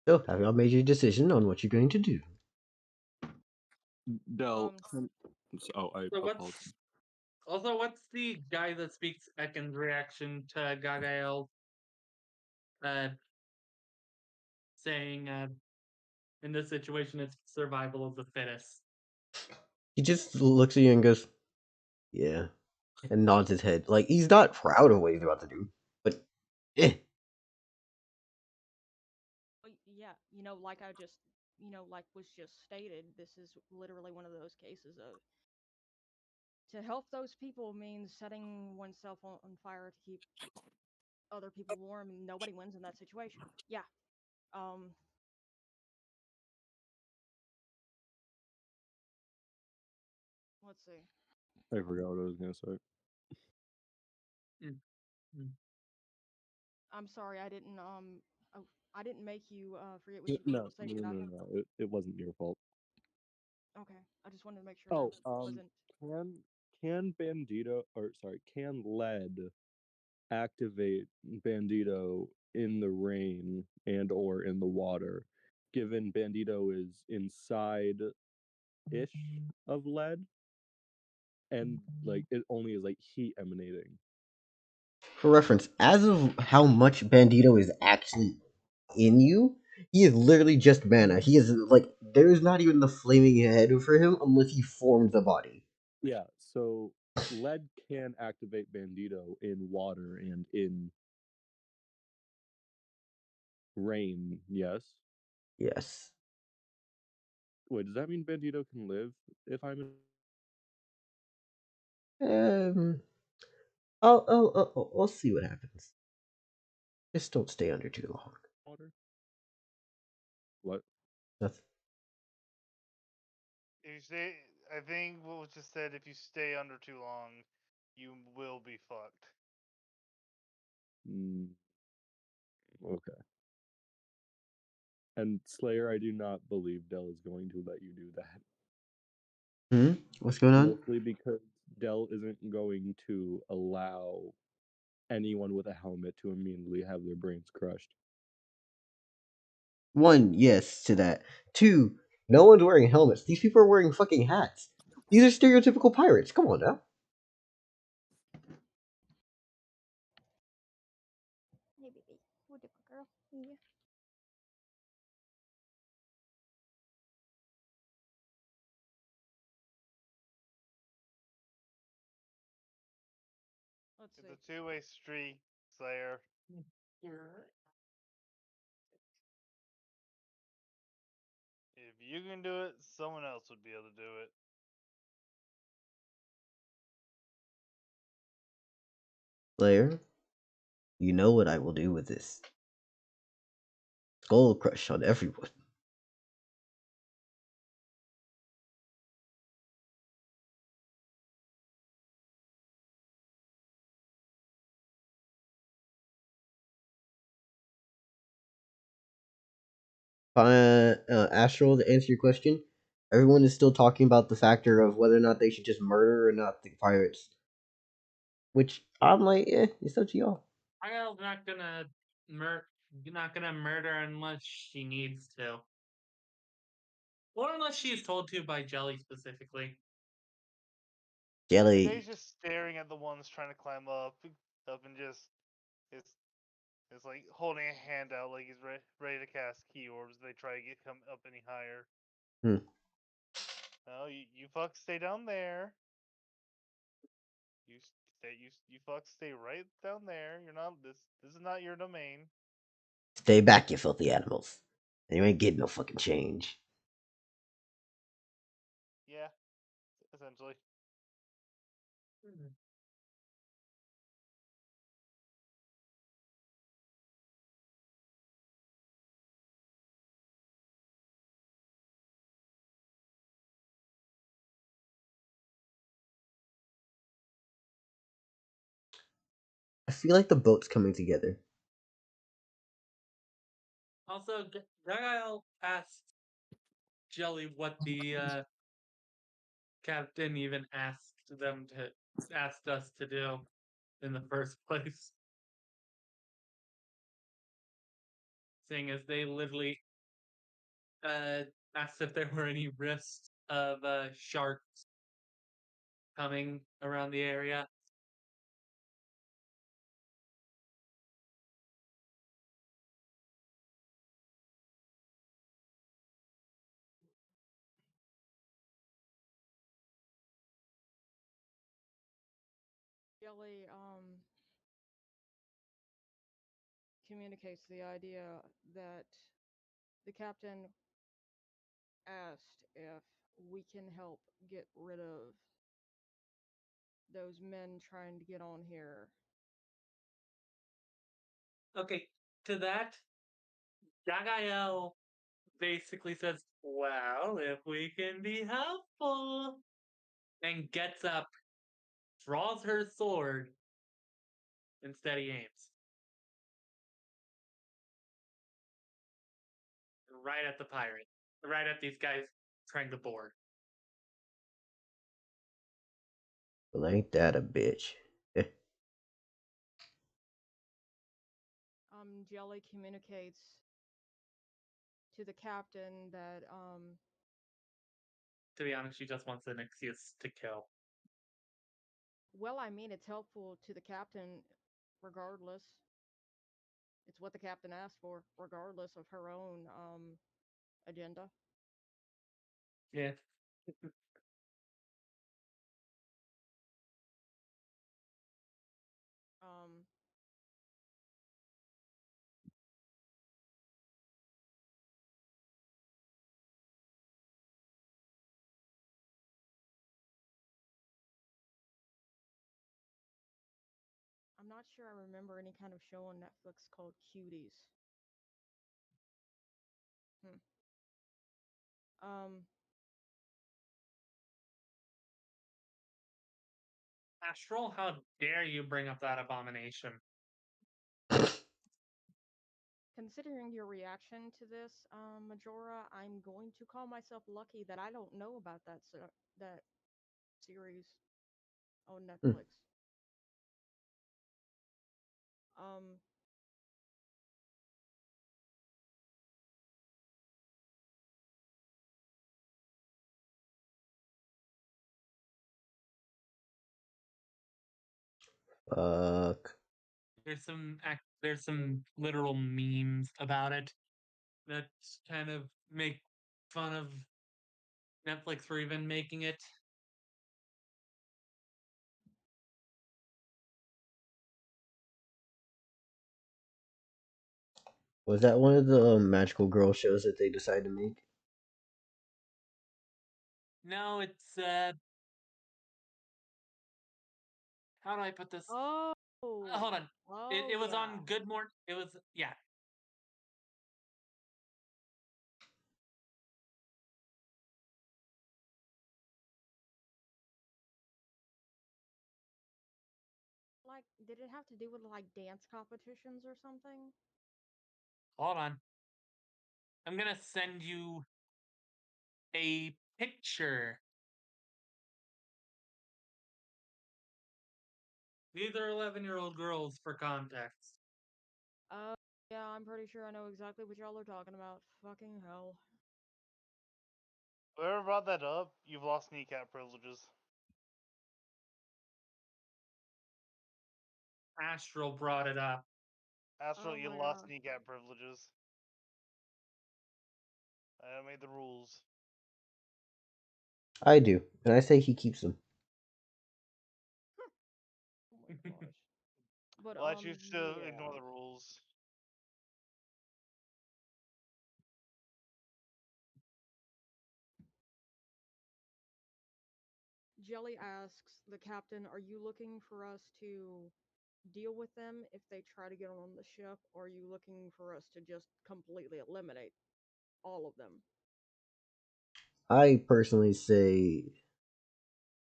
So, have y'all made your decision on what you're going to do? Del, Um, oh, I So apologize. what's the guy that speaks Ekken's reaction to Gagael uh, saying in this situation it's survival of the fittest? He just looks at you and goes, "Yeah," and nods his head. Like he's not proud of what he's about to do, but eh. yeah, like was just stated, this is literally one of those cases of to help those people means setting oneself on fire to keep other people warm, and nobody wins in that situation. Yeah. Um. Let's see. I forgot what I was gonna say. Mm, mm. I'm sorry, I didn't. Oh, I didn't make you forget what you No, were no, saying. no, no, no. It wasn't your fault. Okay. I just wanted to make sure that Oh, wasn't. can Bandito, or sorry, can lead activate Bandito in the rain and or in the water, given Bandito is inside ish of lead and like it only is like heat emanating. For reference, as of how much Bandito is actually in you, he is literally just mana. He is like there's not even the flaming head for him unless he forms a body. Yeah, so lead can activate Bandito in water and in rain, yes. Yes. Wait, does that mean Bandito can live if I'm in Um. I'll see what happens. Just don't stay under too long. water? What? Nothing. If you stay, I think what was just said. If you stay under too long, you will be fucked. Mm, okay. And Slayer, I do not believe Dell is going to let you do that. What's going on? Mostly because Dell isn't going to allow anyone with a helmet to immediately have their brains crushed. One, yes to that. Two, no one's wearing helmets. These people are wearing fucking hats. These are stereotypical pirates. Come on now. Hey, baby. What the girl? Yeah. Let's It's see. a two-way street, Slayer. If you can do it, someone else would be able to do it. Slayer, you know what I will do with this. Skull crush on everyone. Astral, to answer your question, everyone is still talking about the factor of whether or not they should just murder or not the pirates. Which I'm like, it's up to y'all. Gagal's not gonna murder unless she needs to, or unless she's told to by Jelly specifically. Today's Jelly. just staring at the ones trying to climb up, and just it's it's like holding a hand out, like he's ready to cast key orbs. They try to get come up any higher. Hmm. No, you fuck stay down there. You You fucks stay right down there. You're not this is not your domain. Stay back, you filthy animals. And you ain't getting no fucking change. Yeah, essentially. Hmm. I feel like the boat's coming together. Also, Gael asked Jelly what the captain even asked us to do in the first place, seeing as they literally asked if there were any risks of sharks coming around the area. Jelly communicates the idea that the captain asked if we can help get rid of those men trying to get on here. Okay, to that, Jagael basically says, "Well, if we can be helpful," and gets up, draws her sword, and steady aims right at the pirate, right at these guys trying to board. Well, ain't that a bitch? Jelly communicates to the captain that To be honest, she just wants an excuse to kill. well, I mean, it's helpful to the captain regardless. It's what the captain asked for, regardless of her own agenda. Yeah. Um, I'm not sure I remember any kind of show on Netflix called Cuties. Hmm. Um, Astral, how dare you bring up that abomination? Considering your reaction to this, Majora, I'm going to call myself lucky that I don't know about that series on Hmm. Netflix. Um, Fuck. There's some literal memes about it that kind of make fun of Netflix for even making it. Was that one of the magical girl shows that they decided to make? No, it's how do I put this? oh, Hold on. It was yeah. on Good Morning. It was, yeah. Like, did it have to do with like dance competitions or something? Hold on. I'm gonna send you a picture. These are 11-year-old girls for context. Uh, yeah, I'm pretty sure I know exactly what y'all are talking about. Fucking hell. Whoever brought that up, you've lost kneecap privileges. Astral brought it up. Astral, Oh you my lost god. kneecap privileges. I made the rules. I do, and I say he keeps them. Oh But Well, I choose to ignore yeah. the rules. Jelly asks the captain, "Are you looking for us to deal with them if they try to get on the ship, or are you looking for us to just completely eliminate all of them?" I personally say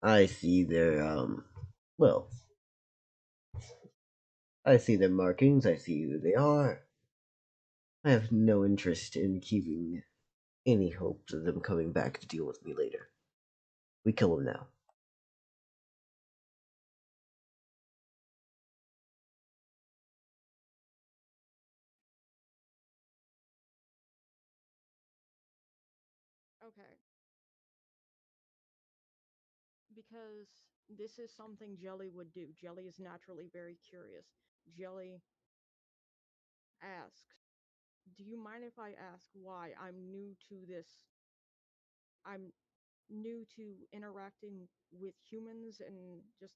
I see their well, I see their markings, I see who they are. I have no interest in keeping any hopes of them coming back to deal with me later. We kill them now. Okay. Because this is something Jelly would do. Jelly is naturally very curious. Jelly asks, "Do you mind if I ask why I'm new to this? I'm new to interacting with humans and just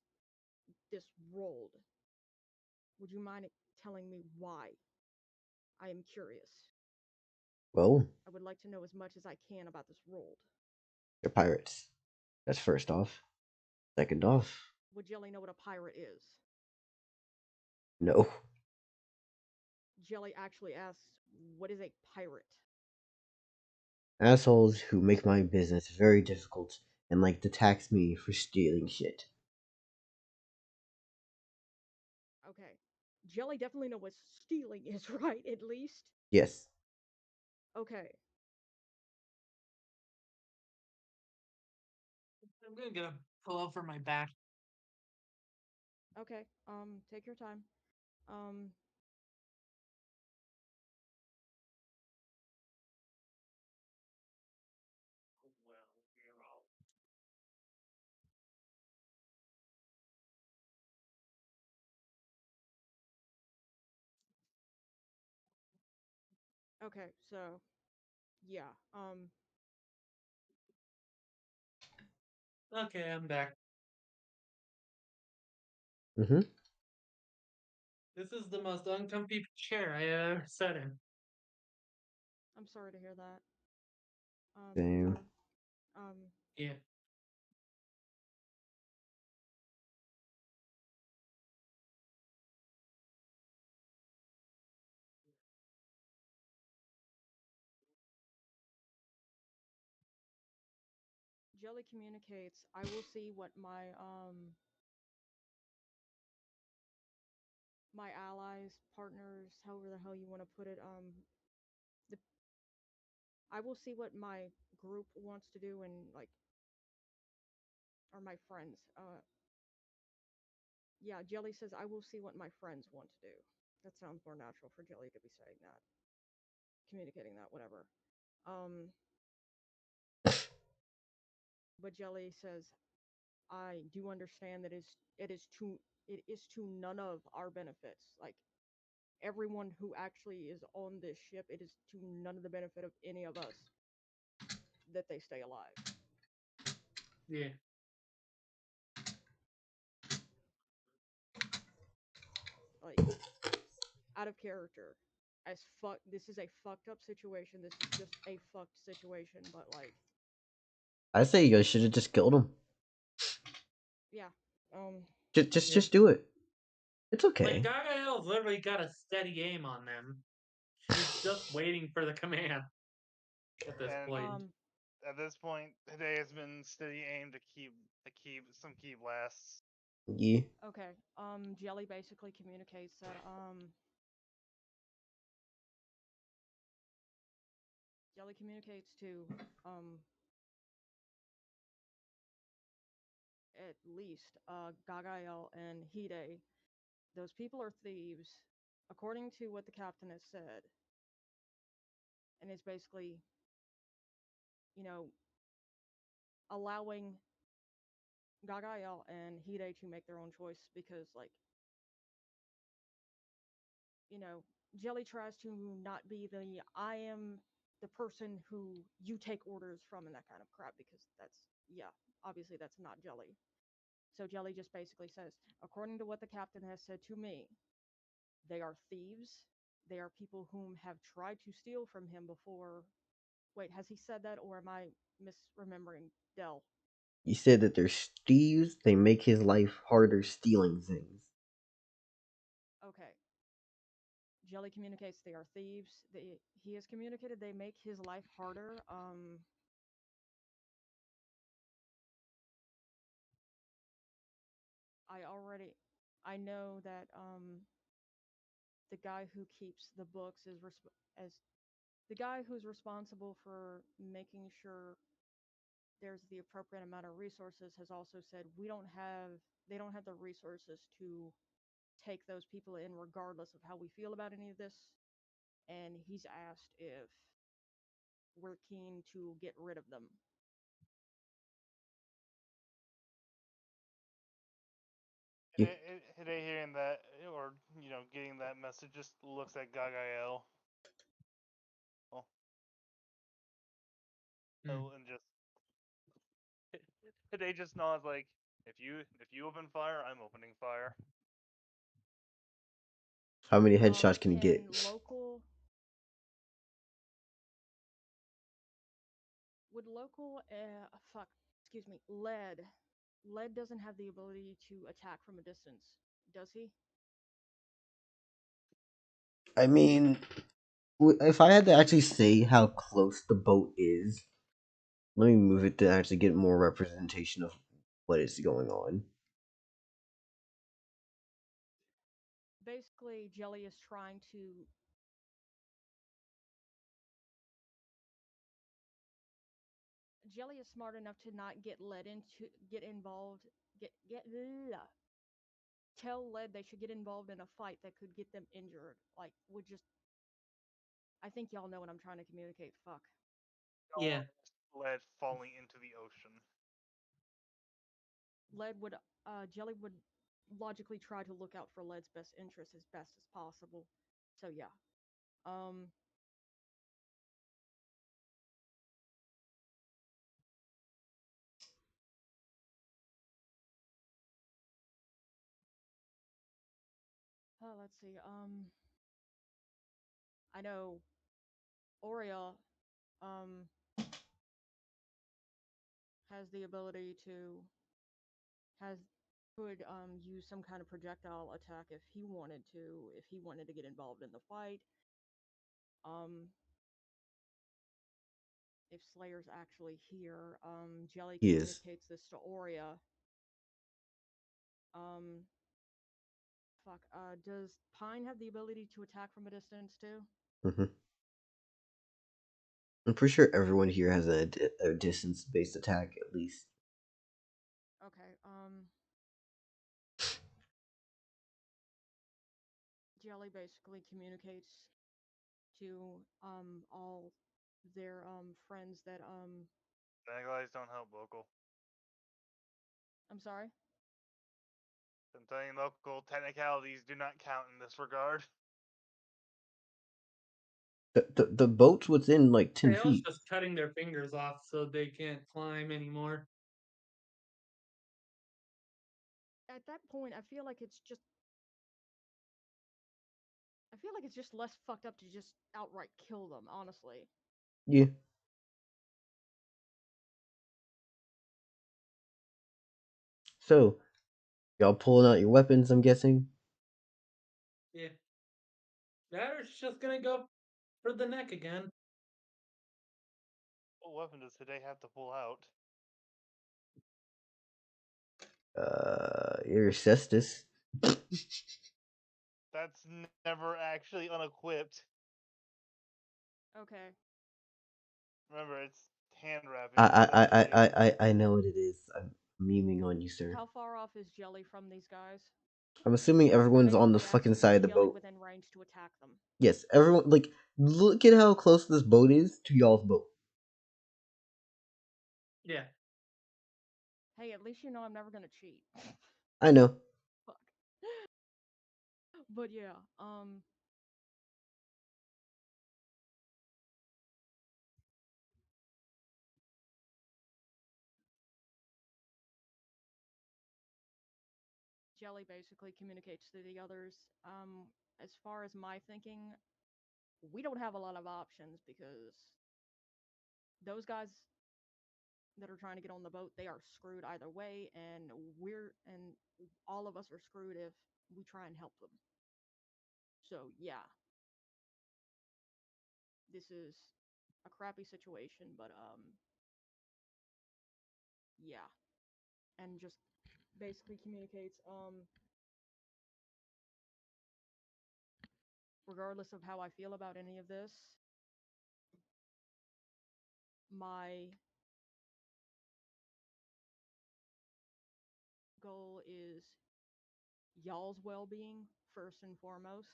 this world. Would you mind telling me why? I am curious. Well, I would like to know as much as I can about this world." they're pirates. That's first off. Second off, Would Jelly know what a pirate is? no. Jelly actually asks, "What is a pirate?" Assholes who make my business very difficult and like to tax me for stealing shit. Okay. Jelly definitely know what stealing is, right? At least? Yes. Okay. I'm gonna get a pillow for my back. Okay. Take your time. Um, okay, so yeah. Okay, I'm back. Mm-hmm. This is the most uncomfy chair I have ever sat in. I'm sorry to hear that. Same. Yeah. Um, Yeah. Jelly communicates, "I will see what my allies, partners, however the hell you want to put it, the I will see what my group wants to do and like or my friends. Yeah, Jelly says, "I will see what my friends want to do." That sounds more natural for Jelly to be saying that, communicating that, whatever. Um, but Jelly says, "I do understand that it is to none of our benefits. Like everyone who actually is on this ship, it is to none of the benefit of any of us that they stay alive." Yeah. Like out of character. As fuck, this is a fucked up situation. This is just a fucked situation. But like, I say you guys should have just killed him. yeah, um, Just, just, Yeah. just do it. It's Like, okay. Gagael's literally got a steady aim on them. She's just waiting for the command at this And point. at this point, today has been steady aim to keep some key blasts. Yeah. okay. Jelly basically communicates that Jelly communicates to um at least Gagael and Hide. Those people are thieves, according to what the captain has said, and it's basically, you know, allowing Gagael and Hide to make their own choice because, like, you know, Jelly tries to not be the "I am the person who you take orders from" and that kind of crap because that's, yeah, obviously that's not Jelly. So Jelly just basically says, "According to what the captain has said to me, they are thieves. They are people whom have tried to steal from him before. Wait, has he said that, or am I misremembering Dell? You said that they're thieves. They make his life harder stealing things. Okay. Jelly communicates they are thieves. He has communicated they make his life harder. I already, I know that the guy who keeps the books is as the guy who's responsible for making sure there's the appropriate amount of resources has also said they don't have the resources to take those people in regardless of how we feel about any of this, and he's asked if we're keen to get rid of them. You, Hide hearing that, or getting that message, just looks at Gagael. Oh, Hmm. and just Hide just nods like, if you open fire, I'm opening fire. how many headshots can you Can get? local would local fuck excuse me lead doesn't have the ability to attack from a distance, does he? I mean, if I had to actually say how close the boat is, let me move it to actually get more representation of what is going on. Basically, Jelly is trying to Jelly is smart enough to not get involved get tell Lead they should get involved in a fight that could get them injured. Like would just I think y'all know what I'm trying to communicate. Fuck. Yeah. Lead falling into the ocean. Lead would Jelly would logically try to look out for Lead's best interest as best as possible. So yeah. Um let's see. I know Aurea um has the ability to has could use some kind of projectile attack if he wanted to get involved in the fight. Um if Slayer's actually here, Jelly He is. communicates this to Aurea. Um fuck, does Pine have the ability to attack from a distance too? Hmm. I'm pretty sure everyone here has a distance-based attack at least. Okay, Jelly basically communicates to all their friends that Bad don't help local. I'm sorry. I'm telling local technicalities do not count in this regard. The boat's within like 10 Trail's feet. just cutting their fingers off so they can't climb anymore. At that point, I feel like it's just less fucked up to just outright kill them, honestly. Yeah. So, y'all pulling out your weapons, I'm guessing? Yeah. Batter's just gonna go for the neck again. What weapon does Hide have to pull out? Your cestus. That's never actually unequipped. Okay. Remember, it's hand wrapping I, instead of I, I, blade. I, I know what it is. I'm memeing on you, sir. How far off is Jelly from these guys? I'm assuming everyone's on the Basically fucking asking side is of the Jelly boat. within range to attack them? Yes, everyone, like, look at how close this boat is to y'all's boat. Yeah. Hey, at least you know I'm never gonna cheat. I know. Fuck. But yeah, Jelly basically communicates to the others. as far as my thinking, we don't have a lot of options because those guys that are trying to get on the boat, they are screwed either way, and all of us are screwed if we try and help them. So yeah, this is a crappy situation, but yeah, and just basically communicates regardless of how I feel about any of this, my goal is y'all's well-being first and foremost.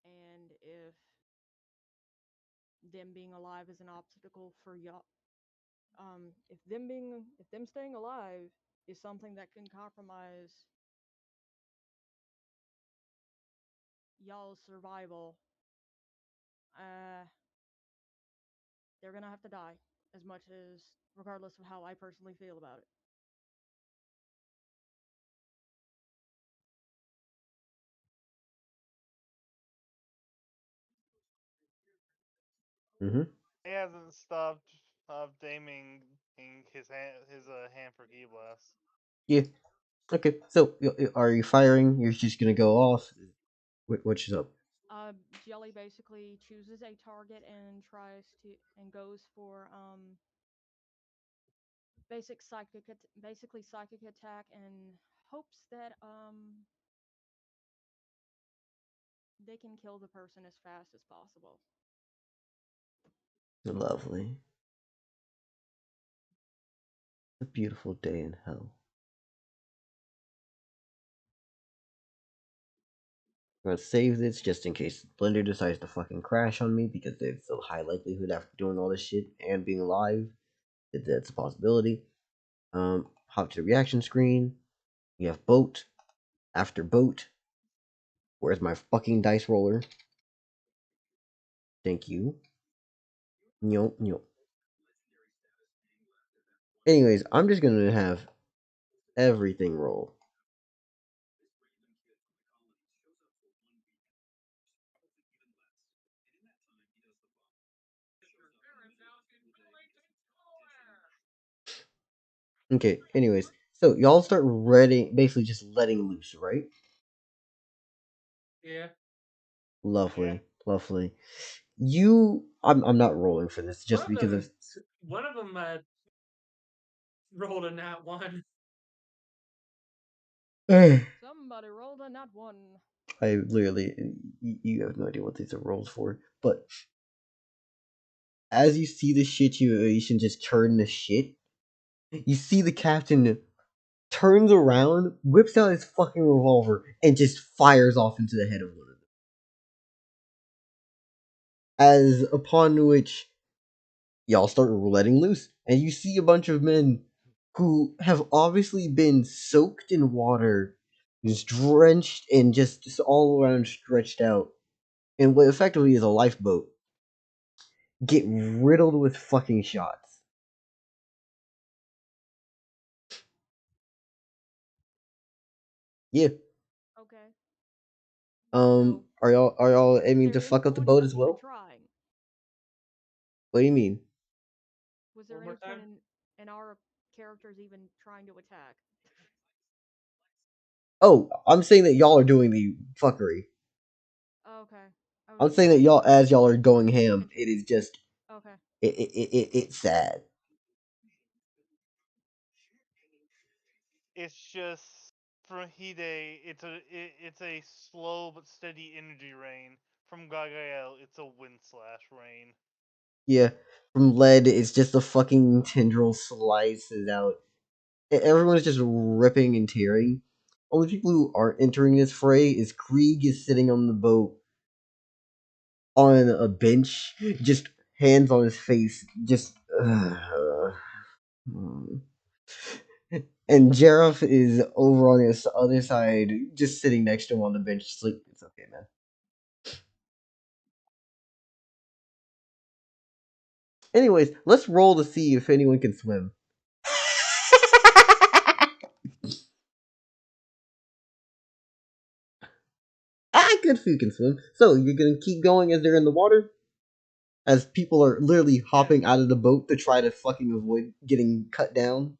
And if them being alive is an obstacle for y'all, if them staying alive is something that can compromise y'all's survival, uh, they're gonna have to die. As much as regardless of how I personally feel about it. Mm-hmm. He hasn't stopped aiming his hand for key blast. Yeah. Okay. So, are you firing? You're just gonna go off. What's up? Jelly basically chooses a target and goes for basically psychic attack and hopes that they can kill the person as fast as possible. Lovely. A beautiful day in hell. I'm gonna save this just in case Blender decides to fucking crash on me because there's still high likelihood after doing all this shit and being alive that that's a possibility. Hop to the reaction screen. We have boat after boat. Where's my fucking dice roller? Thank you. No, no. Anyways, I'm just gonna have everything roll. Okay, anyways. So y'all start ready basically just letting loose, right? Yeah. Lovely. Lovely. I'm not rolling for this just because of One of them rolled a nat one. Somebody rolled a nat one. I literally, you have no idea what these are rolls for. But as you see the situation just turn to shit, you see the captain turns around, whips out his fucking revolver, and just fires off into the head of one of them. As upon which y'all start letting loose, and you see a bunch of men who have obviously been soaked in water, just drenched and just all around stretched out in what effectively is a lifeboat, get riddled with fucking shots. Yeah. Okay. So, Are y'all was aiming there to any fuck up the point in boat us as even well? trying? What do you mean? Was there One any more point time? in our characters even trying to attack? Oh, I'm saying that y'all are doing the fuckery. Okay. I'm saying that y'all, as y'all are going ham, Making it is just Okay. it's sad. It's just from Hide. It's a slow but steady energy rain. From Gagael, it's a wind slash rain. Yeah, from lead, it's just the fucking tendril slices out. Everyone's just ripping and tearing. Only people who aren't entering this fray is Krieg is sitting on the boat on a bench, just hands on his face, just. And Jareth is over on his other side, just sitting next to him on the bench, sleep. It's okay, man. Anyways, let's roll to see if anyone can swim. good if you can swim. So you're gonna keep going as they're in the water, as people are literally Yeah. hopping out of the boat to try to fucking avoid getting cut down.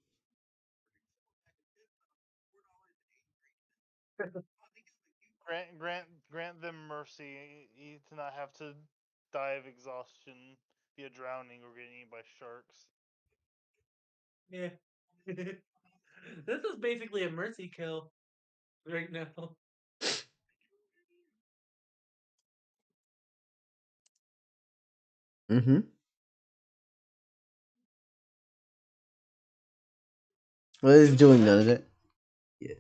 Grant them mercy to not have to die of exhaustion, via drowning, or getting eaten by sharks. Yeah. This is basically a mercy kill right now. Mm-hmm. Well, it's doing none of that. Yeah.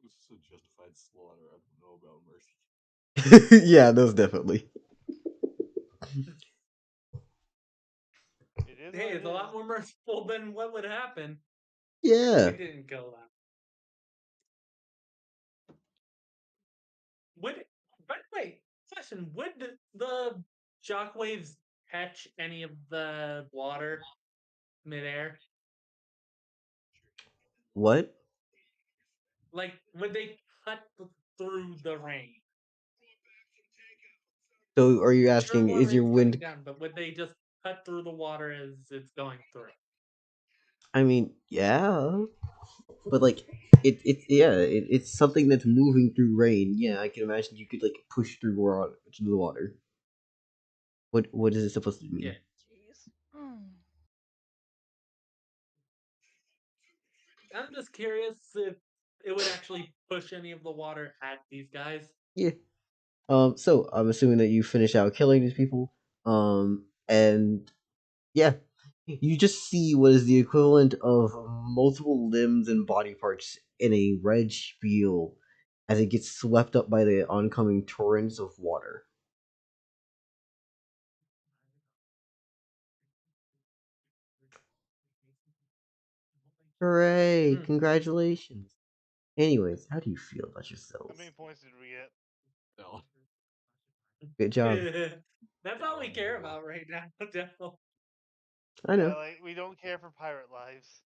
This is a justified slaughter. I don't know about mercy. Yeah, those definitely. It is Hey, what it it's a lot is. more merciful than what would happen if Yeah. we didn't kill them. Would, by the way, question: would the shockwaves catch any of the water midair? What? Like, would they cut through the rain? So are you Sure, asking, one is your rain's coming wind? down, but would they just cut through the water as it's going through? I mean, yeah, but like, yeah, it's something that's moving through rain. Yeah, I can imagine you could like push through water to the water. What is it supposed to Yeah. mean? Jeez. Mm. I'm just curious if it would actually push any of the water at these guys. Yeah. So I'm assuming that you finish out killing these people. And yeah, you just see what is the equivalent of multiple limbs and body parts in a red spiel as it gets swept up by the oncoming torrents of water. Hooray! Hmm. Congratulations. Anyways, how do you feel about How yourselves? many points did we get? No. Good job. That's all we care about right now, Dell. I Yeah, know. like, we don't care for pirate lives.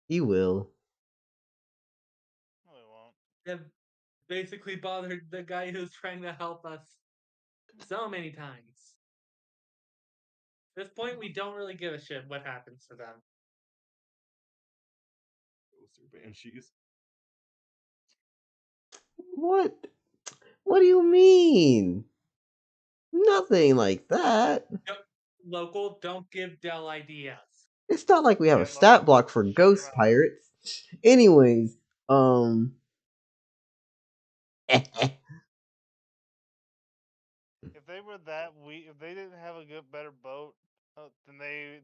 You will. No, we won't. Have basically bothered the guy who's trying to help us so many times. At this point, we don't really give a shit what happens to them. Those are banshees. What? What do you mean? Nothing like that. Local, don't give Dell ideas. It's not like we have a Yeah, stat local, block for shut your ghost mouth. pirates. Anyways, If they were that weak, if they didn't have a better boat, then they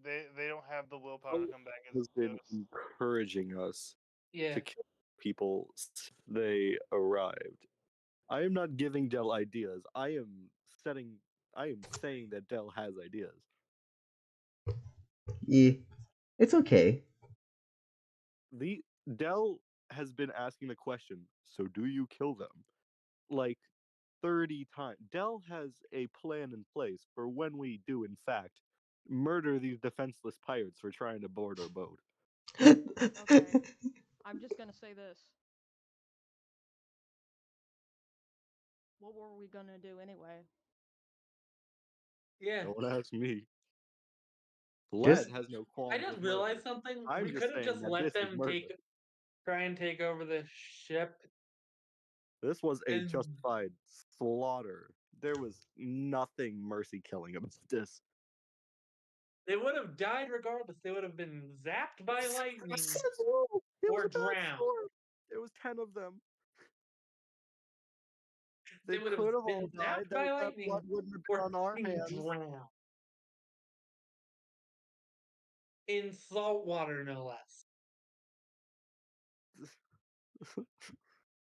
don't have the willpower to come back as Has been ghosts. encouraging us Yeah. to kill people since they arrived. I am not giving Dell ideas. I am saying that Dell has ideas. yeah, it's okay. The Dell has been asking the question, so do you kill them? Like 30 times. Dell has a plan in place for when we do in fact murder these defenseless pirates for trying to board our boat. Okay. I'm just gonna say this. What were we gonna do anyway? Yeah. Don't ask me. Just Bled has no I qualms just with murder. realized something. I'm We just could have saying just that let this is them murder. try and take over the ship. This was a And justified slaughter. There was nothing mercy killing about this. they would have died regardless. They would have been zapped by lightning It was or a bad drowned. storm. There was 10 of them. They They would have could have all been died. zapped by That blood lightning wouldn't have been or on our fucking hands. drowned. In salt water, no less.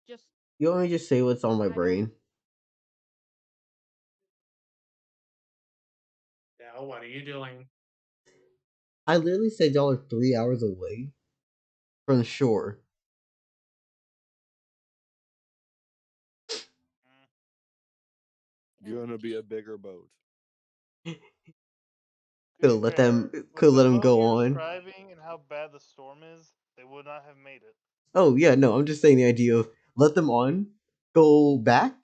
Just you want me to just say what's on my I don't. brain? Yeah, what are you doing? I literally said y'all are 3 hours away from the shore. Mm. Gonna be a bigger boat. To Could be have let fair, them. with Could the let them boat go you're on. describing and how bad the storm is, they would not have made it. Oh yeah, no. I'm just saying the idea of let them on. go back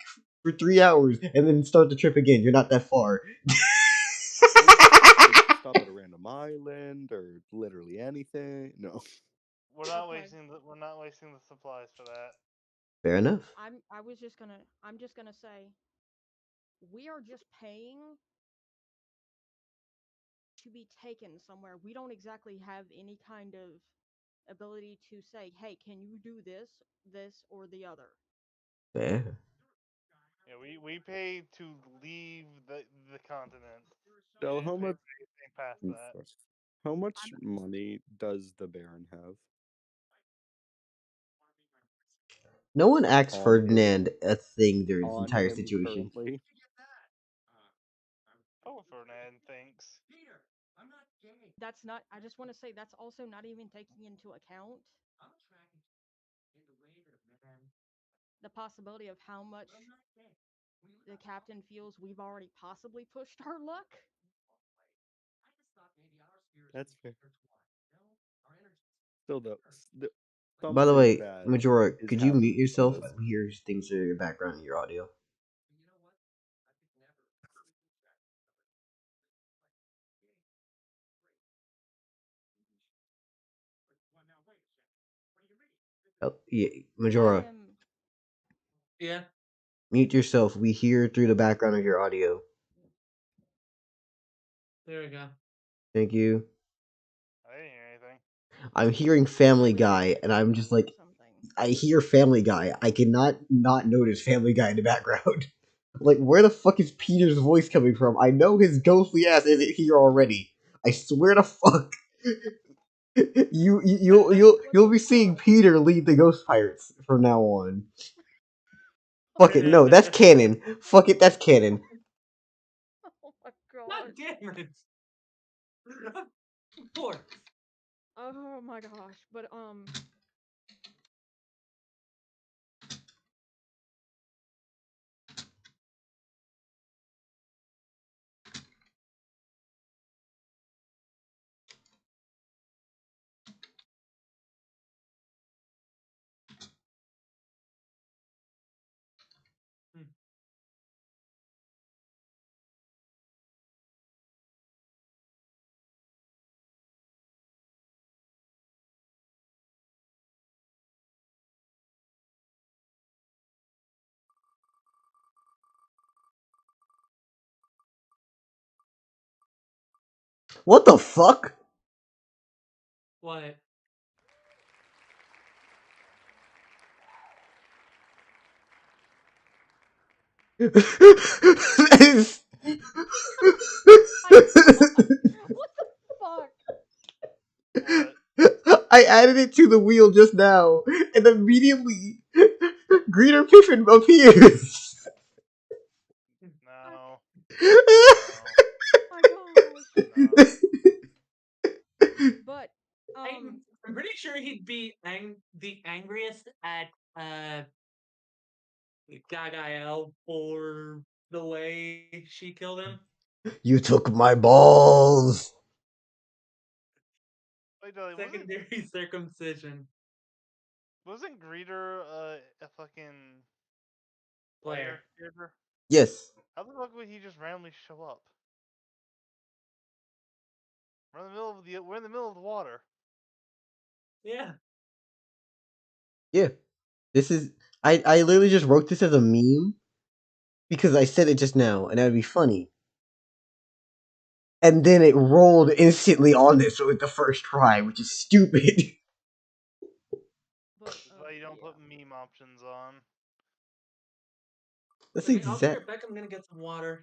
for 3 hours and then start the trip again. You're not that far. Stop at a random island or literally anything. No. We're not Okay. wasting the supplies for that. Fair enough. I'm just gonna say we are just paying to be taken somewhere. We don't exactly have any kind of ability to say, hey, can you do this, or the other? Fair. Yeah, we paid to leave the continent. We So didn't how pay much? for anything past that. How much I'm money does the Baron have? No one asked On him. Ferdinand a thing during this On entire him situation. currently. Oh, Ferdinand thinks. that's not I just want to say that's also not even taking into account the possibility of how much the captain feels we've already possibly pushed our luck. That's fair. Still though, By the something way, bad Majora, is could you mute happening from yourself? this. I hear things in your background in your audio. Oh, yeah, I Majora, am Yeah, mute yourself. We hear through the background of your audio. there we go. Thank you. I didn't hear anything. I'm hearing Family Guy, and I'm just like, something. I hear Family Guy. I cannot not notice Family Guy in the background. Like, where the fuck is Peter's voice coming from? I know his ghostly ass isn't here already. I swear to fuck. You'll be seeing Peter lead the Ghost Pirates from now on. Fuck it, no, that's canon. Fuck it, that's canon. Oh my God gosh. damn it! Of course. Oh my gosh. But Hmm. What the fuck? What? That is- my god. What the fuck? What? I added it to the wheel just now, and immediately Greener Piffin appears. No. Oh my gosh. No. But I'm pretty sure he'd be the angriest at uh Gagael for the way she killed him. You took my balls. Wait, Dolly, Secondary circumcision wasn't Greeter a fucking player. player character? Yes. How the fuck would he just randomly show up? We're in the middle of the water. Yeah. Yeah. This is. I literally just wrote this as a meme because I said it just now, and that would be funny. And then it rolled instantly on this with the first try, which is stupid. but That's why you don't yeah. put meme options on. That's the Okay, I'll be exact. right back. I'm gonna get some water.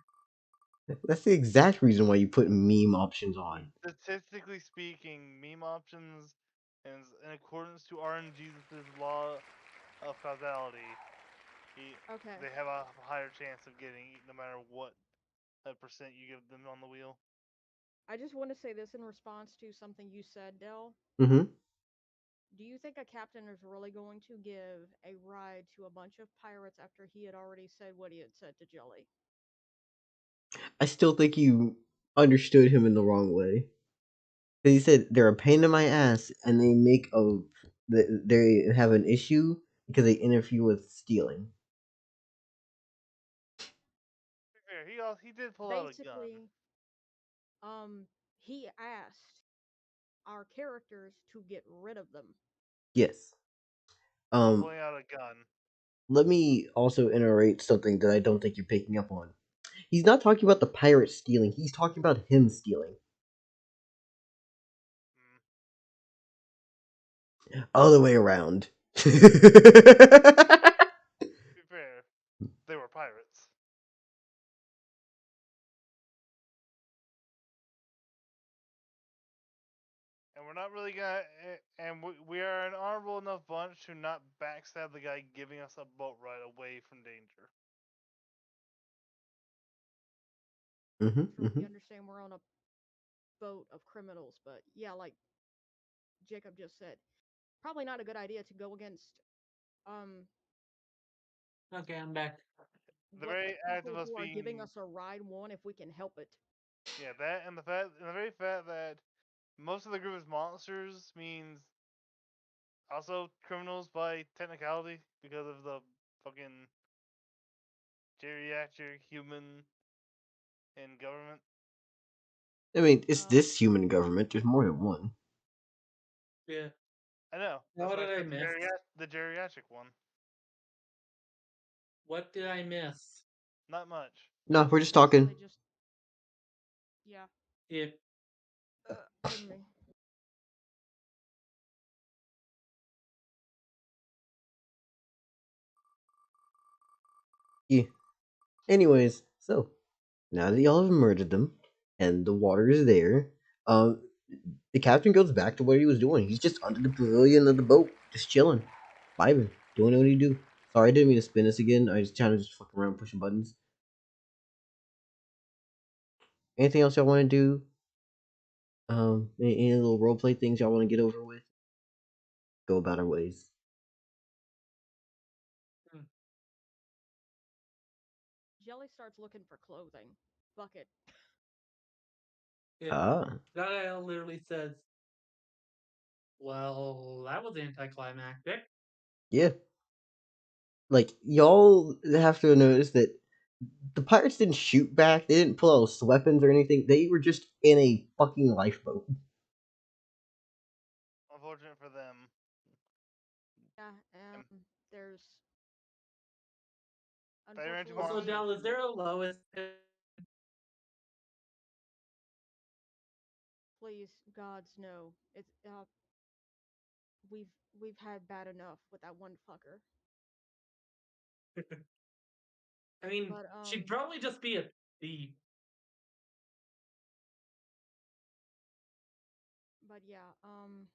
That's the exact reason why you put meme options on. Statistically speaking, meme options, in accordance to RNG's law of causality, Okay. they have a higher chance of getting no matter what percent you give them on the wheel. I just want to say this in response to something you said, Dell. Mm-hmm. Do you think a captain is really going to give a ride to a bunch of pirates after he had already said what he had said to Jelly? I still think you understood him in the wrong way. 'Cause he said they're a pain in my ass, and they make a they have an issue because they interfere with stealing. Well, he did pull out a gun. basically, he asked our characters to get rid of them. Yes. While Um, pulling out a gun. let me also iterate something that I don't think you're picking up on. He's not talking about the pirate stealing. He's talking about him stealing. Other way around. To be fair, they were pirates. And we're not really gonna. And we are an honorable enough bunch to not backstab the guy giving us a boat ride away from danger. Sure, we hmm understand we're on a boat of criminals, but yeah, like Jacob just said, probably not a good idea to go against um Okay, I'm back. The what the very act of people us who are giving being. us a ride want if we can help it. Yeah, that and the very fact that most of the group is monsters means also criminals by technicality because of the fucking geriatric human in government. I mean, it's Um, this human government. There's more than one. Yeah. I know. Now That's what why I did I said miss? the geriatric one. What did I miss? Not much. No, we're just basically talking. just yeah. Yeah. Pardon me. Yeah. Anyways, so now that y'all have murdered them and the water is there, um, the captain goes back to what he was doing. He's just under the pavilion of the boat, just chilling, vibing, doing what he do. Sorry, I didn't mean to spin this again. I just trying to just fuck around pushing buttons. Anything else y'all want to do? Any little roleplay things y'all want to get over with? Go about our ways. Hmm. Jelly starts looking for clothing. Bucket. Yeah. Ah, That guy literally says, "Well, that was anticlimactic." yeah. Like y'all have to notice that the pirates didn't shoot back. They didn't pull out weapons or anything. They were just in a fucking lifeboat. Unfortunate for them. Yeah, And there's they ran into unfortunately Also, monsters. Dell, is there a lowest? please gods no. It's we've we've had bad enough with that one fucker. I mean, But she'd probably just be a thief. yeah, I'm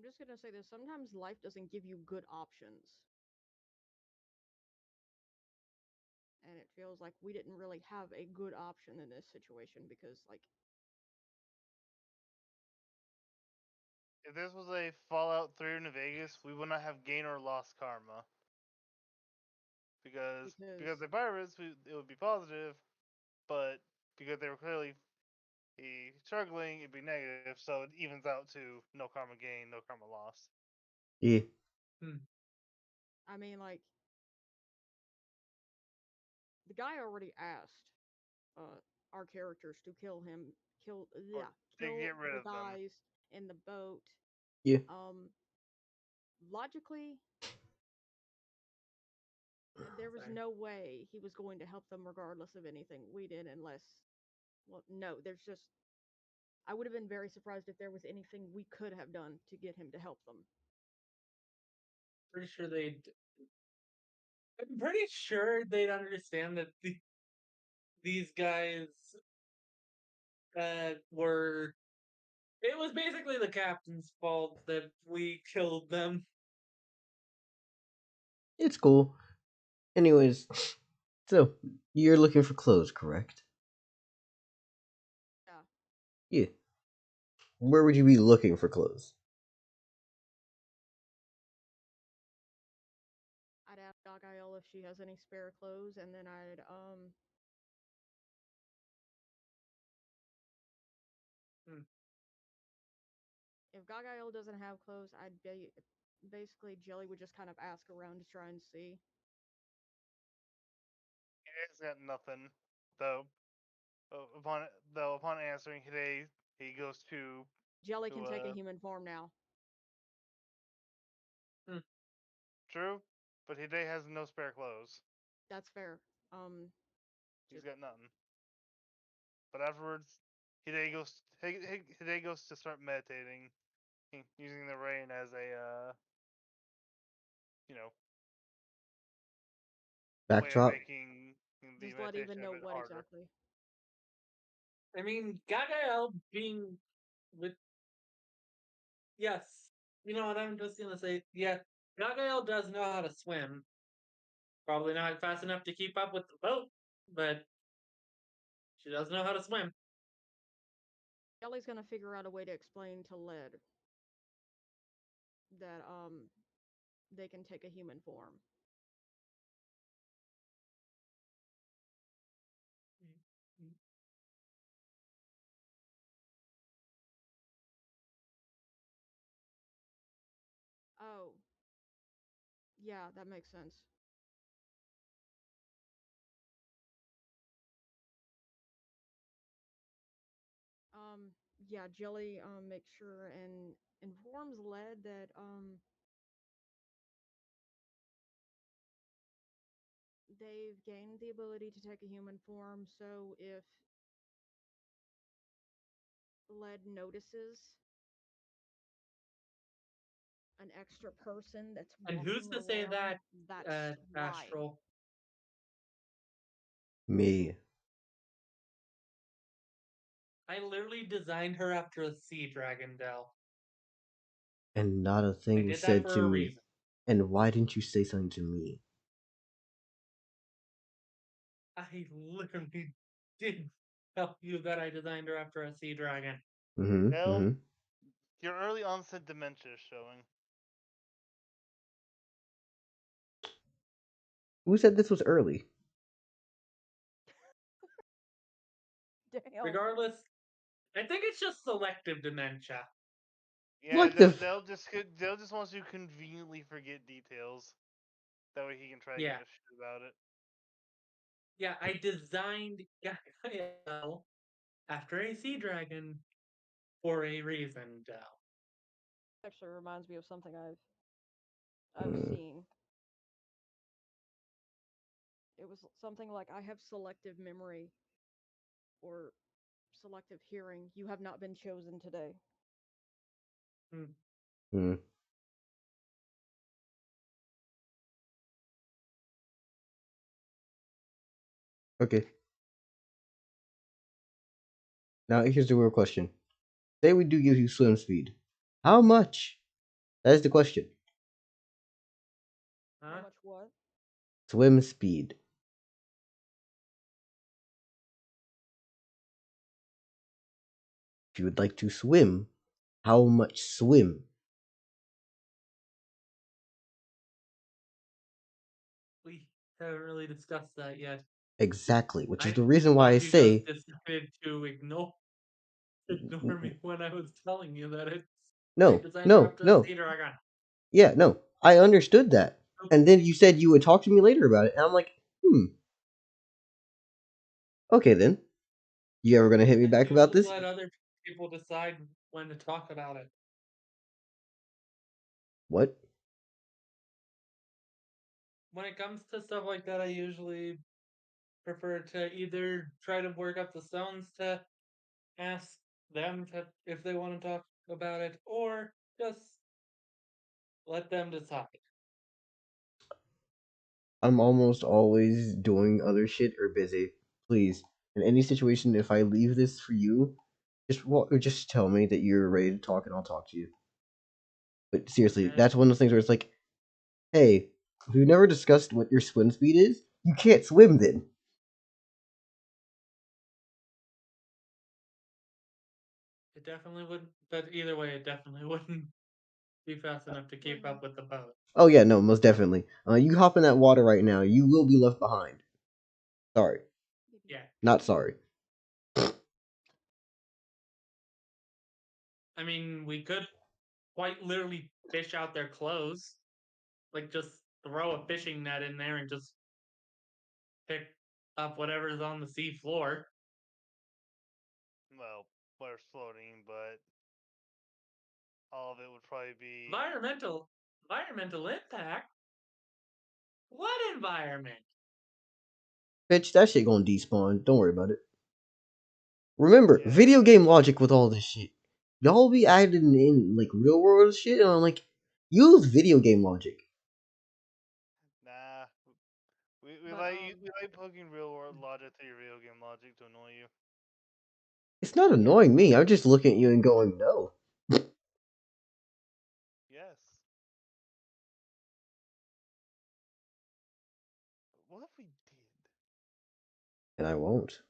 just gonna say this. Sometimes life doesn't give you good options. And it feels like we didn't really have a good option in this situation because like If this was a Fallout 3 in Vegas, we would not have gained or lost karma. Because because they're pirates, it would be positive, but because they were clearly struggling, it'd be negative. So it evens out to no karma gain, no karma lost. Yeah, Hmm. I mean like the guy already asked uh our characters to kill him, Or to kill get rid the of them. guys in the boat. yeah. Um logically there was Sorry. no way he was going to help them regardless of anything we did unless well no, there's just I would have been very surprised if there was anything we could have done to get him to help them. Pretty sure they'd. I'm pretty sure they'd understand that these guys were. It was basically the captain's fault that we killed them. It's cool. Anyways, so you're looking for clothes, correct? Yeah. Yeah. Where would you be looking for clothes? I'd ask Gagael if she has any spare clothes and then I'd if Gagael doesn't have clothes, basically Jelly would just kind of ask around to try and see. Hide's got nothing, though. Upon answering Hide, he goes Jelly can take a uh, human form now. true, but Hide has no spare clothes. That's fair. He's Just got nothing. But afterwards, Hide goes to start meditating, using the rain as a you know way of Backdrop. making the just let even meditation a know bit what harder. exactly. I mean, Gagael being with. Yes. You know what? I'm just gonna say, yeah, Gagael does know how to swim. Probably not fast enough to keep up with the boat, but she does know how to swim. Jelly's gonna figure out a way to explain to Led that they can take a human form. Oh, yeah, that makes sense. Um, yeah, Jelly makes sure and informs Led that they've gained the ability to take a human form. So if Led notices an extra person that's And who's walking to say around, that, that's why. Astral? Me. I literally designed her after a sea dragon, Dell. And not a I thing did that said for to a me. reason. And why didn't you say something to me? I literally did tell you that I designed her after a sea dragon. Mm-hmm. Well, Mm-hmm. your early onset dementia is showing. Who said this was early? Damn. Regardless, I think it's just selective dementia. Yeah, Selective. they'll just want to conveniently forget details. That way he can try to give Yeah. a shit about it. Yeah, I designed Gael after a sea dragon for a reason, Dell. Actually reminds me of something I've Mm. seen. It was something like I have selective memory or selective hearing. You have not been chosen today. Mm. Okay. Now here's the real question. Say we do give you swim speed. How much? That is the question. How Huh? much what? Swim speed. If you would like to swim, how much swim? We haven't really discussed that yet. Exactly, which is I the reason why I thought you just say decided to ignore me when I was telling you that I no, designed her no, after the no. sea dragon. Yeah, no. I understood that. And then you said you would talk to me later about it, and I'm like, okay then. You ever gonna hit me And back you about just this? let other people decide when to talk about it. What? When it comes to stuff like that, I usually prefer to either try to work up the stones to ask them if they want to talk about it, or just let them decide. I'm almost always doing other shit or busy. Please, in any situation, if I leave this for you, just tell me that you're ready to talk, and I'll talk to you. But seriously, Okay. that's one of those things where it's like, hey, if you never discussed what your swim speed is, you can't swim then. It definitely wouldn't, but either way, it definitely wouldn't be fast enough to keep up with the boat. Oh yeah, no, most definitely. You hop in that water right now, you will be left behind. Sorry, Yeah. not sorry. I mean, we could quite literally fish out their clothes. Like just throw a fishing net in there and just pick up whatever's on the sea floor. Well, whatever's floating, but all of it would probably be. Environmental impact. What environment? Bitch, that shit gonna despawn. Don't worry about it. Remember, Yeah, video game logic with all this shit. Y'all be adding in like real world shit, and I'm like, use video game logic. nah. We But like we like poking real world logic to your video game logic to annoy you. It's not yeah, annoying me. I'm just looking at you and going, no. Yes. What if we did? And I won't.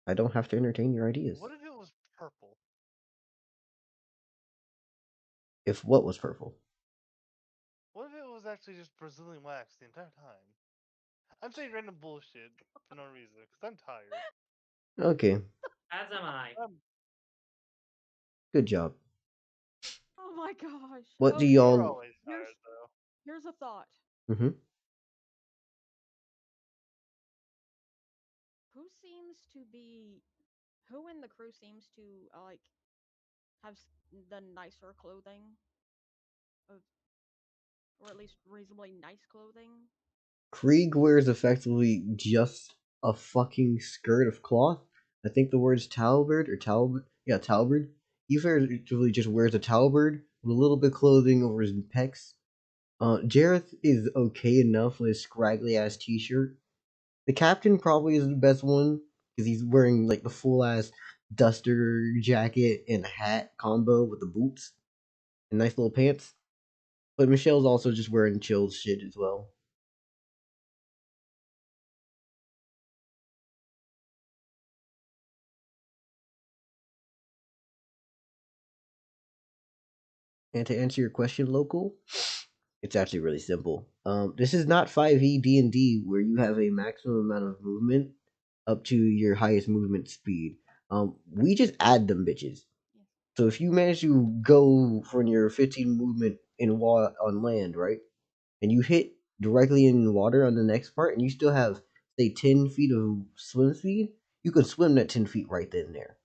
I don't have to entertain your ideas. What if it was purple? If what was purple? What if it was actually just Brazilian wax the entire time? I'm saying random bullshit for no reason because I'm tired. Okay, As am I. good job. oh my gosh. What do Okay. We're y'all? always Here's tired though. here's a thought. Mm-hmm. Who seems to be who in the crew seems to like have the nicer clothing of, or at least reasonably nice clothing? Krieg wears effectively just a fucking skirt of cloth. I think the word's talberd or talbot. Yeah, talberd. He effectively just wears a talberd with a little bit of clothing over his pecs. Jareth is okay enough with his scraggly ass t-shirt. The captain probably is the best one because he's wearing like the full ass duster jacket and hat combo with the boots and nice little pants. But Michelle's also just wearing chill shit as well. And to answer your question, local, it's actually really simple. This is not 5e D&D where you have a maximum amount of movement up to your highest movement speed. We just add them bitches. Yes. So if you manage to go for your 15 movement on land, right, and you hit directly in water on the next part, and you still have say 10 feet of swim speed, you can swim that 10 feet right then and there.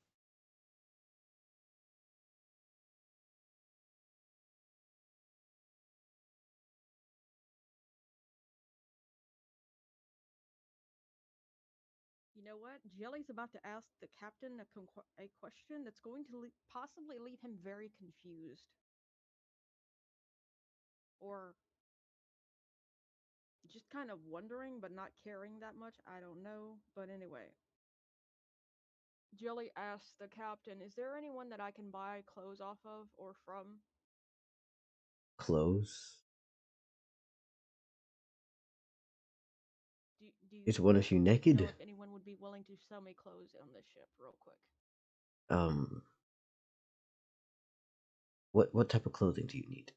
You know what? Jelly's about to ask the captain a question that's going to possibly leave him very confused. Or just kind of wondering, but not caring that much. I don't know. But anyway, Jelly asks the captain, "Is there anyone that I can buy clothes off of or from?" Close. Do you Is one of you know naked? if anyone would be willing to sell me clothes on this ship, real quick? Um, what type of clothing do you need?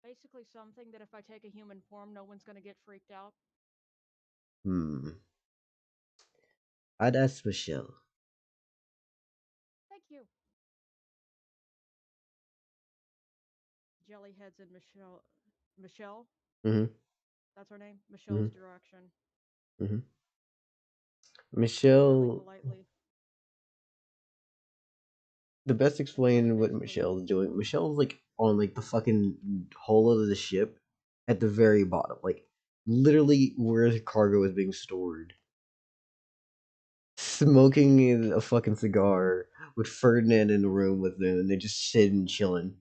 Basically, something that if I take a human form, no one's gonna get freaked out. Hmm. I'd ask Michelle. Thank you. Jelly heads in Michelle, Mm-hmm. that's her name, Mm-hmm. Michelle's direction. Mm-hmm. Really Michelle. politely. The best And Jelly explaining what basically, Michelle's doing. Michelle's like on like the fucking hull of the ship at the very bottom, like literally where the cargo is being stored, smoking a fucking cigar with Ferdinand in the room with them, and they just sitting chilling.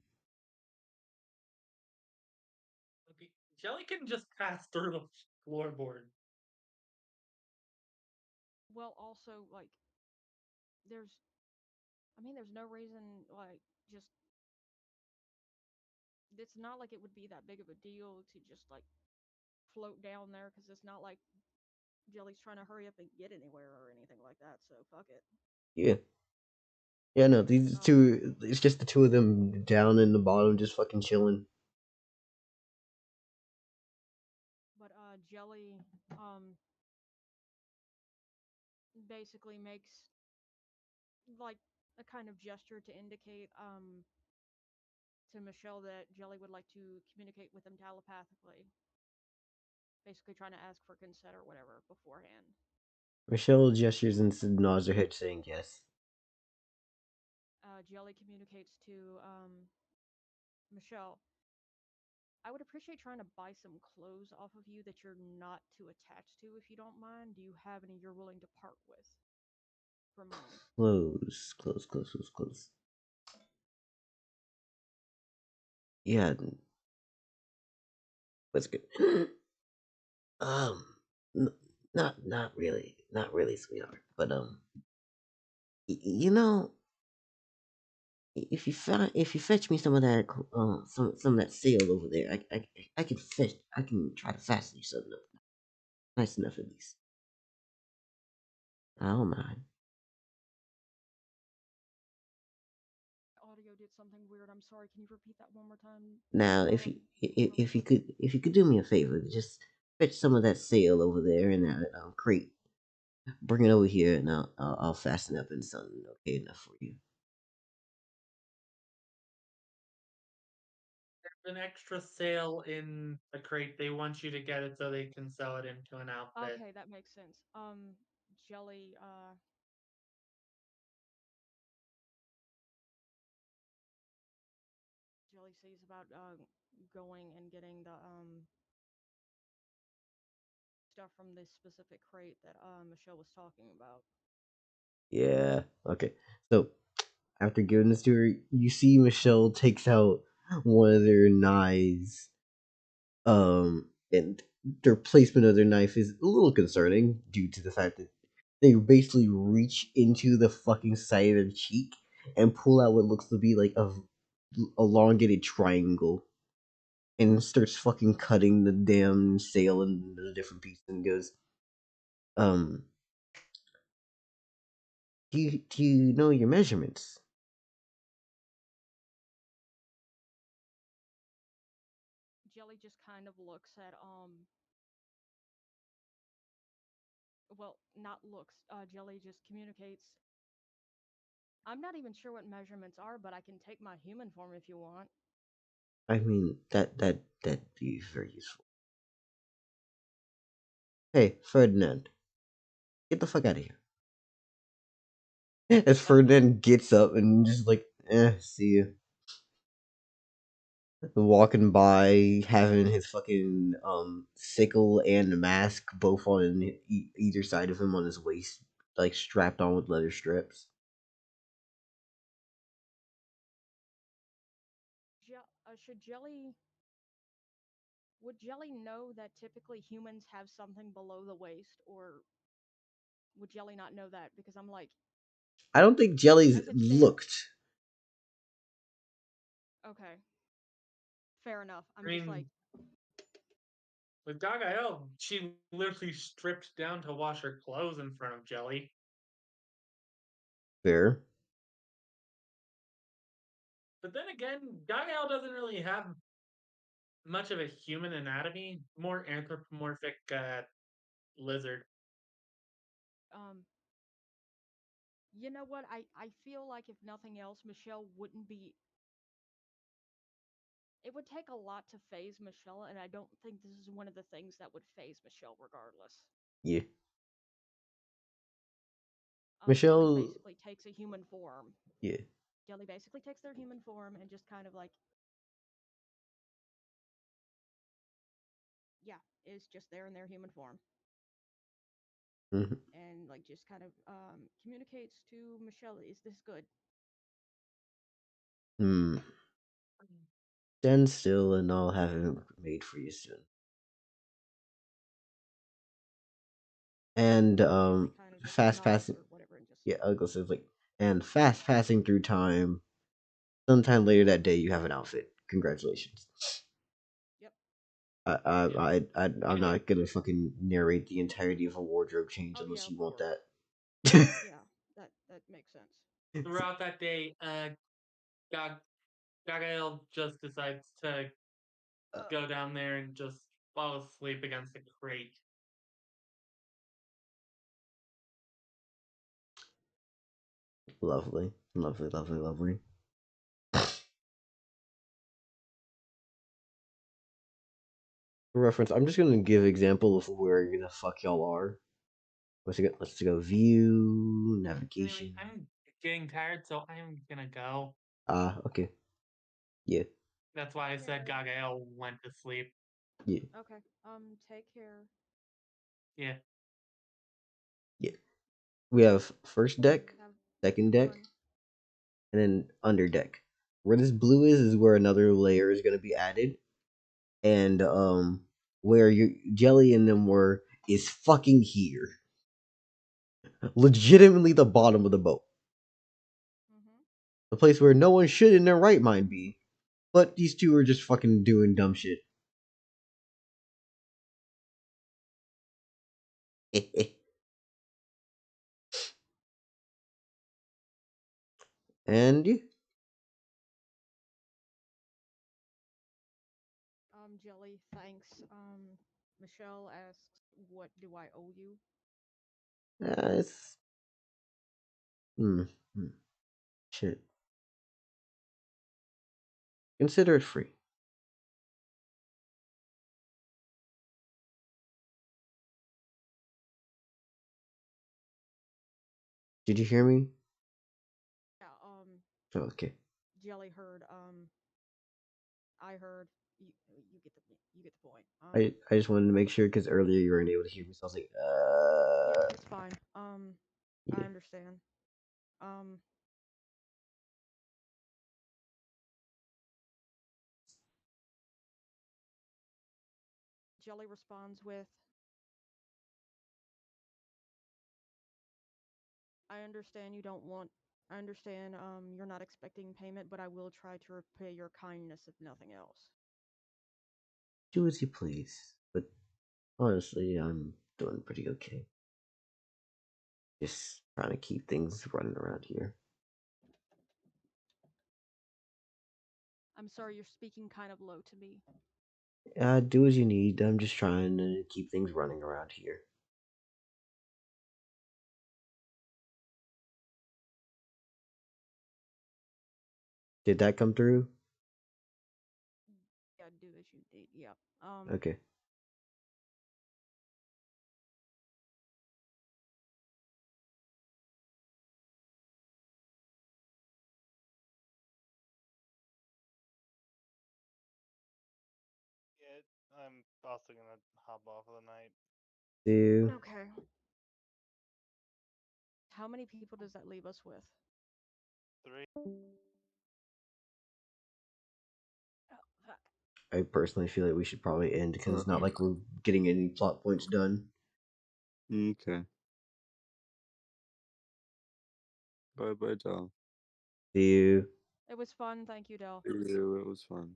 Okay. Jelly can just pass through the floorboard. well, also, like, there's, there's no reason, like, just, it's not like it would be that big of a deal to just, like, float down there, because it's not like Jelly's trying to hurry up and get anywhere or anything like that, so fuck it. Yeah, yeah. No, these Um, two. It's just the two of them down in the bottom, just fucking chilling. but, Jelly, basically makes like a kind of gesture to indicate to Michelle that Jelly would like to communicate with him telepathically. Basically trying to ask for consent or whatever beforehand. Michelle gestures and nods her head, saying yes. Jelly communicates to Michelle. I would appreciate trying to buy some clothes off of you that you're not too attached to, if you don't mind. Do you have any you're willing to part with for money? Close. Yeah, that's good. um, not really, sweetheart. But you know, if you fetch me some of that some of that sail over there, I can try to fasten you something up nice enough at least. I don't mind. Audio did something weird. I'm sorry. Can you repeat that one more time? Now, if you could do me a favor, just fetch some of that sail over there in that crate. Bring it over here, and I'll fasten up in something okay enough for you. There's an extra sale in the crate. They want you to get it so they can sell it into an outfit. Okay, that makes sense. Jelly, Jelly sees about going and getting the stuff from this specific crate that Michelle was talking about. Yeah. Okay. So after giving this to her, you see Michelle takes out one of their knives. And their placement of their knife is a little concerning due to the fact that they basically reach into the fucking side of their cheek and pull out what looks to be like a elongated triangle and starts fucking cutting the damn sail into the different pieces and goes, um, do you know your measurements? Jelly just kind of looks at well, not looks. Jelly just communicates. I'm not even sure what measurements are, but I can take my human form if you want. I mean that'd be very useful. Hey, Ferdinand, get the fuck out of here. As Ferdinand gets up and just like, see you. Walking by, having his fucking sickle and mask both on either side of him on his waist, like strapped on with leather strips. Should Jelly would Jelly know that typically humans have something below the waist, or would Jelly not know that? Because I'm like, I don't think Jelly's as it stands, looked. okay, fair enough. I I'm just like, mean, with Gagael, she literally stripped down to wash her clothes in front of Jelly. Fair. But then again, Gagael doesn't really have much of a human anatomy, more anthropomorphic lizard. um, you know what? I feel like if nothing else, Michelle wouldn't be. It would take a lot to phase Michelle, and I don't think this is one of the things that would phase Michelle, regardless. Yeah. Jelly Michelle. basically takes a human form. Yeah. Jelly basically takes their human form and just kind of like, yeah, is just there in their human form. Mm-hmm. And like just kind of communicates to Michelle, is this good? Hmm. Stand still, and I'll have it made for you soon. And Jelly kind of just fast nods passing. or whatever and just Yeah, Uncle says like, and fast passing through time. Sometime later that day, you have an outfit. Congratulations. yep. Yeah. I'm Anyway, not gonna fucking narrate the entirety of a wardrobe change Oh yeah, unless of you want course. that. Yeah, that makes sense. throughout that day, Gag- Gagael just decides to go down there and just fall asleep against a crate. Lovely, lovely, lovely, lovely. For reference, I'm just gonna give an example of where the fuck y'all are. Let's go view Anyway, navigation. I'm getting tired, so I'm gonna go. Ah, okay. Yeah, That's why I said Gagael went to sleep. yeah, Okay. Take care. Yeah. yeah. We have first deck, Have second deck, fun. and then under deck. Where this blue is where another layer is gonna be added, and where your jelly and them were is fucking here. Legitimately the bottom of the boat. Mm-hmm. The place where no one should in their right mind be. But these two are just fucking doing dumb shit. And Jelly, thanks. Michelle asks, what do I owe you? it's hmm, shit. Consider it free. Did you hear me? Yeah, Oh, okay. Jelly heard, I heard, you get the point. I just wanted to make sure because earlier you weren't able to hear me, so I was like, Yeah, it's fine. I yeah. understand. Um, Jelly responds with, I understand you don't want. I understand you're not expecting payment, but I will try to repay your kindness if nothing else. Do as you please. But honestly, I'm doing pretty okay. Just trying to keep things running around here. I'm sorry, you're speaking kind of low to me. Do as you need. I'm just trying to keep things running around here. Did that come through? Yeah, do as you need. Yeah. Okay. Yeah, I'm also gonna hop off of the night. Do Okay. How many people does that leave us with? 3. Oh, fuck. I personally feel like we should probably end because it's not like we're getting any plot points done. Okay. Bye bye, Dal. Do It was fun. Thank you, Del. Ew, it was fun.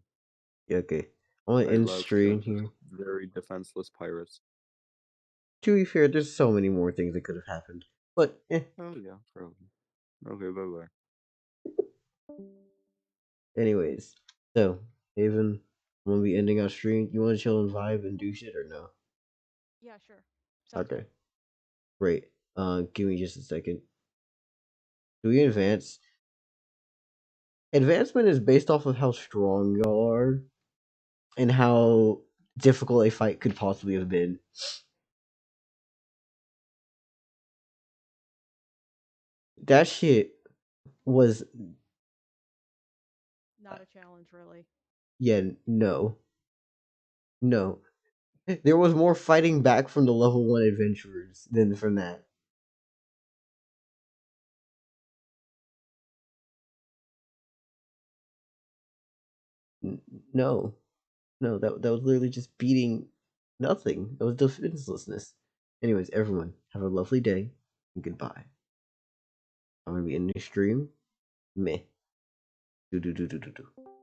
yeah, okay. I want to I end love stream killing here. very defenseless pirates. To be fair, there's so many more things that could have happened. But Oh yeah, probably. Okay, bye bye. anyways. So, Haven, I'm gonna be ending our stream. You wanna chill and vibe and do shit or no? Yeah, sure. Sounds Okay. good. Great. Give me just a second. Do we advance? Advancement is based off of how strong y'all are and how difficult a fight could possibly have been. That shit was Not a challenge, really. yeah, no. No. There was more fighting back from the level 1 adventurers than from that. No. No, that was literally just beating nothing. That was defenselessness. Anyways, everyone, have a lovely day and goodbye. I'm gonna be in the stream. Meh. Do do do do do do.